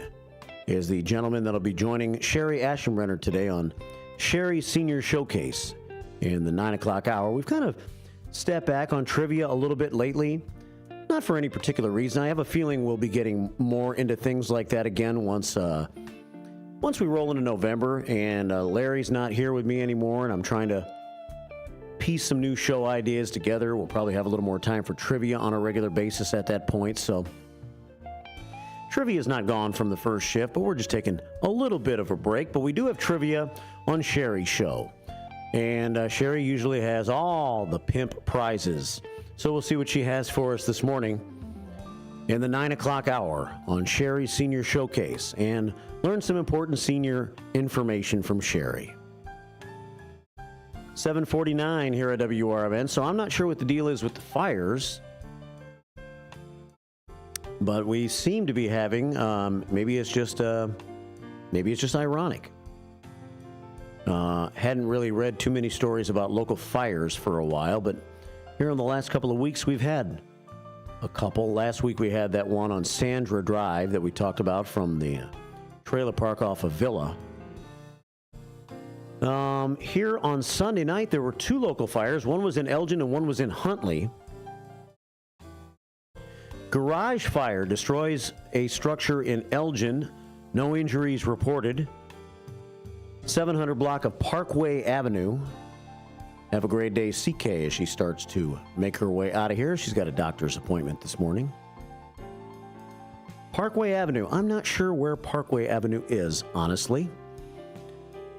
is the gentleman that'll be joining Sherry Aschenbrenner today on Sherry's Senior Showcase in the 9 o'clock hour. We've kind of stepped back on trivia a little bit lately, not for any particular reason. I have a feeling we'll be getting more into things like that again once we roll into November and Larry's not here with me anymore and I'm trying to piece some new show ideas together. We'll probably have a little more time for trivia on a regular basis at that point. So trivia is not gone from the first shift, but we're just taking a little bit of a break. But we do have trivia on Sherry's show. And Sherry usually has all the pimp prizes. So we'll see what she has for us this morning in the 9 o'clock hour on Sherry's Senior Showcase and learn some important senior information from Sherry. 7:49 here at WRMN. So I'm not sure what the deal is with the fires, but we seem to be having, maybe it's just ironic. Hadn't really read too many stories about local fires for a while, but here in the last couple of weeks, we've had a couple. Last week, we had that one on Sandra Drive that we talked about from the trailer park off of Villa. Here on Sunday night, there were 2 local fires. One was in Elgin and one was in Huntley. Garage fire destroys a structure in Elgin. No injuries reported. 700 block of Parkway Avenue. Have a great day, CK, as she starts to make her way out of here. She's got a doctor's appointment this morning. Parkway Avenue. I'm not sure where Parkway Avenue is, honestly.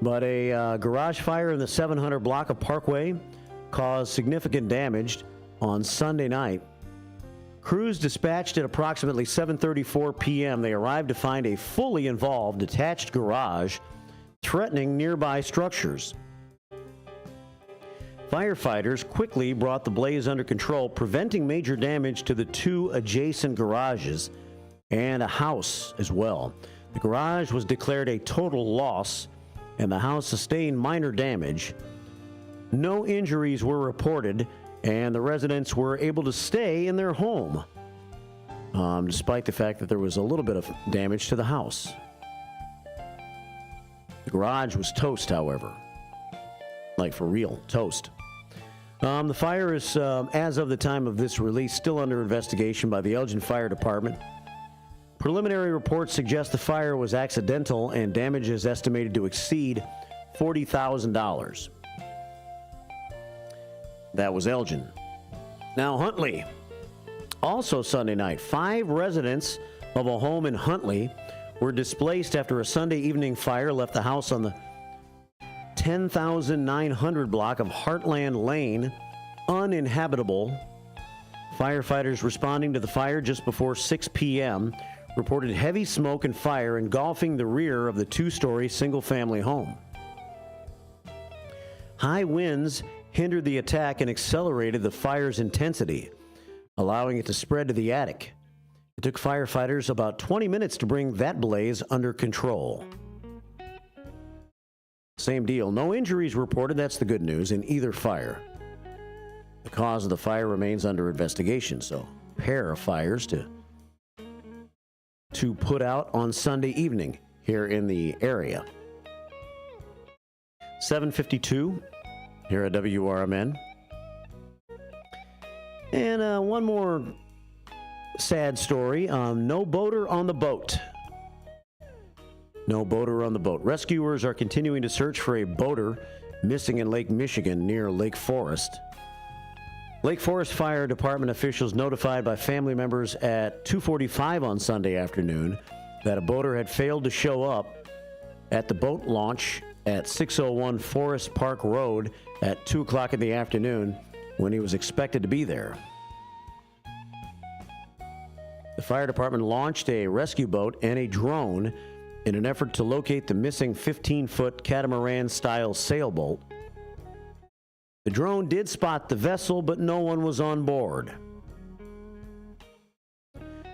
But a garage fire in the 700 block of Parkway caused significant damage on Sunday night. Crews dispatched at approximately 7:34 p.m. They arrived to find a fully involved detached garage threatening nearby structures. Firefighters quickly brought the blaze under control, preventing major damage to the two adjacent garages and a house as well. The garage was declared a total loss, and the house sustained minor damage. No injuries were reported, and the residents were able to stay in their home, despite the fact that there was a little bit of damage to the house. The garage was toast, however. Like for real, toast. The fire is, as of the time of this release, still under investigation by the Elgin Fire Department. Preliminary reports suggest the fire was accidental and damage is estimated to exceed $40,000. That was Elgin. Now, Huntley. Also Sunday night, 5 residents of a home in Huntley were displaced after a Sunday evening fire left the house on the 10,900 block of Heartland Lane uninhabitable. Firefighters responding to the fire just before 6 p.m. reported heavy smoke and fire engulfing the rear of the 2-story single-family home. High winds hindered the attack and accelerated the fire's intensity, allowing it to spread to the attic. It took firefighters about 20 minutes to bring that blaze under control. Same deal. No injuries reported. That's the good news in either fire. The cause of the fire remains under investigation, so a pair of fires to put out on Sunday evening here in the area. 7:52 here at WRMN. And one more sad story. No boater on the boat. No boater on the boat. Rescuers are continuing to search for a boater missing in Lake Michigan near Lake Forest. Lake Forest Fire Department officials notified by family members at 2:45 on Sunday afternoon that a boater had failed to show up at the boat launch at 601 Forest Park Road at 2 o'clock in the afternoon when he was expected to be there. The fire department launched a rescue boat and a drone in an effort to locate the missing 15-foot catamaran-style sailboat. The drone did spot the vessel, but no one was on board.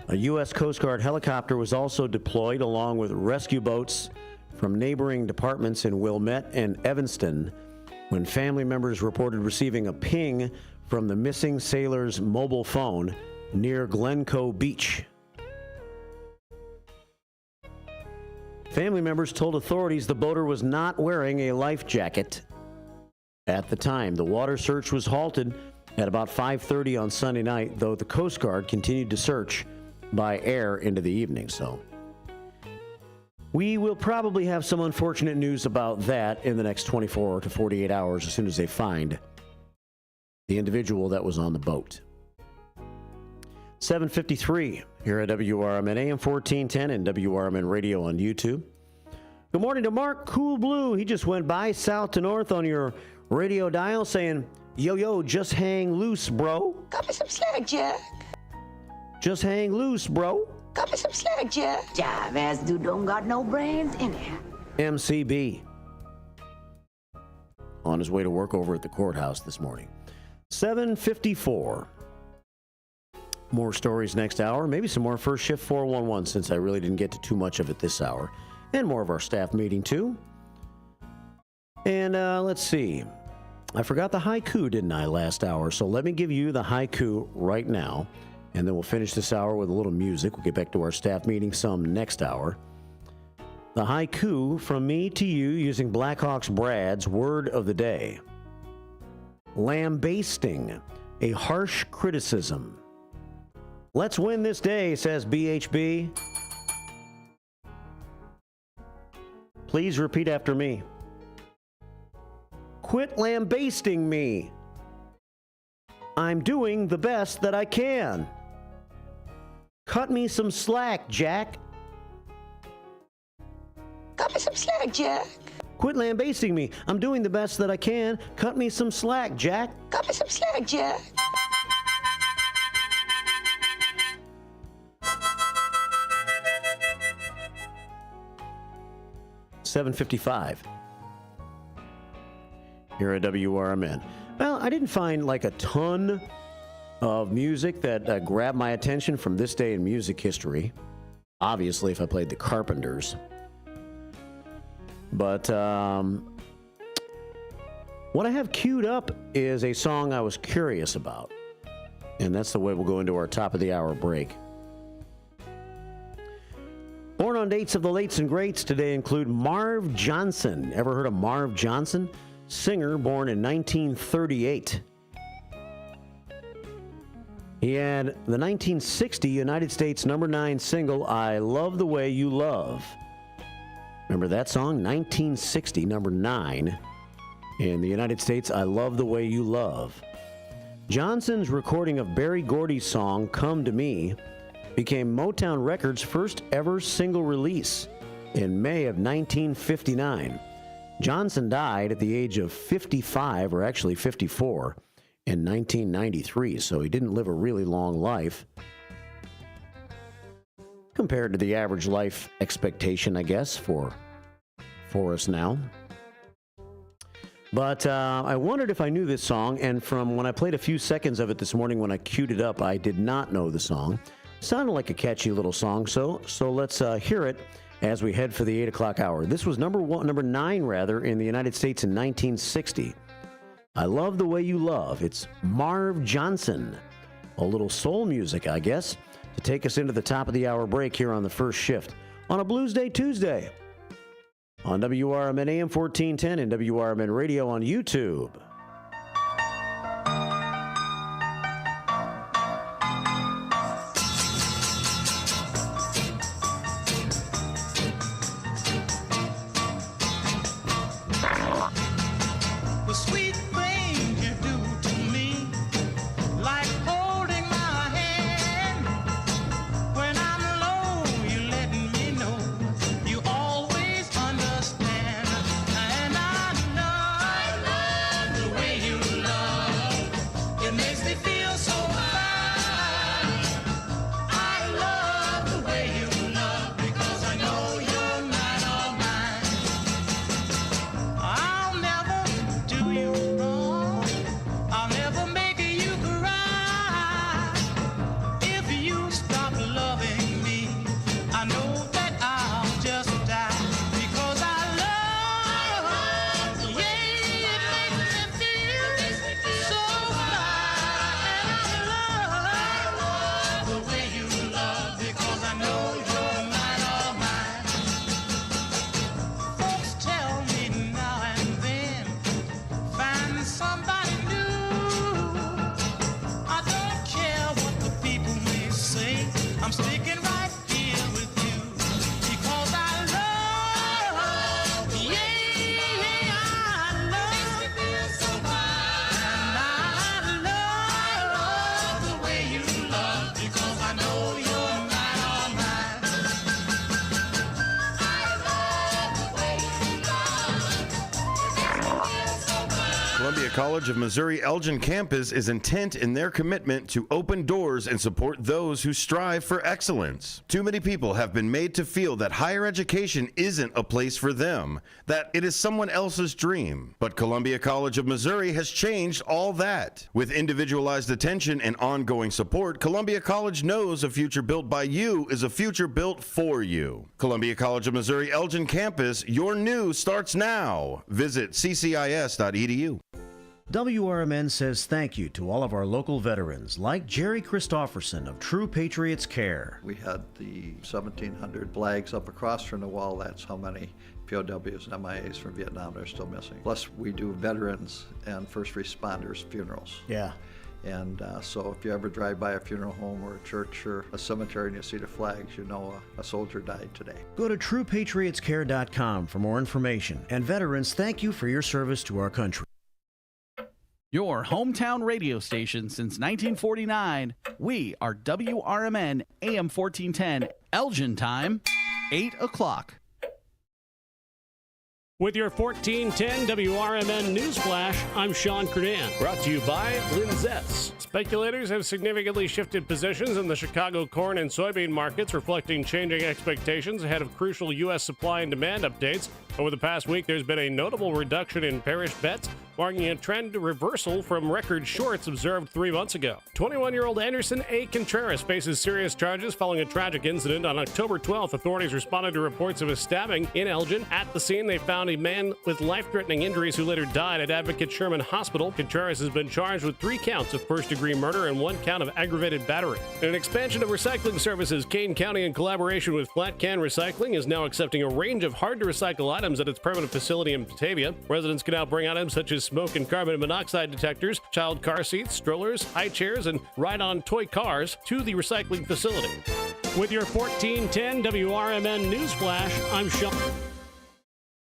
A U.S. Coast Guard helicopter was also deployed along with rescue boats from neighboring departments in Wilmette and Evanston when family members reported receiving a ping from the missing sailor's mobile phone near Glencoe Beach. Family members told authorities the boater was not wearing a life jacket at the time. The water search was halted at about 5:30 on Sunday night, though the Coast Guard continued to search by air into the evening. So we will probably have some unfortunate news about that in the next 24 to 48 hours as soon as they find the individual that was on the boat. 7:53 here at WRMN AM 1410 and WRMN Radio on YouTube. Good morning to Mark Cool Blue. He just went by south to north on your radio dial saying, yo, just hang loose, bro. Cut me some slack, Jack. Just hang loose, bro. Cut me some slack, Jack. Jive ass dude don't got no brains in it. MCB. On his way to work over at the courthouse this morning. 7:54. More stories next hour. Maybe some more First Shift 411 since I really didn't get to too much of it this hour. And more of our staff meeting too. And let's see. I forgot the haiku, didn't I, last hour? So let me give you the haiku right now. And then we'll finish this hour with a little music. We'll get back to our staff meeting some next hour. The haiku from me to you using Blackhawks Brad's word of the day. Lambasting, a harsh criticism. Let's win this day, says BHB. Please repeat after me. Quit lambasting me. I'm doing the best that I can. Cut me some slack, Jack. Cut me some slack, Jack. Quit Quit lambasting me. I'm doing the best that I can. Cut me some slack, Jack. Cut me some slack, Jack. $7:55 here at WRMN. Well, I didn't find like a ton of music that grabbed my attention from this day in music history. Obviously, if I played the Carpenters. But what I have queued up is a song I was curious about. And that's the way we'll go into our top of the hour break. Born on dates of the lates and greats today include Marv Johnson. Ever heard of Marv Johnson? Singer born in 1938. He had the 1960 United States #9 single, I Love the Way You Love. Remember that song? 1960, #9. In the United States, I Love the Way You Love. Johnson's recording of Berry Gordy's song, Come to Me, became Motown Records' first ever single release in May of 1959. Johnson died at the age of 55, or actually 54, in 1993, so he didn't live a really long life compared to the average life expectation, I guess, for us now. But I wondered if I knew this song, and from when I played a few seconds of it this morning when I queued it up, I did not know the song. Sounded like a catchy little song, so let's hear it as we head for the 8 o'clock hour. This was number 9 in the United States in 1960. I Love the Way You Love. It's Marv Johnson. A little soul music, I guess, to take us into the top of the hour break here on the first shift on a Blues Day Tuesday on WRMN AM 1410 and WRMN Radio on YouTube. College of Missouri Elgin campus is intent in their commitment to open doors and support those who strive for excellence. Too many people have been made to feel that higher education isn't a place for them, that it is someone else's dream. But Columbia College of Missouri has changed all that. With individualized attention and ongoing support, Columbia College knows a future built by you is a future built for you. Columbia College of Missouri Elgin campus, your new starts now. Visit ccis.edu. WRMN says thank you to all of our local veterans, like Jerry Christofferson of True Patriots Care. We had the 1,700 flags up across from the wall. That's how many POWs and MIAs from Vietnam are still missing. Plus, we do veterans and first responders funerals. Yeah. And so if you ever drive by a funeral home or a church or a cemetery and you see the flags, you know a soldier died today. Go to TruePatriotsCare.com for more information. And veterans, thank you for your service to our country. Your hometown radio station since 1949. We are WRMN AM 1410, Elgin time, 8 o'clock. With your 1410 WRMN News Flash, I'm Sean Kernan. Brought to you by Linzette's. Speculators have significantly shifted positions in the Chicago corn and soybean markets, reflecting changing expectations ahead of crucial U.S. supply and demand updates. Over the past week, there's been a notable reduction in bearish bets, marking a trend reversal from record shorts observed 3 months ago. 21-year-old Anderson A. Contreras faces serious charges following a tragic incident. On October 12th, authorities responded to reports of a stabbing in Elgin. At the scene, they found a man with life-threatening injuries who later died at Advocate Sherman Hospital. Contreras has been charged with 3 counts of first-degree murder and 1 count of aggravated battery. In an expansion of recycling services, Kane County, in collaboration with Flat Can Recycling, is now accepting a range of hard-to-recycle items at its permanent facility in Batavia. Residents can now bring items such as smoke and carbon monoxide detectors, child car seats, strollers, high chairs, and ride-on toy cars to the recycling facility. With your 1410 WRMN News Flash, I'm Sean.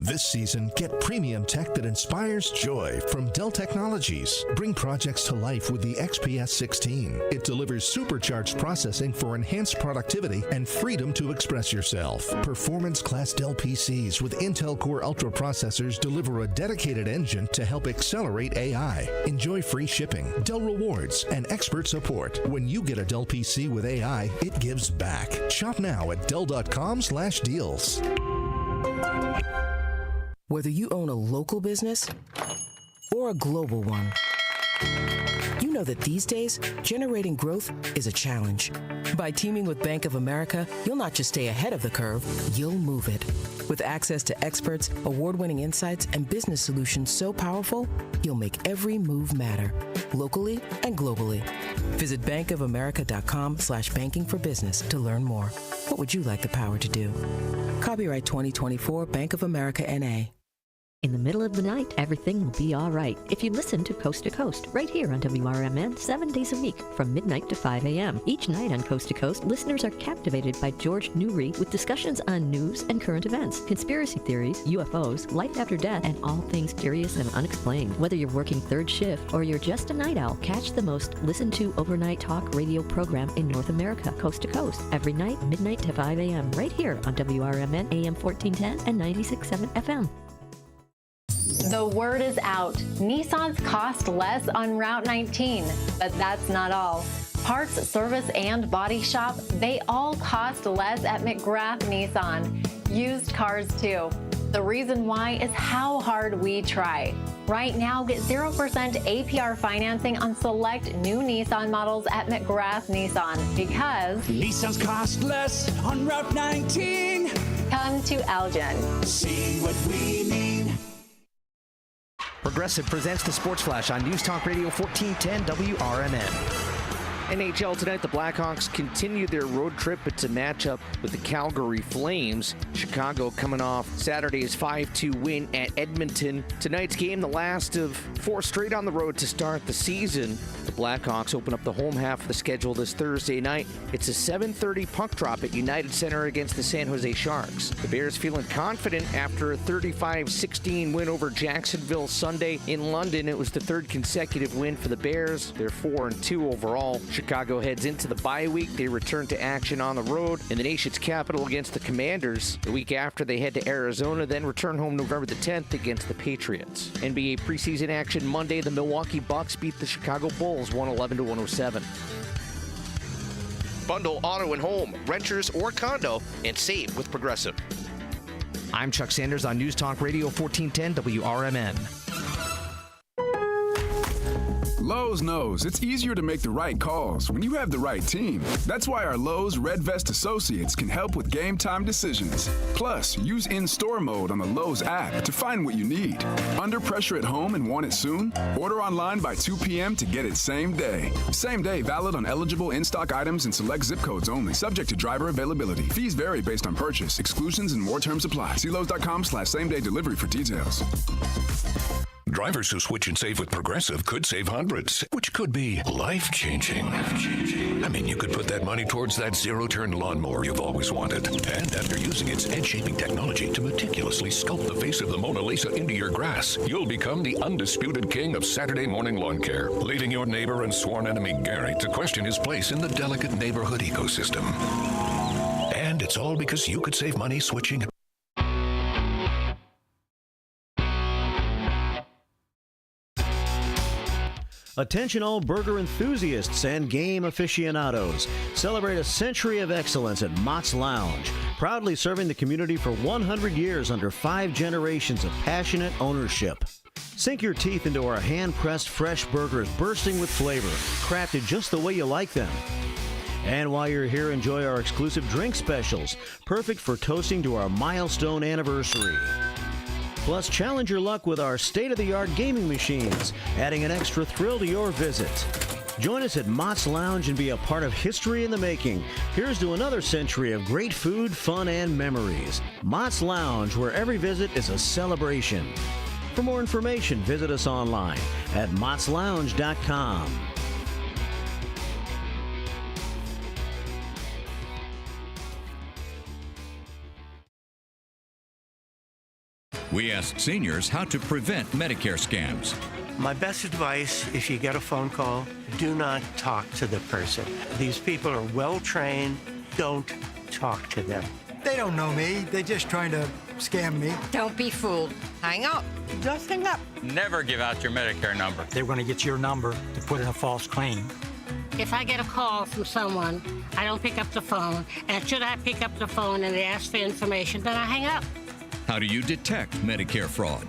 This season, get premium tech that inspires joy from Dell Technologies. Bring projects to life with the XPS 16. It delivers supercharged processing for enhanced productivity and freedom to express yourself. Performance-class Dell PCs with Intel Core Ultra processors deliver a dedicated engine to help accelerate AI. Enjoy free shipping, Dell rewards, and expert support. When you get a Dell PC with AI, it gives back. Shop now at Dell.com/deals. Whether you own a local business or a global one, you know that these days, generating growth is a challenge. By teaming with Bank of America, you'll not just stay ahead of the curve, you'll move it. With access to experts, award-winning insights, and business solutions so powerful, you'll make every move matter, locally and globally. Visit bankofamerica.com/banking for business to learn more. What would you like the power to do? Copyright 2024 Bank of America N.A. In the middle of the night, everything will be all right if you listen to Coast to Coast right here on WRMN 7 days a week from midnight to 5 a.m. Each night on Coast to Coast, listeners are captivated by George Newry with discussions on news and current events, conspiracy theories, UFOs, life after death, and all things curious and unexplained. Whether you're working third shift or you're just a night owl, catch the most listened to overnight talk radio program in North America, Coast to Coast, every night, midnight to 5 a.m. right here on WRMN AM 1410 and 96.7 FM. The word is out. Nissans cost less on Route 19, but that's not all. Parts, service, and body shop, they all cost less at McGrath Nissan. Used cars too. The reason why is how hard we try. Right now, get 0% APR financing on select new Nissan models at McGrath Nissan because Nissans cost less on Route 19. Come to Elgin. See what we mean. Progressive presents the Sports Flash on News Talk Radio 1410 WRMN. NHL tonight, the Blackhawks continue their road trip. It's a matchup with the Calgary Flames. Chicago coming off Saturday's 5-2 win at Edmonton. Tonight's game, the last of 4 straight on the road to start the season. The Blackhawks open up the home half of the schedule this Thursday night. It's a 7:30 puck drop at United Center against the San Jose Sharks. The Bears feeling confident after a 35-16 win over Jacksonville Sunday in London. It was the 3rd consecutive win for the Bears. They're 4-2 overall. Chicago heads into the bye week. They return to action on the road in the nation's capital against the Commanders. The week after, they head to Arizona, then return home November the 10th against the Patriots. NBA preseason action Monday, the Milwaukee Bucks beat the Chicago Bulls 111-107. Bundle auto and home, renters or condo, and save with Progressive. I'm Chuck Sanders on News Talk Radio 1410 WRMN. Lowe's knows it's easier to make the right calls when you have the right team. That's why our Lowe's Red Vest associates can help with game time decisions. Plus, use in-store mode on the Lowe's app to find what you need. Under pressure at home and want it soon? Order online by 2 p.m. to get it same day. Same day valid on eligible in-stock items and select zip codes only. Subject to driver availability. Fees vary based on purchase. Exclusions and more terms apply. See Lowe's.com/same-day delivery for details. Drivers who switch and save with Progressive could save hundreds, which could be life-changing. I mean, you could put that money towards that zero-turn lawnmower you've always wanted. And after using its edge-shaping technology to meticulously sculpt the face of the Mona Lisa into your grass, you'll become the undisputed king of Saturday morning lawn care, leaving your neighbor and sworn enemy Gary to question his place in the delicate neighborhood ecosystem. And it's all because you could save money switching Attention all burger enthusiasts and game aficionados. Celebrate a century of excellence at Mott's Lounge. Proudly serving the community for 100 years under 5 generations of passionate ownership. Sink your teeth into our hand-pressed fresh burgers bursting with flavor, crafted just the way you like them. And while you're here, enjoy our exclusive drink specials, perfect for toasting to our milestone anniversary. Plus, challenge your luck with our state-of-the-art gaming machines, adding an extra thrill to your visit. Join us at Mott's Lounge and be a part of history in the making. Here's to another century of great food, fun, and memories. Mott's Lounge, where every visit is a celebration. For more information, visit us online at mottslounge.com. We ask seniors how to prevent Medicare scams. My best advice, if you get a phone call, do not talk to the person. These people are well trained. Don't talk to them. They don't know me. They're just trying to scam me. Don't be fooled. Hang up. Just hang up. Never give out your Medicare number. They're going to get your number to put in a false claim. If I get a call from someone, I don't pick up the phone, and should I pick up the phone and they ask for information, then I hang up. How do you detect Medicare fraud?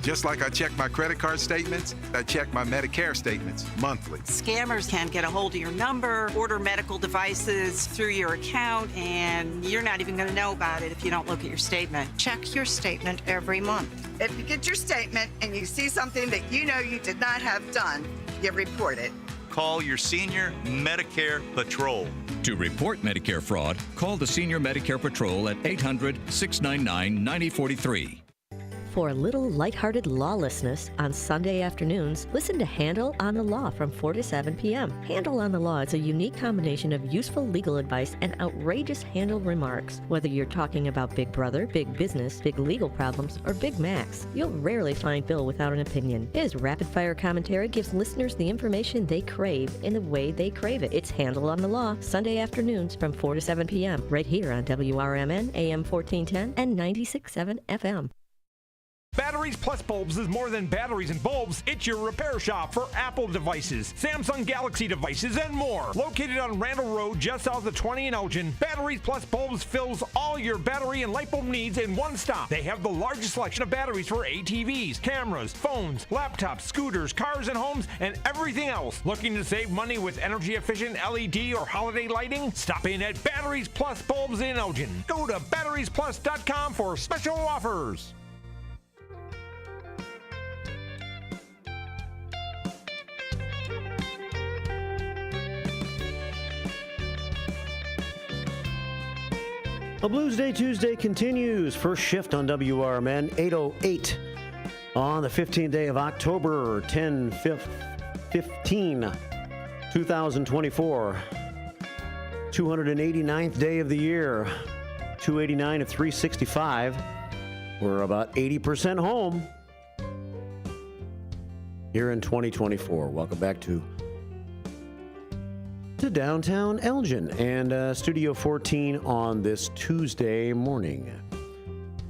Just like I check my credit card statements, I check my Medicare statements monthly. Scammers can get a hold of your number, order medical devices through your account, and you're not even going to know about it if you don't look at your statement. Check your statement every month. If you get your statement and you see something that you know you did not have done, you report it. Call your senior Medicare Patrol. To report Medicare fraud, call the Senior Medicare Patrol at 800-699-9043. For a little lighthearted lawlessness on Sunday afternoons, listen to Handle on the Law from 4 to 7 p.m. Handle on the Law is a unique combination of useful legal advice and outrageous Handle remarks. Whether you're talking about Big Brother, big business, big legal problems, or Big Macs, you'll rarely find Bill without an opinion. His rapid-fire commentary gives listeners the information they crave in the way they crave it. It's Handle on the Law, Sunday afternoons from 4 to 7 p.m. right here on WRMN, AM 1410 and 96.7 FM. Batteries Plus Bulbs is more than batteries and bulbs. It's your repair shop for Apple devices, Samsung Galaxy devices, and more. Located on Randall Road, just south of 20 in Elgin, Batteries Plus Bulbs fills all your battery and light bulb needs in one stop. They have the largest selection of batteries for ATVs, cameras, phones, laptops, scooters, cars and homes, and everything else. Looking to save money with energy-efficient LED or holiday lighting? Stop in at Batteries Plus Bulbs in Elgin. Go to batteriesplus.com for special offers. A Blues Day Tuesday continues. First shift on WRMN, 8:08 on the 15th day of October, 10/15, 2024. 289th day of the year, 289 of 365. We're about 80% home here in 2024. Welcome back to downtown Elgin and Studio 14 on this Tuesday morning.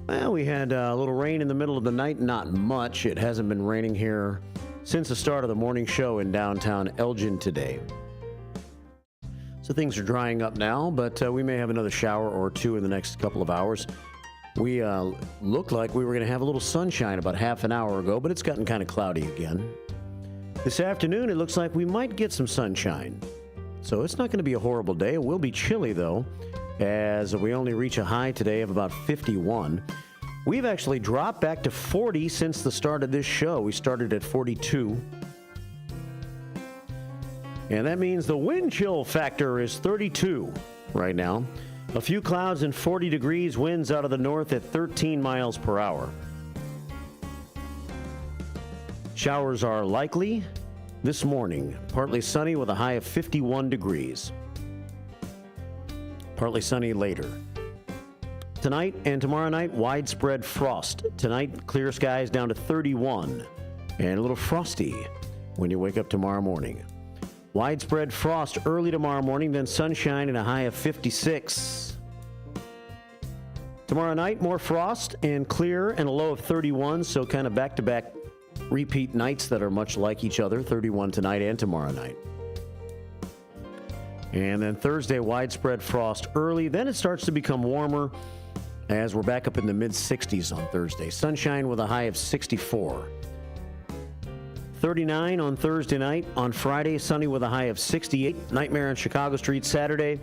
Well, we had a little rain in the middle of the night, not much. It hasn't been raining here since the start of the morning show in downtown Elgin today. So things are drying up now, but we may have another shower or two in the next couple of hours. We looked like we were going to have a little sunshine about half an hour ago, but it's gotten kind of cloudy again. This afternoon, it looks like we might get some sunshine. So it's not going to be a horrible day. It will be chilly, though, as we only reach a high today of about 51. We've actually dropped back to 40 since the start of this show. We started at 42. And that means the wind chill factor is 32 right now. A few clouds and 40 degrees, winds out of the north at 13 miles per hour. Showers are likely this morning. Partly sunny with a high of 51 degrees. Partly sunny later. Tonight and tomorrow night, widespread frost. Tonight, clear skies down to 31 and a little frosty when you wake up tomorrow morning. Widespread frost early tomorrow morning, then sunshine and a high of 56. Tomorrow night, more frost and clear and a low of 31, so kind of back-to-back repeat nights that are much like each other, 31 tonight and tomorrow night. And then Thursday, widespread frost early. Then it starts to become warmer as we're back up in the mid-60s on Thursday. Sunshine with a high of 64. 39 on Thursday night. On Friday, sunny with a high of 68. Nightmare on Chicago Street Saturday.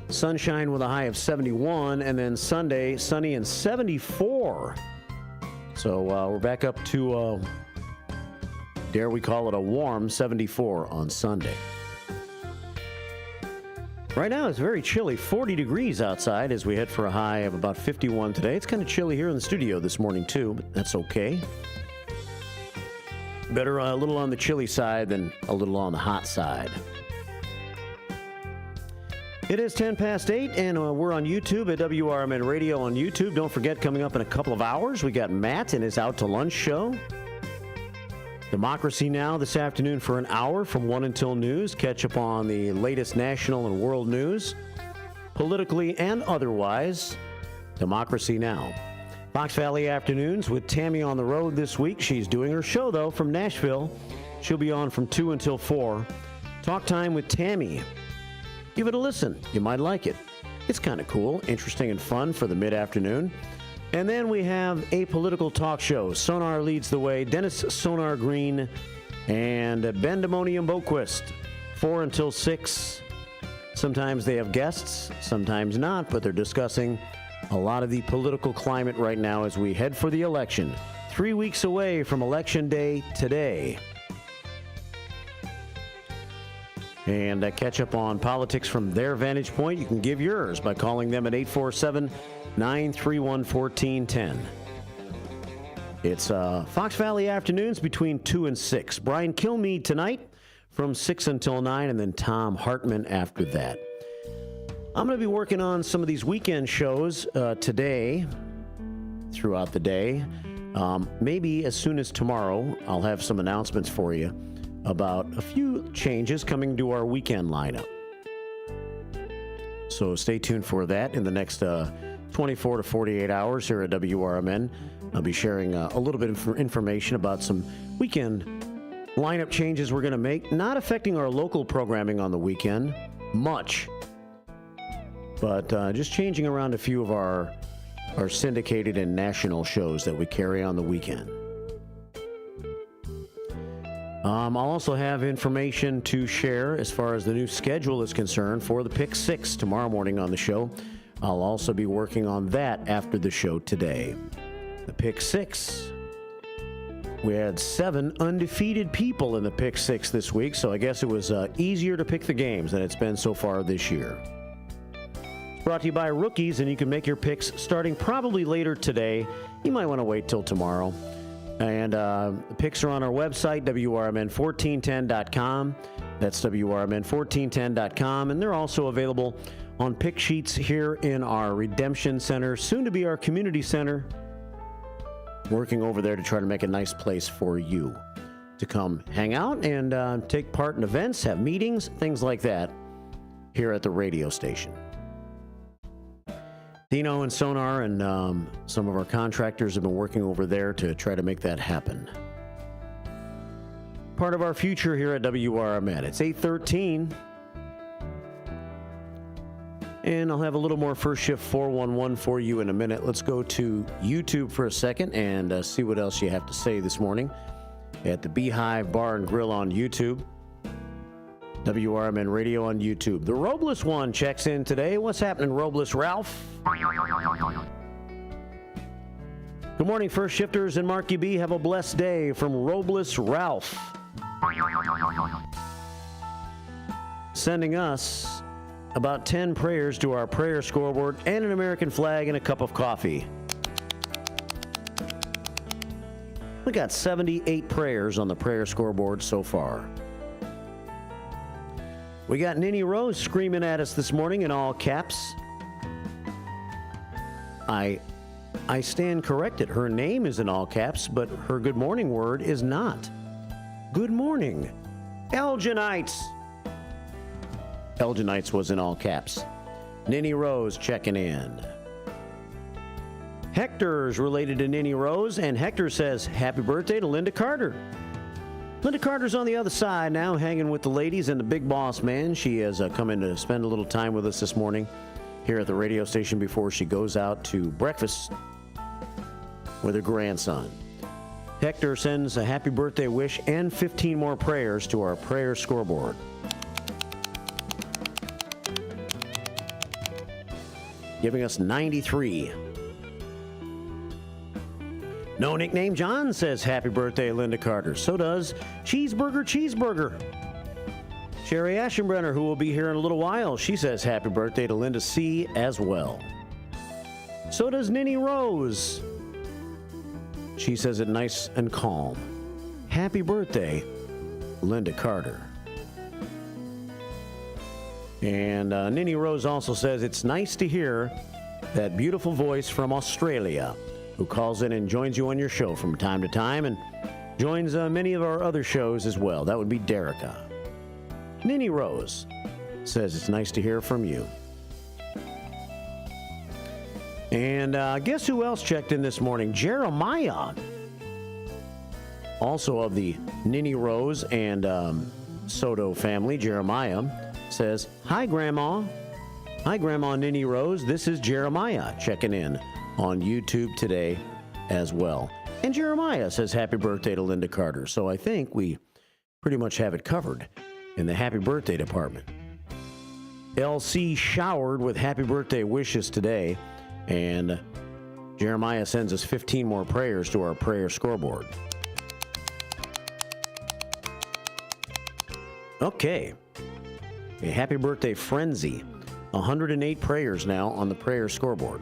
Sunshine with a high of 71. And then Sunday, sunny and 74. So we're back up to, dare we call it a warm 74 on Sunday. Right now, it's very chilly, 40 degrees outside as we head for a high of about 51 today. It's kind of chilly here in the studio this morning, too, but that's okay. Better a little on the chilly side than a little on the hot side. It is 10 past 8, and we're on YouTube at WRMN Radio on YouTube. Don't forget, coming up in a couple of hours, we got Matt and his Out to Lunch show. Democracy Now! This afternoon for an hour from 1 until news. Catch up on the latest national and world news, politically and otherwise. Democracy Now! Fox Valley Afternoons with Tammy on the road this week. She's doing her show, though, from Nashville. She'll be on from 2 until 4. Talk Time with Tammy. Give it a listen. You might like it. It's kind of cool, interesting, and fun for the mid-afternoon. And then we have a political talk show. Sonar leads the way. Dennis Sonar Green and Ben Demonium Boquist. 4 until 6. Sometimes they have guests, sometimes not, but they're discussing a lot of the political climate right now as we head for the election. 3 weeks away from Election Day today. And catch up on politics from their vantage point. You can give yours by calling them at 847-931-1410. It's Fox Valley Afternoons between 2 and 6. Brian Kilmeade tonight from 6 until 9, and then Tom Hartman after that. I'm going to be working on some of these weekend shows today, throughout the day. Maybe as soon as tomorrow, I'll have some announcements for you about a few changes coming to our weekend lineup. So stay tuned for that in the next 24 to 48 hours here at WRMN. I'll be sharing a little bit of information about some weekend lineup changes we're going to make, not affecting our local programming on the weekend much, but just changing around a few of our syndicated and national shows that we carry on the weekend. I'll also have information to share as far as the new schedule is concerned for the Pick 6 tomorrow morning on the show. I'll also be working on that after the show today. The Pick 6. We had 7 undefeated people in the Pick 6 this week, so I guess it was easier to pick the games than it's been so far this year. It's brought to you by Rookies, and you can make your picks starting probably later today. You might want to wait till tomorrow. And the picks are on our website, WRMN1410.com. That's WRMN1410.com. And they're also available on pick sheets here in our Redemption Center, soon to be our community center. Working over there to try to make a nice place for you to come hang out and take part in events, have meetings, things like that here at the radio station. Dino and Sonar and some of our contractors have been working over there to try to make that happen. Part of our future here at WRMN. It's 8:13. And I'll have a little more First Shift 411 for you in a minute. Let's go to YouTube for a second and see what else you have to say this morning at the Beehive Bar and Grill on YouTube. WRMN Radio on YouTube. The Robles one checks in today. What's happening, Robles Ralph? Good morning, First Shifters and Marky B. Have a blessed day from Robles Ralph. Sending us about 10 prayers to our prayer scoreboard and an American flag and a cup of coffee. We got 78 prayers on the prayer scoreboard so far. We got Ninny Rose screaming at us this morning in all caps. I stand corrected. Her name is in all caps, but her good morning word is not. Good morning, Elginites. Elginites was in all caps. Ninny Rose checking in. Hector's related to Ninny Rose, and Hector says, happy birthday to Linda Carter. Linda Carter's on the other side now, hanging with the ladies and the big boss man. She has come in to spend a little time with us this morning here at the radio station before she goes out to breakfast with her grandson. Hector sends a happy birthday wish and 15 more prayers to our prayer scoreboard. Giving us 93. No Nickname John says happy birthday, Linda Carter. So does Cheeseburger. Sherry Aschenbrenner, who will be here in a little while, she says happy birthday to Linda C. as well. So does Ninny Rose. She says it nice and calm. Happy birthday, Linda Carter. And Ninny Rose also says it's nice to hear that beautiful voice from Australia who calls in and joins you on your show from time to time and joins many of our other shows as well. That would be Derica. Ninny Rose says it's nice to hear from you. And guess who else checked in this morning? Jeremiah, also of the Ninny Rose and Soto family. Jeremiah says, hi, Grandma. Hi, Grandma Ninny Rose. This is Jeremiah checking in on YouTube today as well. And Jeremiah says happy birthday to Linda Carter. So I think we pretty much have it covered in the happy birthday department. LC showered with happy birthday wishes today. And Jeremiah sends us 15 more prayers to our prayer scoreboard. Okay. A happy birthday frenzy. 108 prayers now on the prayer scoreboard.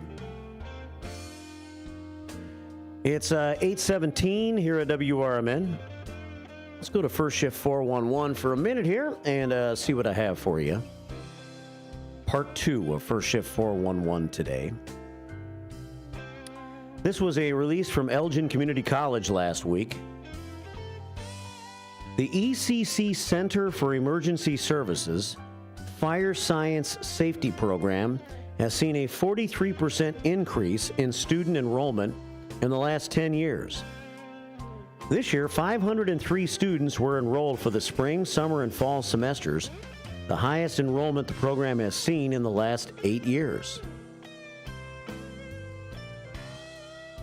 It's 8:17 here at WRMN. Let's go to First Shift 411 for a minute here and see what I have for you. Part 2 of First Shift 411 today. This was a release from Elgin Community College last week. The ECC Center for Emergency Services Fire Science Safety Program has seen a 43% increase in student enrollment in the last 10 years. This year, 503 students were enrolled for the spring, summer, and fall semesters, the highest enrollment the program has seen in the last 8 years.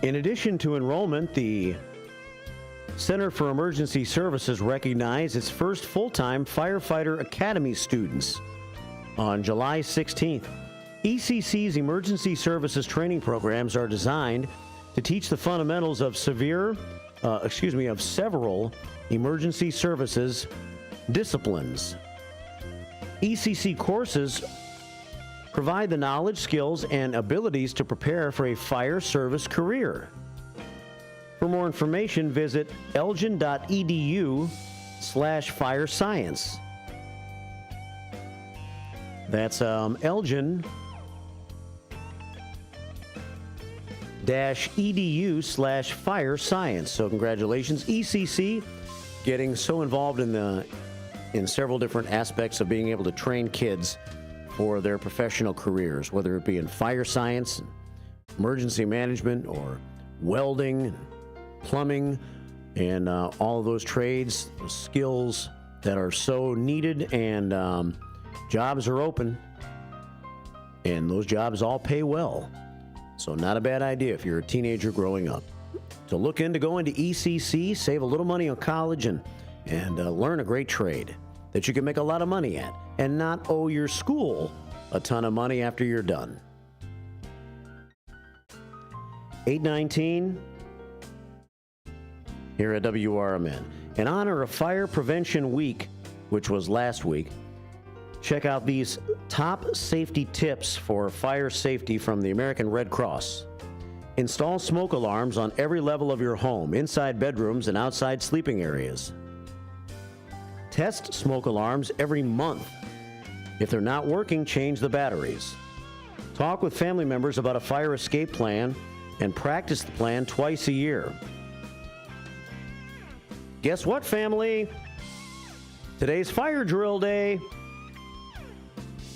In addition to enrollment, the Center for Emergency Services recognized its first full-time Firefighter Academy students on July 16th. ECC's emergency services training programs are designed to teach the fundamentals of several emergency services disciplines. ECC courses provide the knowledge, skills, and abilities to prepare for a fire service career. For more information, visit elgin.edu/firescience. That's elgin-edu/firescience. So congratulations, ECC, getting so involved in several different aspects of being able to train kids for their professional careers, whether it be in fire science, emergency management, or welding, plumbing, and all of those trades, skills that are so needed, and jobs are open, and those jobs all pay well. So not a bad idea if you're a teenager growing up. So look into going to ECC, save a little money on college, and learn a great trade that you can make a lot of money at and not owe your school a ton of money after you're done. 8:19 here at WRMN. In honor of Fire Prevention Week, which was last week, check out these top safety tips for fire safety from the American Red Cross. Install smoke alarms on every level of your home, inside bedrooms and outside sleeping areas. Test smoke alarms every month. If they're not working, change the batteries. Talk with family members about a fire escape plan and practice the plan twice a year. Guess what, family? Today's fire drill day.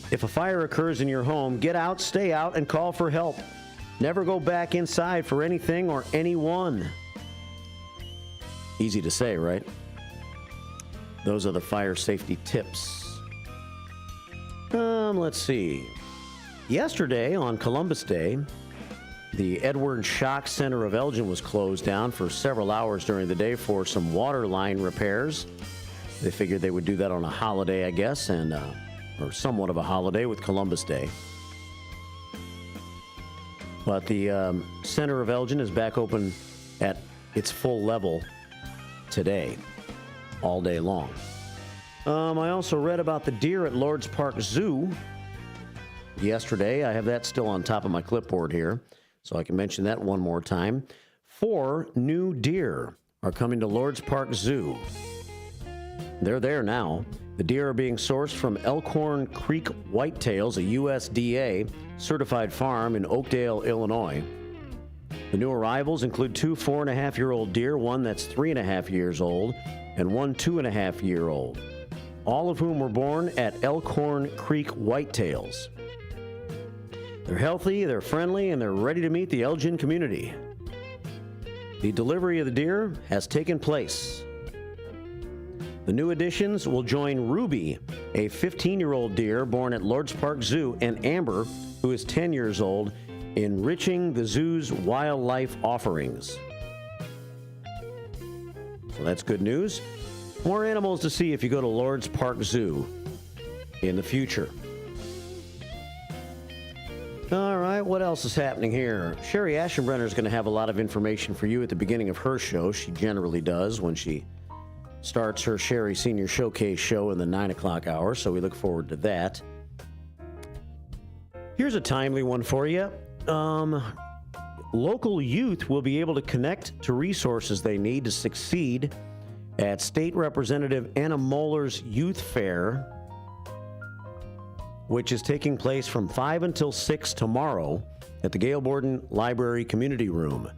If a fire occurs in your home, get out, stay out, and call for help. Never go back inside for anything or anyone. Easy to say, right? Those are the fire safety tips. Let's see. Yesterday, on Columbus Day, the Edward Schock Center of Elgin was closed down for several hours during the day for some water line repairs. They figured they would do that on a holiday, I guess, and or somewhat of a holiday with Columbus Day. But the Center of Elgin is back open at its full level today, all day long. I also read about the deer at Lords Park Zoo yesterday. I have that still on top of my clipboard here, so I can mention that one more time. 4 new deer are coming to Lords Park Zoo. They're there now. The deer are being sourced from Elkhorn Creek Whitetails, a USDA certified farm in Oakdale, Illinois. The new arrivals include 2 4.5-year-old deer, one that's 3.5 years old, and 1 2.5-year-old, all of whom were born at Elkhorn Creek Whitetails. They're healthy, they're friendly, and they're ready to meet the Elgin community. The delivery of the deer has taken place. The new additions will join Ruby, a 15-year-old deer born at Lords Park Zoo, and Amber, who is 10 years old, enriching the zoo's wildlife offerings. So that's good news. More animals to see if you go to Lords Park Zoo in the future. All right, what else is happening here? Sherry Ashenbrenner is going to have a lot of information for you at the beginning of her show. She generally does when she starts her Sherry Senior Showcase show in the 9 o'clock hour, so we look forward to that. Here's a timely one for you. Local youth will be able to connect to resources they need to succeed at State Representative Anna Moeller's Youth Fair, which is taking place from 5 until 6 tomorrow at the Gail Borden Library Community Room,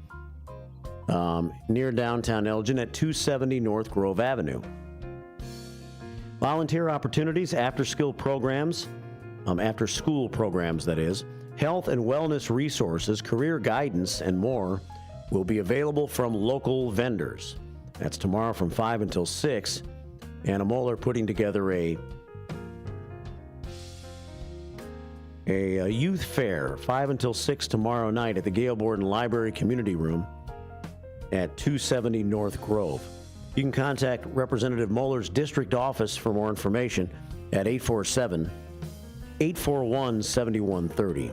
near downtown Elgin at 270 North Grove Avenue. Volunteer opportunities, after-school programs, that is, health and wellness resources, career guidance, and more will be available from local vendors. That's tomorrow from 5 until 6. Anna Moeller putting together a youth fair, 5 until 6 tomorrow night at the Gail Borden Library Community Room at 270 North Grove. You can contact Representative Moeller's district office for more information at 847-841-7130.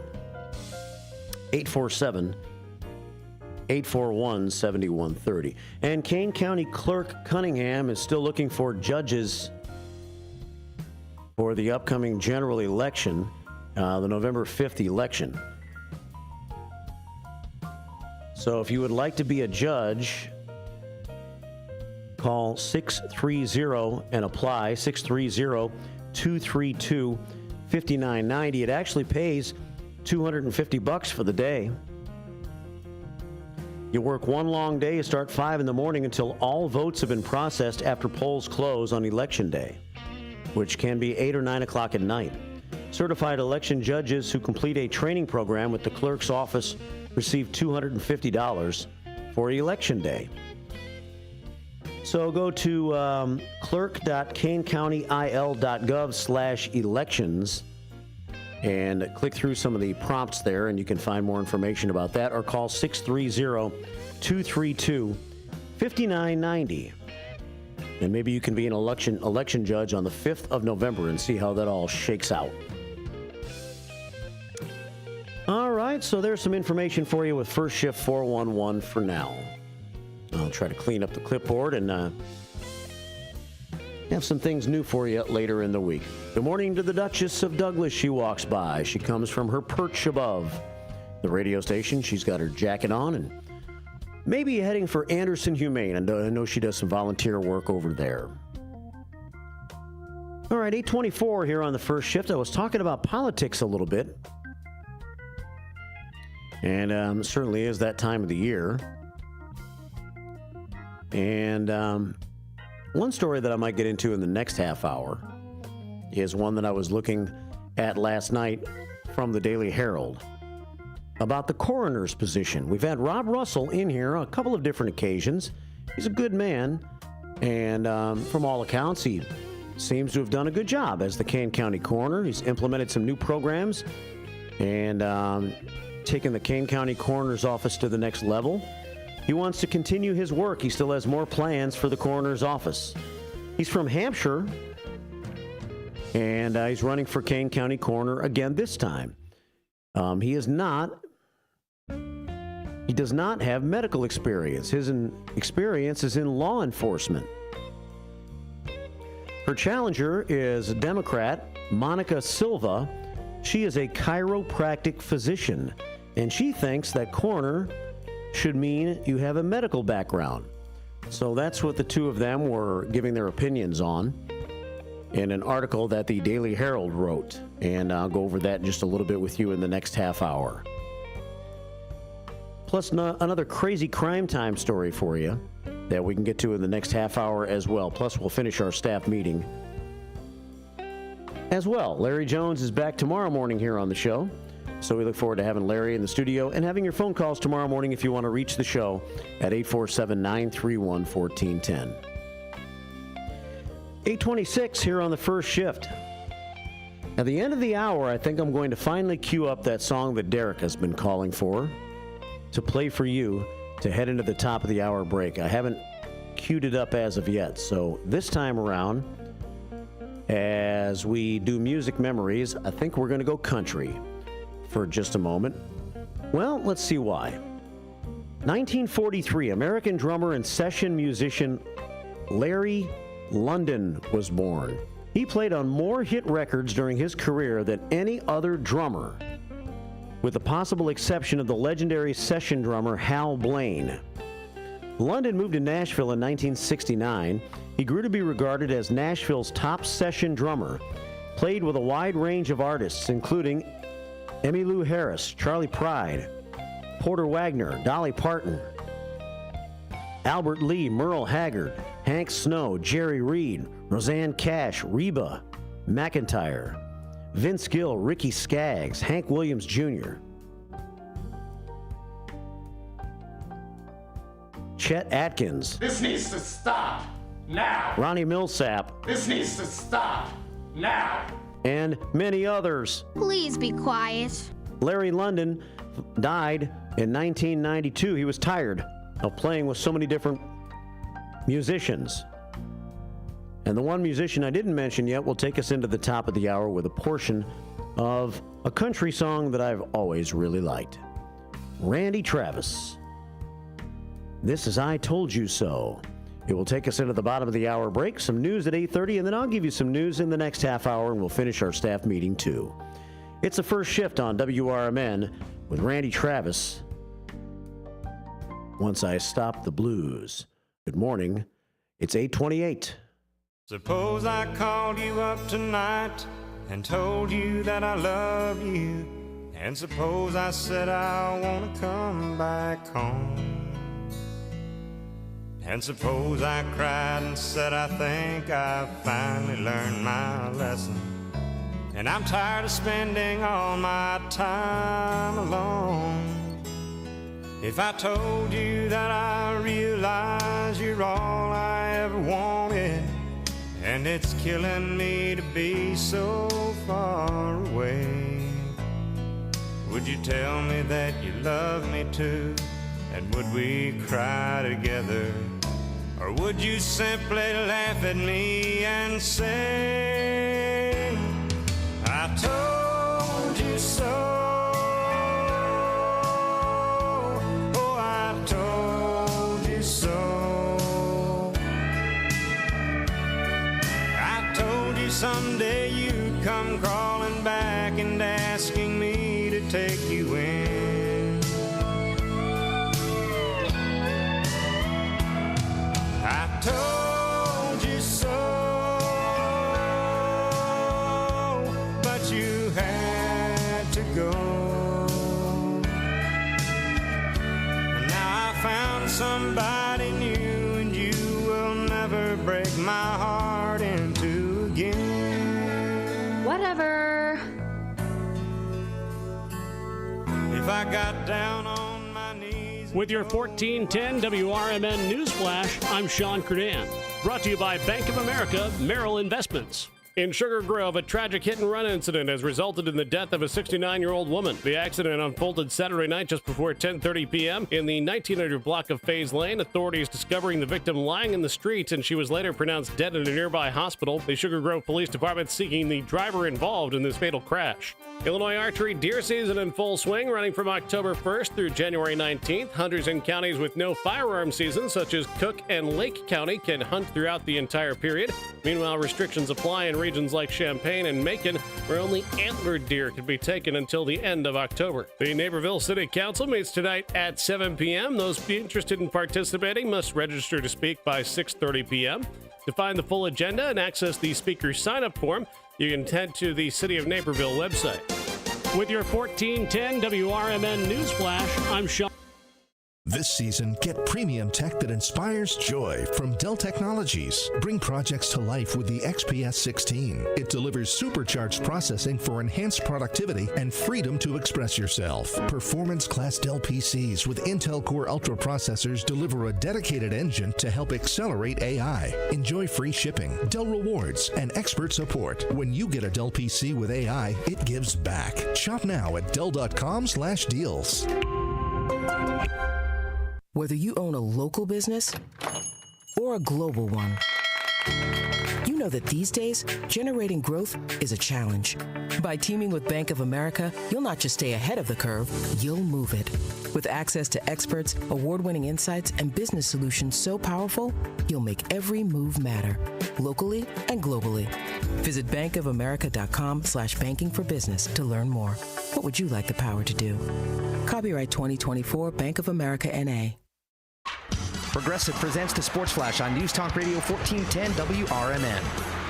847-841-7130. And Kane County Clerk Cunningham is still looking for judges for the upcoming general election, the November 5th election. So if you would like to be a judge, call 630 and apply, 630-232-5990. It actually pays $250 for the day. You work one long day. You start 5 in the morning until all votes have been processed after polls close on election day, which can be 8 or 9 o'clock at night. Certified election judges who complete a training program with the clerk's office receive $250 for election day. So go to clerk.kanecountyil.gov/elections and click through some of the prompts there, and you can find more information about that, or call 630-232-5990. And maybe you can be an election judge on the 5th of November and see how that all shakes out. All right, so there's some information for you with First Shift 411 for now. I'll try to clean up the clipboard and have some things new for you later in the week. Good morning to the Duchess of Douglas. She walks by. She comes from her perch above the radio station. She's got her jacket on and maybe heading for Anderson Humane. I know she does some volunteer work over there. All right, 8:24 here on the First Shift. I was talking about politics a little bit. And it certainly is that time of the year. And one story that I might get into in the next half hour is one that I was looking at last night from the Daily Herald. about the coroner's position. We've had Rob Russell in here on a couple of different occasions. He's a good man, and from all accounts, he seems to have done a good job as the Kane County coroner. He's implemented some new programs and taken the Kane County coroner's office to the next level. He wants to continue his work. He still has more plans for the coroner's office. He's from Hampshire, and he's running for Kane County coroner again this time. He does not have medical experience. His experience is in law enforcement. Her challenger is Democrat Monica Silva. She is a chiropractic physician, and she thinks that coroner should mean you have a medical background. So that's what the two of them were giving their opinions on in an article that the Daily Herald wrote. And I'll go over that in just a little bit with you in the next half hour. Plus another crazy crime time story for you that we can get to in the next half hour as well. Plus we'll finish our staff meeting as well. Larry Jones is back tomorrow morning here on the show. So we look forward to having Larry in the studio and having your phone calls tomorrow morning if you want to reach the show at 847-931-1410. 8:26 here on the first shift. At the end of the hour, I think I'm going to finally cue up that song that Derek has been calling for to play for you to head into the top of the hour break. I haven't queued it up as of yet. So this time around, as we do music memories, I think we're going to go country for just a moment. Well, let's see why. 1943, American drummer and session musician Larry London was born. He played on more hit records during his career than any other drummer, with the possible exception of the legendary session drummer Hal Blaine. London moved to Nashville in 1969. He grew to be regarded as Nashville's top session drummer, played with a wide range of artists, including Emmylou Harris, Charlie Pride, Porter Wagner, Dolly Parton, Albert Lee, Merle Haggard, Hank Snow, Jerry Reed, Roseanne Cash, Reba McEntire, Vince Gill, Ricky Skaggs, Hank Williams Jr., Chet Atkins. This needs to stop now. Ronnie Millsap. This needs to stop now. And many others. Please be quiet. Larry London died in 1992. He was tired of playing with so many different musicians. And the one musician I didn't mention yet will take us into the top of the hour with a portion of a country song that I've always really liked. Randy Travis. This is I Told You So. It will take us into the bottom of the hour break, some news at 8:30, and then I'll give you some news in the next half hour, and we'll finish our staff meeting too. It's the first shift on WRMN with Randy Travis. Once I Stop the Blues. Good morning. It's 8:28. Suppose I called you up tonight and told you that I love you. And suppose I said I want to come back home. And suppose I cried and said I think I've finally learned my lesson. And I'm tired of spending all my time alone. If I told you that I realize you're all I ever wanted, and it's killing me to be so far away, would you tell me that you love me too? And would we cry together? Or would you simply laugh at me and say, I told you so? Oh, I told you so. I told you someday you'd come crawling back and asking me to take you in. I told you so, but you had to go. And now I found somebody new, and you will never break my heart in two again. Whatever. If I got down on my knees. With your 1410 WRMN News Flash, I'm Sean Curdan. Brought to you by Bank of America Merrill Investments. In Sugar Grove, a tragic hit-and-run incident has resulted in the death of a 69-year-old woman. The accident unfolded Saturday night just before 10:30 p.m. in the 1900 block of Fays Lane. Authorities discovering the victim lying in the street, and she was later pronounced dead in a nearby hospital. The Sugar Grove Police Department seeking the driver involved in this fatal crash. Illinois archery deer season in full swing, running from October 1st through January 19th. Hunters in counties with no firearm season, such as Cook and Lake County, can hunt throughout the entire period. Meanwhile, restrictions apply in regions like Champaign and Macon, where only antlered deer can be taken until the end of October. The Naperville City Council meets tonight at 7 p.m. Those interested in participating must register to speak by 6:30 p.m. To find the full agenda and access the speaker sign-up form, you can head to the City of Naperville website. With your 1410 WRMN News Flash, I'm Sean. This season, get premium tech that inspires joy from Dell Technologies. Bring projects to life with the XPS 16. It delivers supercharged processing for enhanced productivity and freedom to express yourself. Performance-class Dell PCs with Intel Core Ultra processors deliver a dedicated engine to help accelerate AI. Enjoy free shipping, Dell rewards, and expert support. When you get a Dell PC with AI, it gives back. Shop now at Dell.com/deals. Whether you own a local business or a global one, you know that these days, generating growth is a challenge. By teaming with Bank of America, you'll not just stay ahead of the curve, you'll move it. With access to experts, award-winning insights, and business solutions so powerful, you'll make every move matter, locally and globally. Visit bankofamerica.com/banking for business to learn more. What would you like the power to do? Copyright 2024 Bank of America N.A. Progressive presents the Sports Flash on News Talk Radio 1410 WRMN.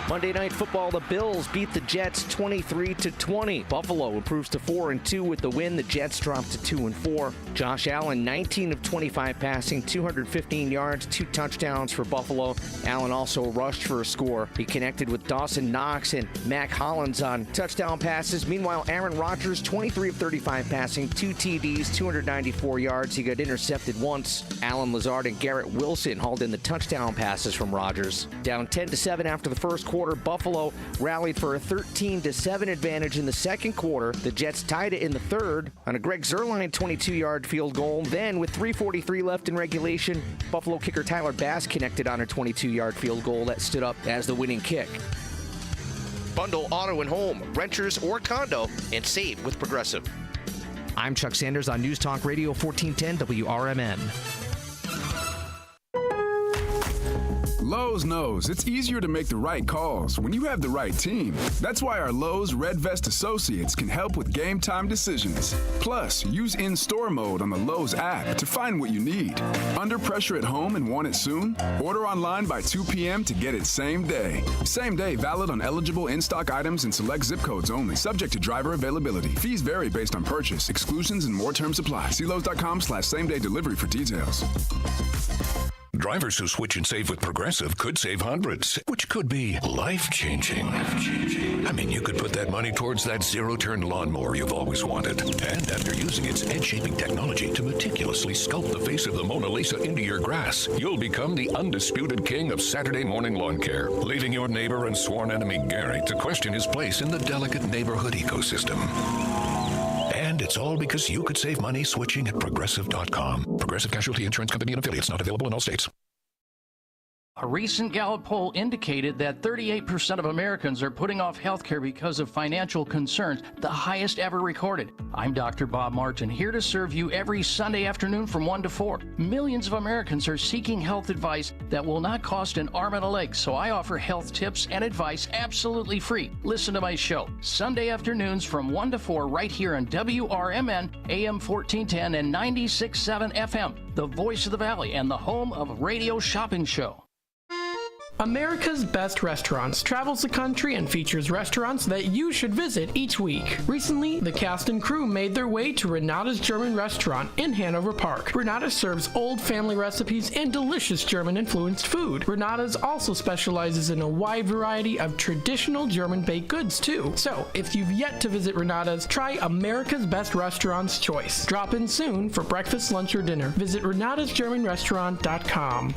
Monday Night Football, the Bills beat the Jets 23-20. Buffalo improves to 4-2 with the win. The Jets drop to 2-4. Josh Allen, 19 of 25 passing, 215 yards, 2 touchdowns for Buffalo. Allen also rushed for a score. He connected with Dawson Knox and Mac Hollins on touchdown passes. Meanwhile, Aaron Rodgers, 23 of 35 passing, 2 TDs, 294 yards. He got intercepted once. Alan Lazard and Garrett Wilson hauled in the touchdown passes from Rodgers. Down 10-7 after the first quarter, Buffalo rallied for a 13-7 advantage in the second quarter. The Jets tied it in the third on a Greg Zuerlein 22-yard field goal. Then, with 3:43 left in regulation, Buffalo kicker Tyler Bass connected on a 22-yard field goal that stood up as the winning kick. Bundle auto and home, renters or condo, and save with Progressive. I'm Chuck Sanders on News Talk Radio 1410 WRMN. Lowe's knows it's easier to make the right calls when you have the right team. That's why our Lowe's Red Vest associates can help with game time decisions. Plus, use in-store mode on the Lowe's app to find what you need. Under pressure at home and want it soon? Order online by 2 p.m. to get it same day. Same day valid on eligible in-stock items and select zip codes only. Subject to driver availability. Fees vary based on purchase. Exclusions and more terms apply. See Lowe's.com/same-day delivery for details. Drivers who switch and save with Progressive could save hundreds, which could be life-changing. I mean, you could put that money towards that zero-turn lawnmower you've always wanted. And after using its edge-shaping technology to meticulously sculpt the face of the Mona Lisa into your grass, you'll become the undisputed king of Saturday morning lawn care, leaving your neighbor and sworn enemy Gary to question his place in the delicate neighborhood ecosystem. And it's all because you could save money switching at Progressive.com. Progressive Casualty Insurance Company and affiliates, not available in all states. A recent Gallup poll indicated that 38% of Americans are putting off health care because of financial concerns, the highest ever recorded. I'm Dr. Bob Martin, here to serve you every Sunday afternoon from 1 to 4. Millions of Americans are seeking health advice that will not cost an arm and a leg, so I offer health tips and advice absolutely free. Listen to my show, Sunday afternoons from 1 to 4 right here on WRMN, AM 1410 and 96.7 FM, the voice of the Valley and the home of Radio Shopping Show. America's Best Restaurants travels the country and features restaurants that you should visit each week. Recently, the cast and crew made their way to Renata's German Restaurant in Hanover Park. Renata serves old family recipes and delicious German-influenced food. Renata's also specializes in a wide variety of traditional German baked goods, too. So, if you've yet to visit Renata's, try America's Best Restaurants choice. Drop in soon for breakfast, lunch, or dinner. Visit renatasgermanrestaurant.com.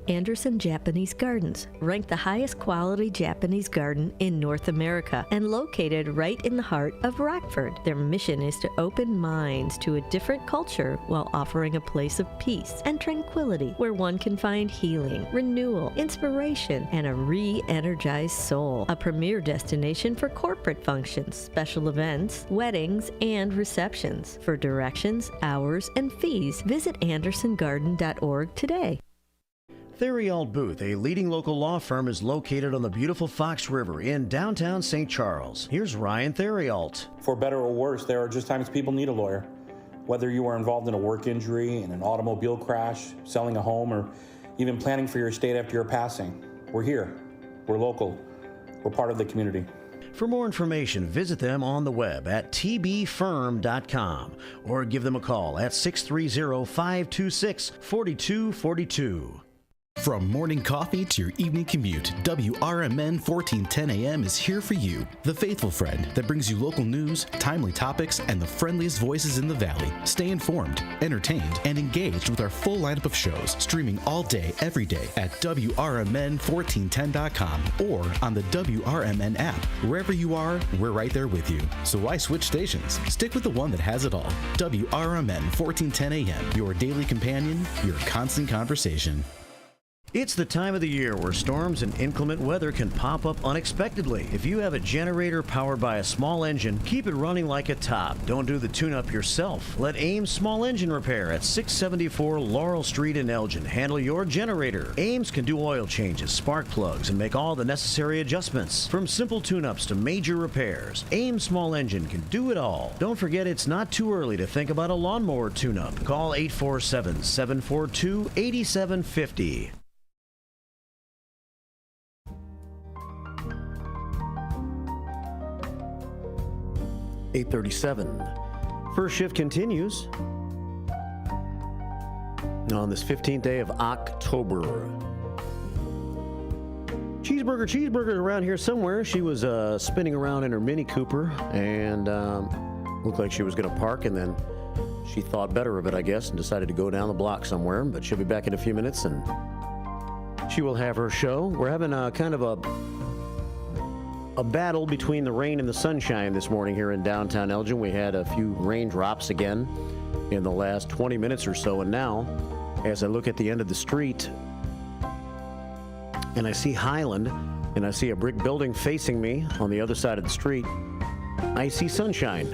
Anderson Japanese Gardens, ranked the highest quality Japanese garden in North America and located right in the heart of Rockford. Their mission is to open minds to a different culture while offering a place of peace and tranquility where one can find healing, renewal, inspiration, and a re-energized soul. A premier destination for corporate functions, special events, weddings, and receptions. For directions, hours, and fees, visit andersongarden.org today. Theriault Booth, a leading local law firm, is located on the beautiful Fox River in downtown St. Charles. Here's Ryan Theriault. For better or worse, there are just times people need a lawyer. Whether you are involved in a work injury, in an automobile crash, selling a home, or even planning for your estate after your passing, we're here. We're local. We're part of the community. For more information, visit them on the web at tbfirm.com or give them a call at 630-526-4242. From morning coffee to your evening commute, WRMN 1410 AM is here for you. The faithful friend that brings you local news, timely topics, and the friendliest voices in the Valley. Stay informed, entertained, and engaged with our full lineup of shows, streaming all day, every day at WRMN1410.com or on the WRMN app. Wherever you are, we're right there with you. So why switch stations? Stick with the one that has it all. WRMN 1410 AM, your daily companion, your constant conversation. It's the time of the year where storms and inclement weather can pop up unexpectedly. If you have a generator powered by a small engine, keep it running like a top. Don't do the tune-up yourself. Let Ames Small Engine Repair at 674 Laurel Street in Elgin handle your generator. Ames can do oil changes, spark plugs, and make all the necessary adjustments. From simple tune-ups to major repairs, Ames Small Engine can do it all. Don't forget, it's not too early to think about a lawnmower tune-up. Call 847-742-8750. 8:37. First shift continues on this 15th day of October. Cheeseburger around here somewhere. She was spinning around in her Mini Cooper and looked like she was going to park, and then she thought better of it, I guess, and decided to go down the block somewhere. But she'll be back in a few minutes, and she will have her show. We're having a kind of a battle between the rain and the sunshine this morning here in downtown Elgin. We had a few raindrops again in the last 20 minutes or so, and now, as I look at the end of the street, and I see Highland, and I see a brick building facing me on the other side of the street, I see sunshine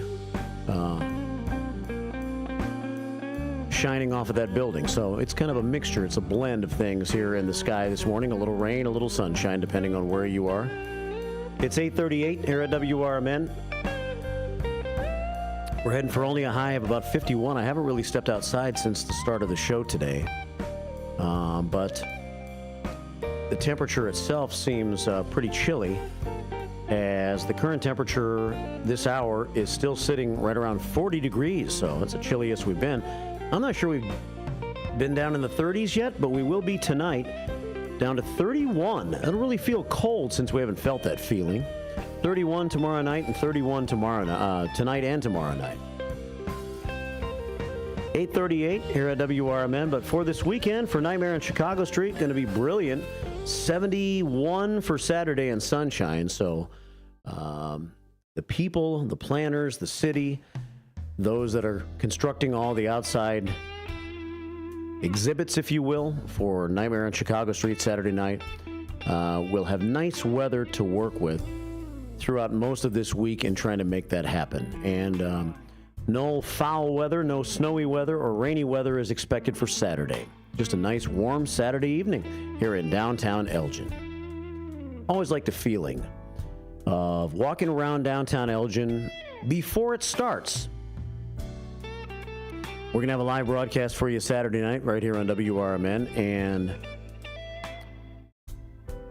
shining off of that building. So it's kind of a mixture. It's a blend of things here in the sky this morning. A little rain, a little sunshine, depending on where you are. It's 8:38 here at WRMN. We're heading for only a high of about 51. I haven't really stepped outside since the start of the show today. But the temperature itself seems pretty chilly, as the current temperature this hour is still sitting right around 40 degrees. So it's the chilliest we've been. I'm not sure we've been down in the 30s yet, but we will be tonight. Down to 31. I don't really feel cold since we haven't felt that feeling. 31 tomorrow night and 31 tonight and tomorrow night. 8:38 here at WRMN, but for this weekend, for Nightmare on Chicago Street, going to be brilliant. 71 for Saturday and sunshine. So the people, the planners, the city, those that are constructing all the outside exhibits, if you will, for Nightmare on Chicago Street Saturday night, will have nice weather to work with throughout most of this week in trying to make that happen. And no foul weather, no snowy weather or rainy weather is expected for Saturday. Just a nice warm Saturday evening here in downtown Elgin. Always like the feeling of walking around downtown Elgin before it starts. We're going to have a live broadcast for you Saturday night right here on WRMN, and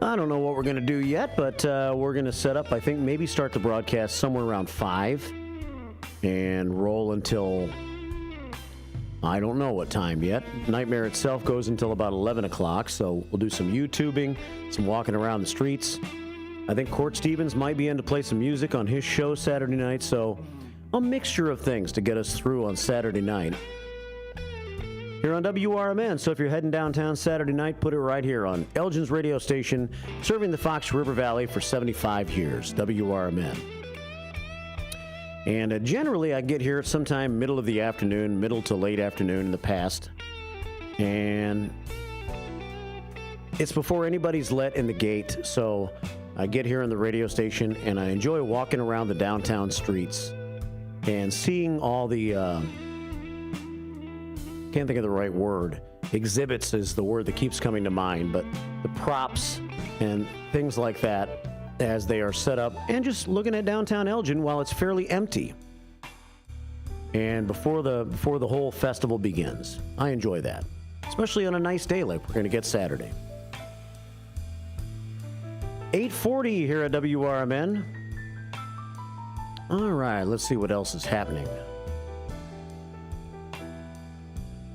I don't know what we're going to do yet, but we're going to set up, I think, maybe start the broadcast somewhere around 5 and roll until, I don't know what time yet. Nightmare itself goes until about 11 o'clock, so we'll do some YouTubing, some walking around the streets. I think Court Stevens might be in to play some music on his show Saturday night, so a mixture of things to get us through on Saturday night. Here on WRMN, so if you're heading downtown Saturday night, put it right here on Elgin's radio station, serving the Fox River Valley for 75 years, WRMN. And generally, I get here sometime middle of the afternoon, middle to late afternoon in the past, and it's before anybody's let in the gate, so I get here on the radio station, and I enjoy walking around the downtown streets and seeing all the... can't think of the right word. Exhibits is the word that keeps coming to mind, but the props and things like that as they are set up, and just looking at downtown Elgin while it's fairly empty. And before the whole festival begins. I enjoy that, especially on a nice day like we're going to get Saturday. 8:40 here at WRMN. All right, let's see what else is happening.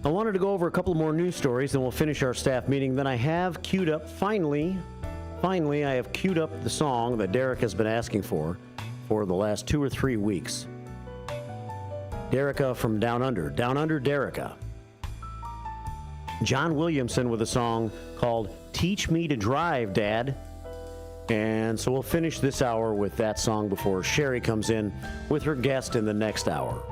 I wanted to go over a couple more news stories, then we'll finish our staff meeting. Then I have queued up, finally, I have queued up the song that Derek has been asking for the last 2 or 3 weeks. Derica from Down Under Derica. John Williamson with a song called Teach Me to Drive, Dad. And so we'll finish this hour with that song before Sherry comes in with her guest in the next hour.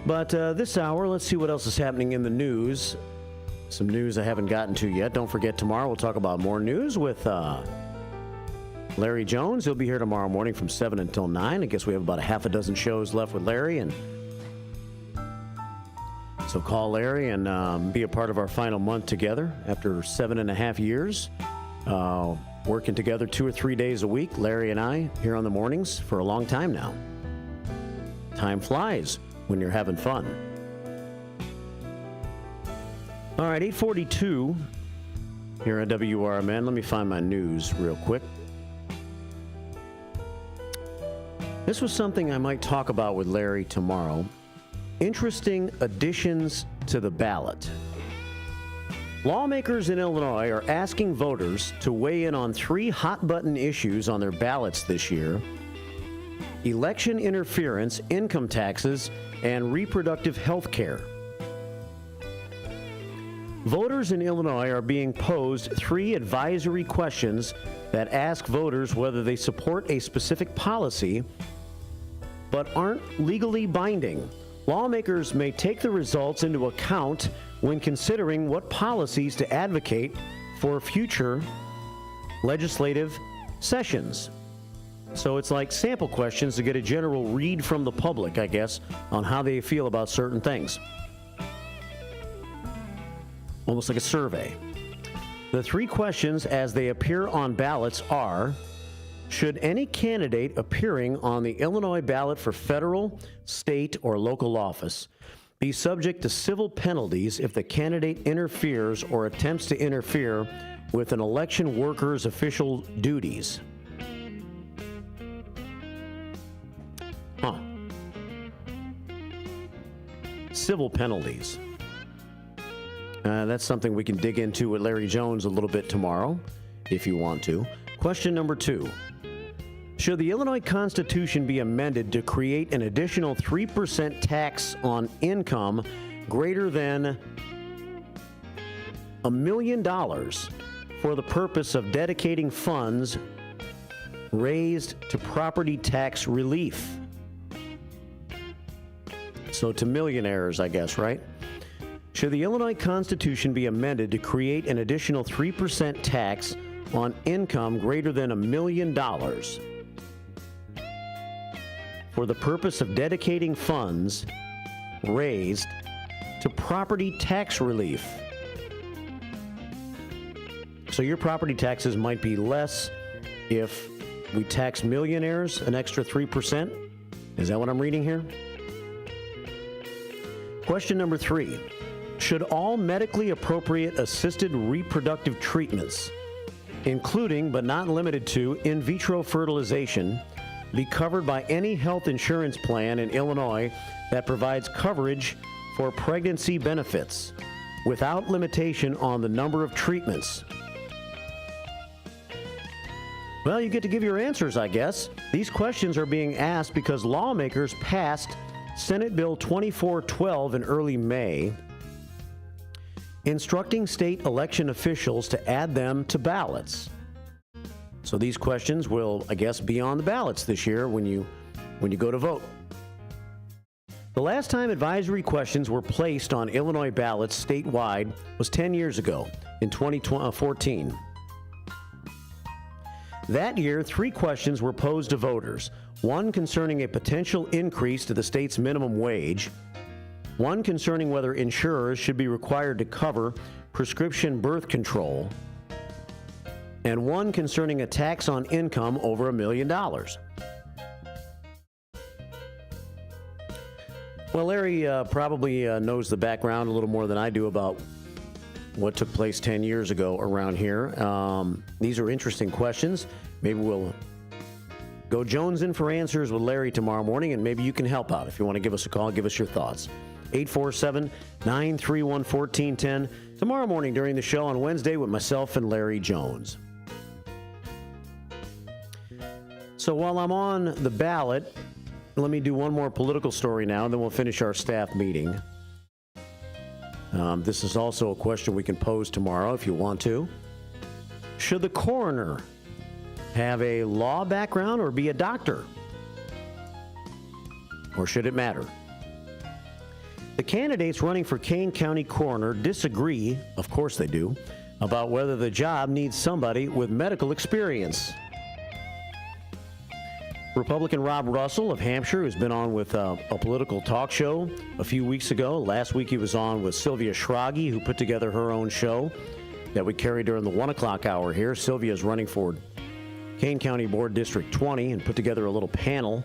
But this hour, let's see what else is happening in the news. Some news I haven't gotten to yet. Don't forget, tomorrow we'll talk about more news with Larry Jones. He'll be here tomorrow morning from 7 until 9. I guess we have about a half a dozen shows left with Larry. And so call Larry and be a part of our final month together after 7.5 years. Working together 2 or 3 days a week, Larry and I, here on the mornings for a long time now. Time flies when you're having fun. All right, 8:42 here at WRMN. Let me find my news real quick. This was something I might talk about with Larry tomorrow. Interesting additions to the ballot. Lawmakers in Illinois are asking voters to weigh in on 3 hot-button issues on their ballots this year: election interference, income taxes, and reproductive health care. Voters in Illinois are being posed 3 advisory questions that ask voters whether they support a specific policy but aren't legally binding. Lawmakers may take the results into account when considering what policies to advocate for future legislative sessions. So it's like sample questions to get a general read from the public, I guess, on how they feel about certain things. Almost like a survey. The 3 questions as they appear on ballots are: should any candidate appearing on the Illinois ballot for federal, state, or local office be subject to civil penalties if the candidate interferes or attempts to interfere with an election worker's official duties? Civil penalties. That's something we can dig into with Larry Jones a little bit tomorrow, if you want to. Question number 2. Should the Illinois Constitution be amended to create an additional 3% tax on income greater than $1 million for the purpose of dedicating funds raised to property tax relief? So to millionaires, I guess, right? Should the Illinois Constitution be amended to create an additional 3% tax on income greater than $1 million for the purpose of dedicating funds raised to property tax relief? So your property taxes might be less if we tax millionaires an extra 3%? Is that what I'm reading here? Question number 3. should all medically appropriate assisted reproductive treatments, including but not limited to in vitro fertilization, be covered by any health insurance plan in Illinois that provides coverage for pregnancy benefits without limitation on the number of treatments? Well, you get to give your answers, I guess. These questions are being asked because lawmakers passed Senate Bill 2412 in early May, instructing state election officials to add them to ballots. So these questions will, I guess, be on the ballots this year when you go to vote. The last time advisory questions were placed on Illinois ballots statewide was 10 years ago, in 2014. That year, 3 questions were posed to voters, one concerning a potential increase to the state's minimum wage, one concerning whether insurers should be required to cover prescription birth control, and one concerning a tax on income over $1 million. Well, Larry probably knows the background a little more than I do about what took place 10 years ago around here. These are interesting questions. Maybe we'll go Jones in for answers with Larry tomorrow morning, and maybe you can help out. If you want to give us a call, give us your thoughts. 847-931-1410. Tomorrow morning during the show on Wednesday with myself and Larry Jones. So while I'm on the ballot, let me do one more political story now, and then we'll finish our staff meeting. This is also a question we can pose tomorrow if you want to. Should the coroner have a law background or be a doctor? Or should it matter? The candidates running for Kane County coroner disagree, of course they do, about whether the job needs somebody with medical experience. Republican Rob Russell of Hampshire, who's been on with a political talk show a few weeks ago. Last week he was on with Sylvia Schrage, who put together her own show that we carry during the 1 o'clock hour here. Sylvia's running for Kane County Board District 20 and put together a little panel,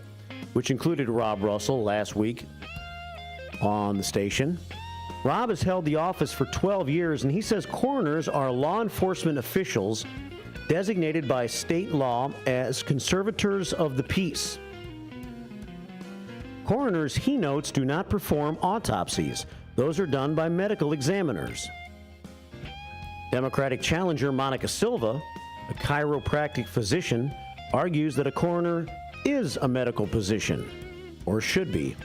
which included Rob Russell last week on the station. Rob has held the office for 12 years, and he says coroners are law enforcement officials designated by state law as conservators of the peace. Coroners, he notes, do not perform autopsies. Those are done by medical examiners. Democratic challenger Monica Silva, a chiropractic physician, argues that a coroner is a medical position, or should be.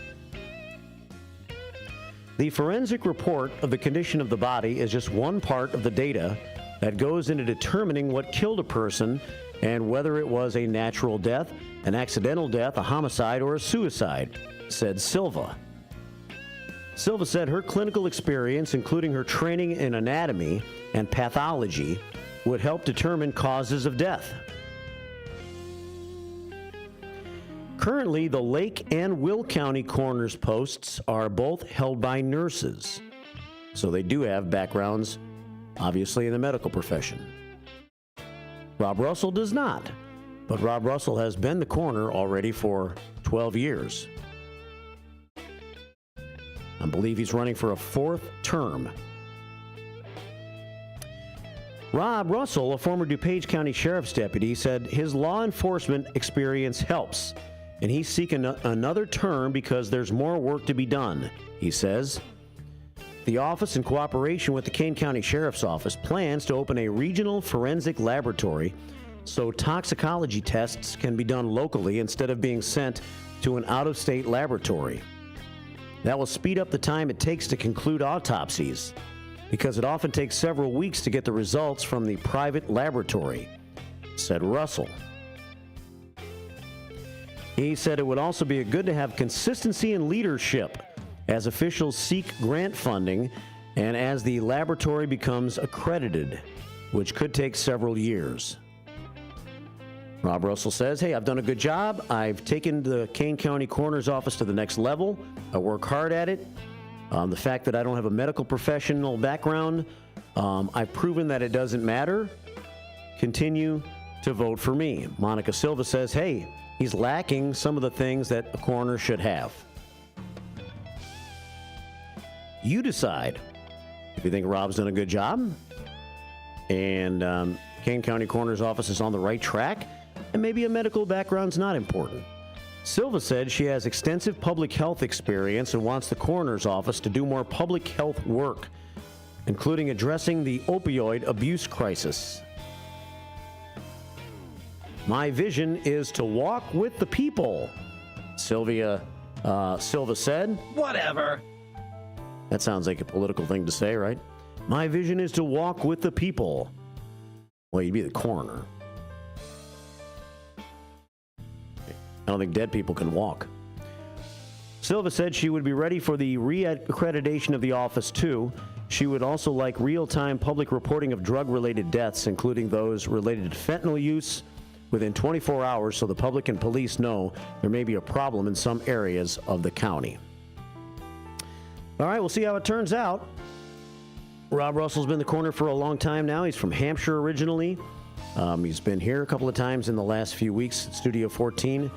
The forensic report of the condition of the body is just one part of the data that goes into determining what killed a person and whether it was a natural death, an accidental death, a homicide, or a suicide, said Silva. Silva said her clinical experience, including her training in anatomy and pathology, would help determine causes of death. Currently, the Lake and Will County coroner's posts are both held by nurses, so they do have backgrounds, obviously, in the medical profession. Rob Russell does not, but Rob Russell has been the coroner already for 12 years. I believe he's running for a 4th term. Rob Russell, a former DuPage County Sheriff's deputy, said his law enforcement experience helps, and he's seeking another term because there's more work to be done. He says the office, in cooperation with the Kane County Sheriff's Office, plans to open a regional forensic laboratory so toxicology tests can be done locally instead of being sent to an out-of-state laboratory. That will speed up the time it takes to conclude autopsies, because it often takes several weeks to get the results from the private laboratory, said Russell. He said it would also be good to have consistency in leadership as officials seek grant funding and as the laboratory becomes accredited, which could take several years. Rob Russell says, hey, I've done a good job. I've taken the Kane County Coroner's Office to the next level. I work hard at it. The fact that I don't have a medical professional background, I've proven that it doesn't matter. Continue to vote for me. Monica Silva says, hey, he's lacking some of the things that a coroner should have. You decide. if you think Rob's done a good job and Kane County Coroner's Office is on the right track, and maybe a medical background's not important. Silva said she has extensive public health experience and wants the coroner's office to do more public health work, including addressing the opioid abuse crisis. My vision is to walk with the people, Silva said. Whatever. That sounds like a political thing to say, right? My vision is to walk with the people. Well, you'd be the coroner. I don't think dead people can walk. Silva said she would be ready for the re-accreditation of the office, too. She would also like real-time public reporting of drug-related deaths, including those related to fentanyl use, within 24 hours so the public and police know there may be a problem in some areas of the county. All right, we'll see how it turns out. Rob Russell's been the coroner for a long time now. He's from Hampshire originally. He's been here a couple of times in the last few weeks at Studio 14.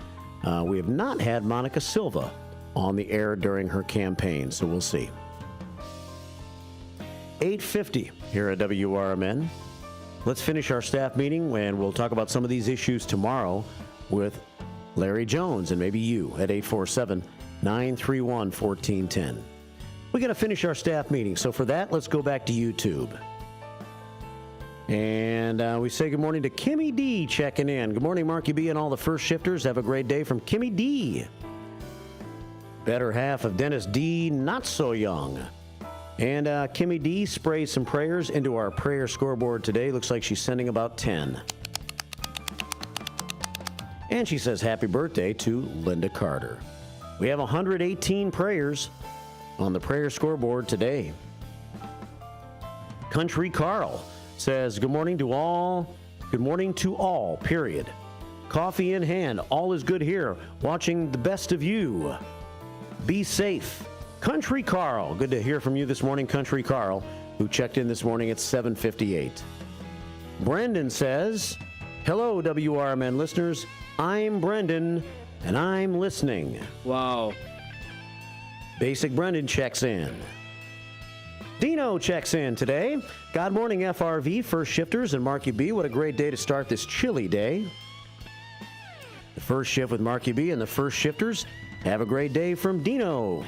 We have not had Monica Silva on the air during her campaign, so we'll see. 8:50 here at WRMN. Let's finish our staff meeting, and we'll talk about some of these issues tomorrow with Larry Jones and maybe you at 847-931-1410. We got to finish our staff meeting, so for that, let's go back to YouTube. And we say good morning to Kimmy D checking in. Good morning, Marky B and all the first shifters. Have a great day from Kimmy D. Better half of Dennis D, not so young. And Kimmy D sprays some prayers into our prayer scoreboard today. Looks like she's sending about 10. And she says happy birthday to Linda Carter. We have 118 prayers on the prayer scoreboard today. Country Carl says good morning to all. Good morning to all, period. Coffee in hand. All is good here. Watching the best of you. Be safe. Country Carl. Good to hear from you this morning, Country Carl, who checked in this morning at 7:58. Brendan says, hello, WRMN listeners. I'm Brendan, and I'm listening. Wow. Basic Brendan checks in. Dino checks in today. God morning, FRV, first shifters, and Marky B. What a great day to start this chilly day. The first shift with Marky B and the first shifters. Have a great day from Dino.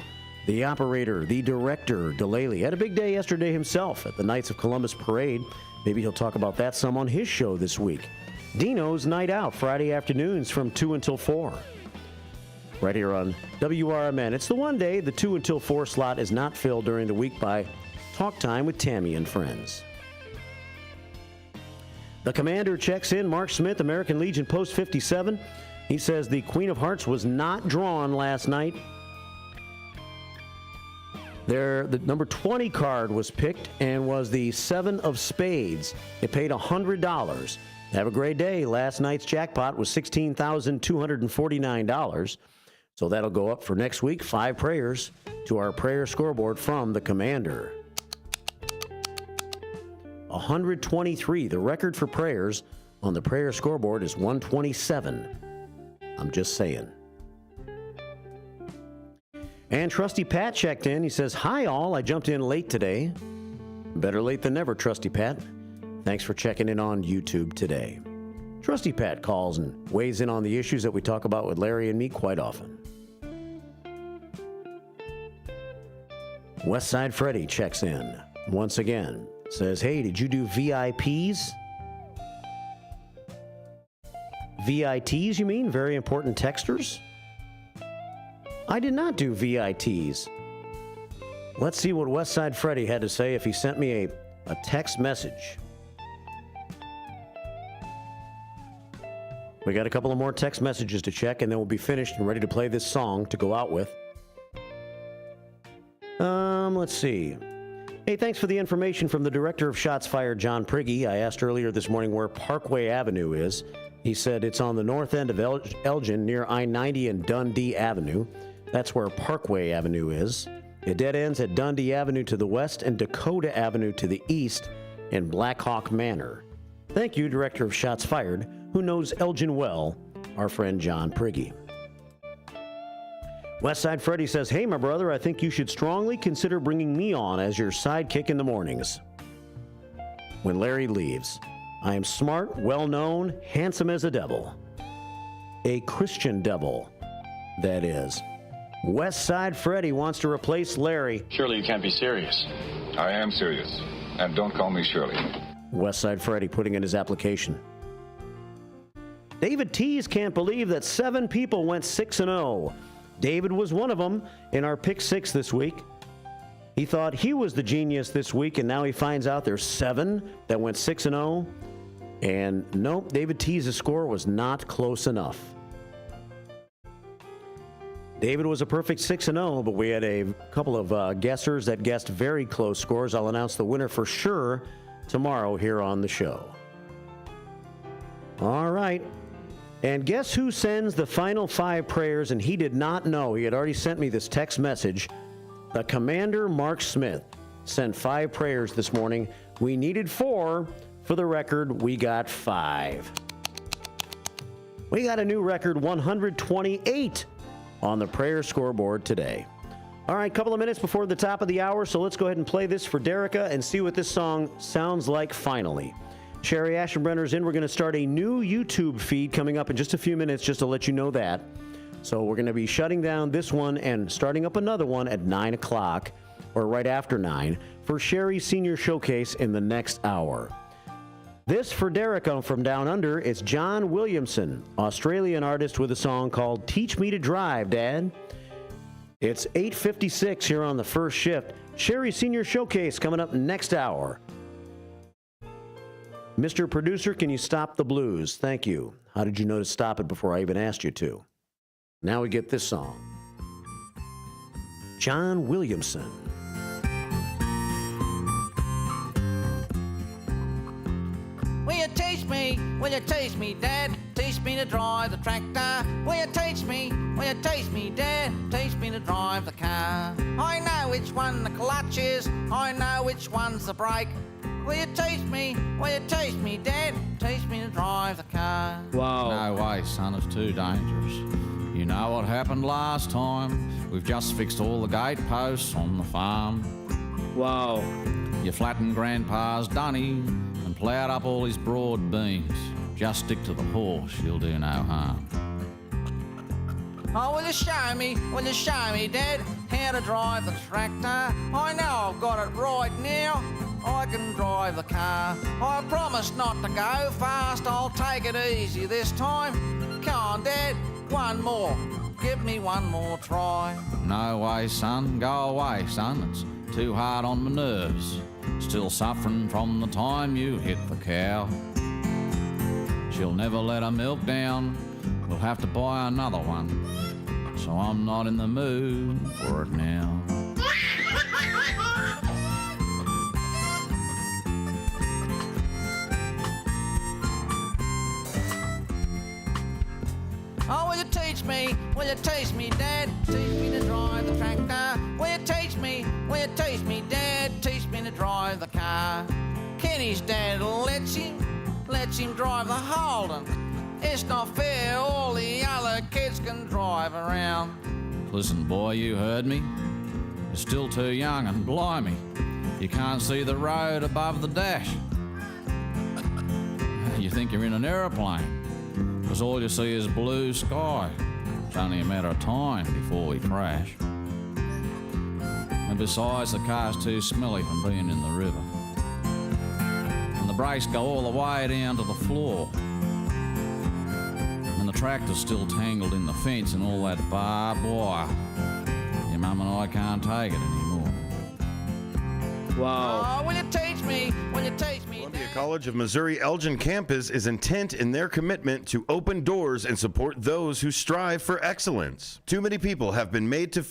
The operator, the director, Delaley, had a big day yesterday himself at the Knights of Columbus Parade. Maybe he'll talk about that some on his show this week. Dino's Night Out, Friday afternoons from 2 until 4. Right here on WRMN. It's the one day the 2 until 4 slot is not filled during the week by Talk Time with Tammy and Friends. The commander checks in. Mark Smith, American Legion Post 57. He says the Queen of Hearts was not drawn last night. The number 20 card was picked and was the 7 of spades. It paid $100. Have a great day. Last night's jackpot was $16,249. So that'll go up for next week. 5 prayers to our prayer scoreboard from the commander. 123. The record for prayers on the prayer scoreboard is 127. I'm just saying. And Trusty Pat checked in. He says, hi all, I jumped in late today. Better late than never, Trusty Pat. Thanks for checking in on YouTube today. Trusty Pat calls and weighs in on the issues that we talk about with Larry and me quite often. Westside Freddy checks in once again. Says, hey, did you do VIPs? VITs, you mean? Very important texters? I did not do VITs. Let's see what Westside Freddy had to say if he sent me a text message. We got a couple of more text messages to check, and then we'll be finished and ready to play this song to go out with. Let's see. Hey, thanks for the information from the director of Shots Fired, John Prigge. I asked earlier this morning where Parkway Avenue is. He said it's on the north end of Elgin near I-90 and Dundee Avenue. That's where Parkway Avenue is. It dead ends at Dundee Avenue to the west and Dakota Avenue to the east in Black Hawk Manor. Thank you, Director of Shots Fired, who knows Elgin well, our friend John Prigge. Westside Freddy says, hey, my brother, I think you should strongly consider bringing me on as your sidekick in the mornings when Larry leaves. I am smart, well-known, handsome as a devil. A Christian devil, that is. Westside Freddy wants to replace Larry. Surely you can't be serious. I am serious. And don't call me Shirley. Westside Freddy putting in his application. David Tees can't believe that 7 people went 6-0. David was one of them in our Pick 6 this week. He thought he was the genius this week, and now he finds out there's 7 that went 6-0. And nope, David Tees' score was not close enough. David was a perfect 6-0, but we had a couple of guessers that guessed very close scores. I'll announce the winner for sure tomorrow here on the show. All right. And guess who sends the final 5 prayers? And he did not know. He had already sent me this text message. The Commander Mark Smith sent 5 prayers this morning. We needed 4. For the record, we got 5. We got a new record 128 on the prayer scoreboard today. All right, couple of minutes before the top of the hour, so let's go ahead and play this for Derica and see what this song sounds like finally. Sherry Ashenbrenner's in. We're going to start a new YouTube feed coming up in just a few minutes, just to let you know that. So we're going to be shutting down this one and starting up another one at 9 o'clock, or right after 9, for Sherry's Senior Showcase in the next hour. This for Derica from Down Under is John Williamson, Australian artist with a song called Teach Me to Drive, Dad. It's 8:56 here on the first shift. Sherry's Senior Showcase coming up next hour. Mr. Producer, can you stop the blues? Thank you. How did you know to stop it before I even asked you to? Now we get this song. John Williamson. Will you teach me, Dad? Teach me to drive the tractor. Will you teach me, Dad? Teach me to drive the car. I know which one the clutch is. I know which one's the brake. Will you teach me, Dad? Teach me to drive the car. Wow. No way, son, it's too dangerous. You know what happened last time? We've just fixed all the gateposts on the farm. Wow. You flattened Grandpa's dunny and ploughed up all his broad beams. Just stick to the horse, you'll do no harm. Oh, will you show me, Dad, how to drive the tractor? I know I've got it right now. I can drive the car. I promise not to go fast. I'll take it easy this time. Come on, Dad, one more. Give me one more try. No way, son. Go away, son. It's too hard on my nerves. Still suffering from the time you hit the cow. She'll never let her milk down. We'll have to buy another one. So I'm not in the mood for it now. Oh, will you teach me, Dad? Teach me to drive the tractor. Will you teach me, Dad? Teach me to drive the car. Kenny's dad lets him drive the Holden. It's not fair, all the other kids can drive around. Listen, boy, you heard me. You're still too young and blimey, you can't see the road above the dash. You think you're in an aeroplane, because all you see is blue sky. It's only a matter of time before we crash. And besides, the car's too smelly from being in the river. And the brakes go all the way down to the floor. And the tractor's still tangled in the fence and all that barbed wire. Your mum and I can't take it anymore. Wow. Oh, will you teach me, Columbia College of Missouri Elgin campus is intent in their commitment to open doors and support those who strive for excellence. Too many people have been made to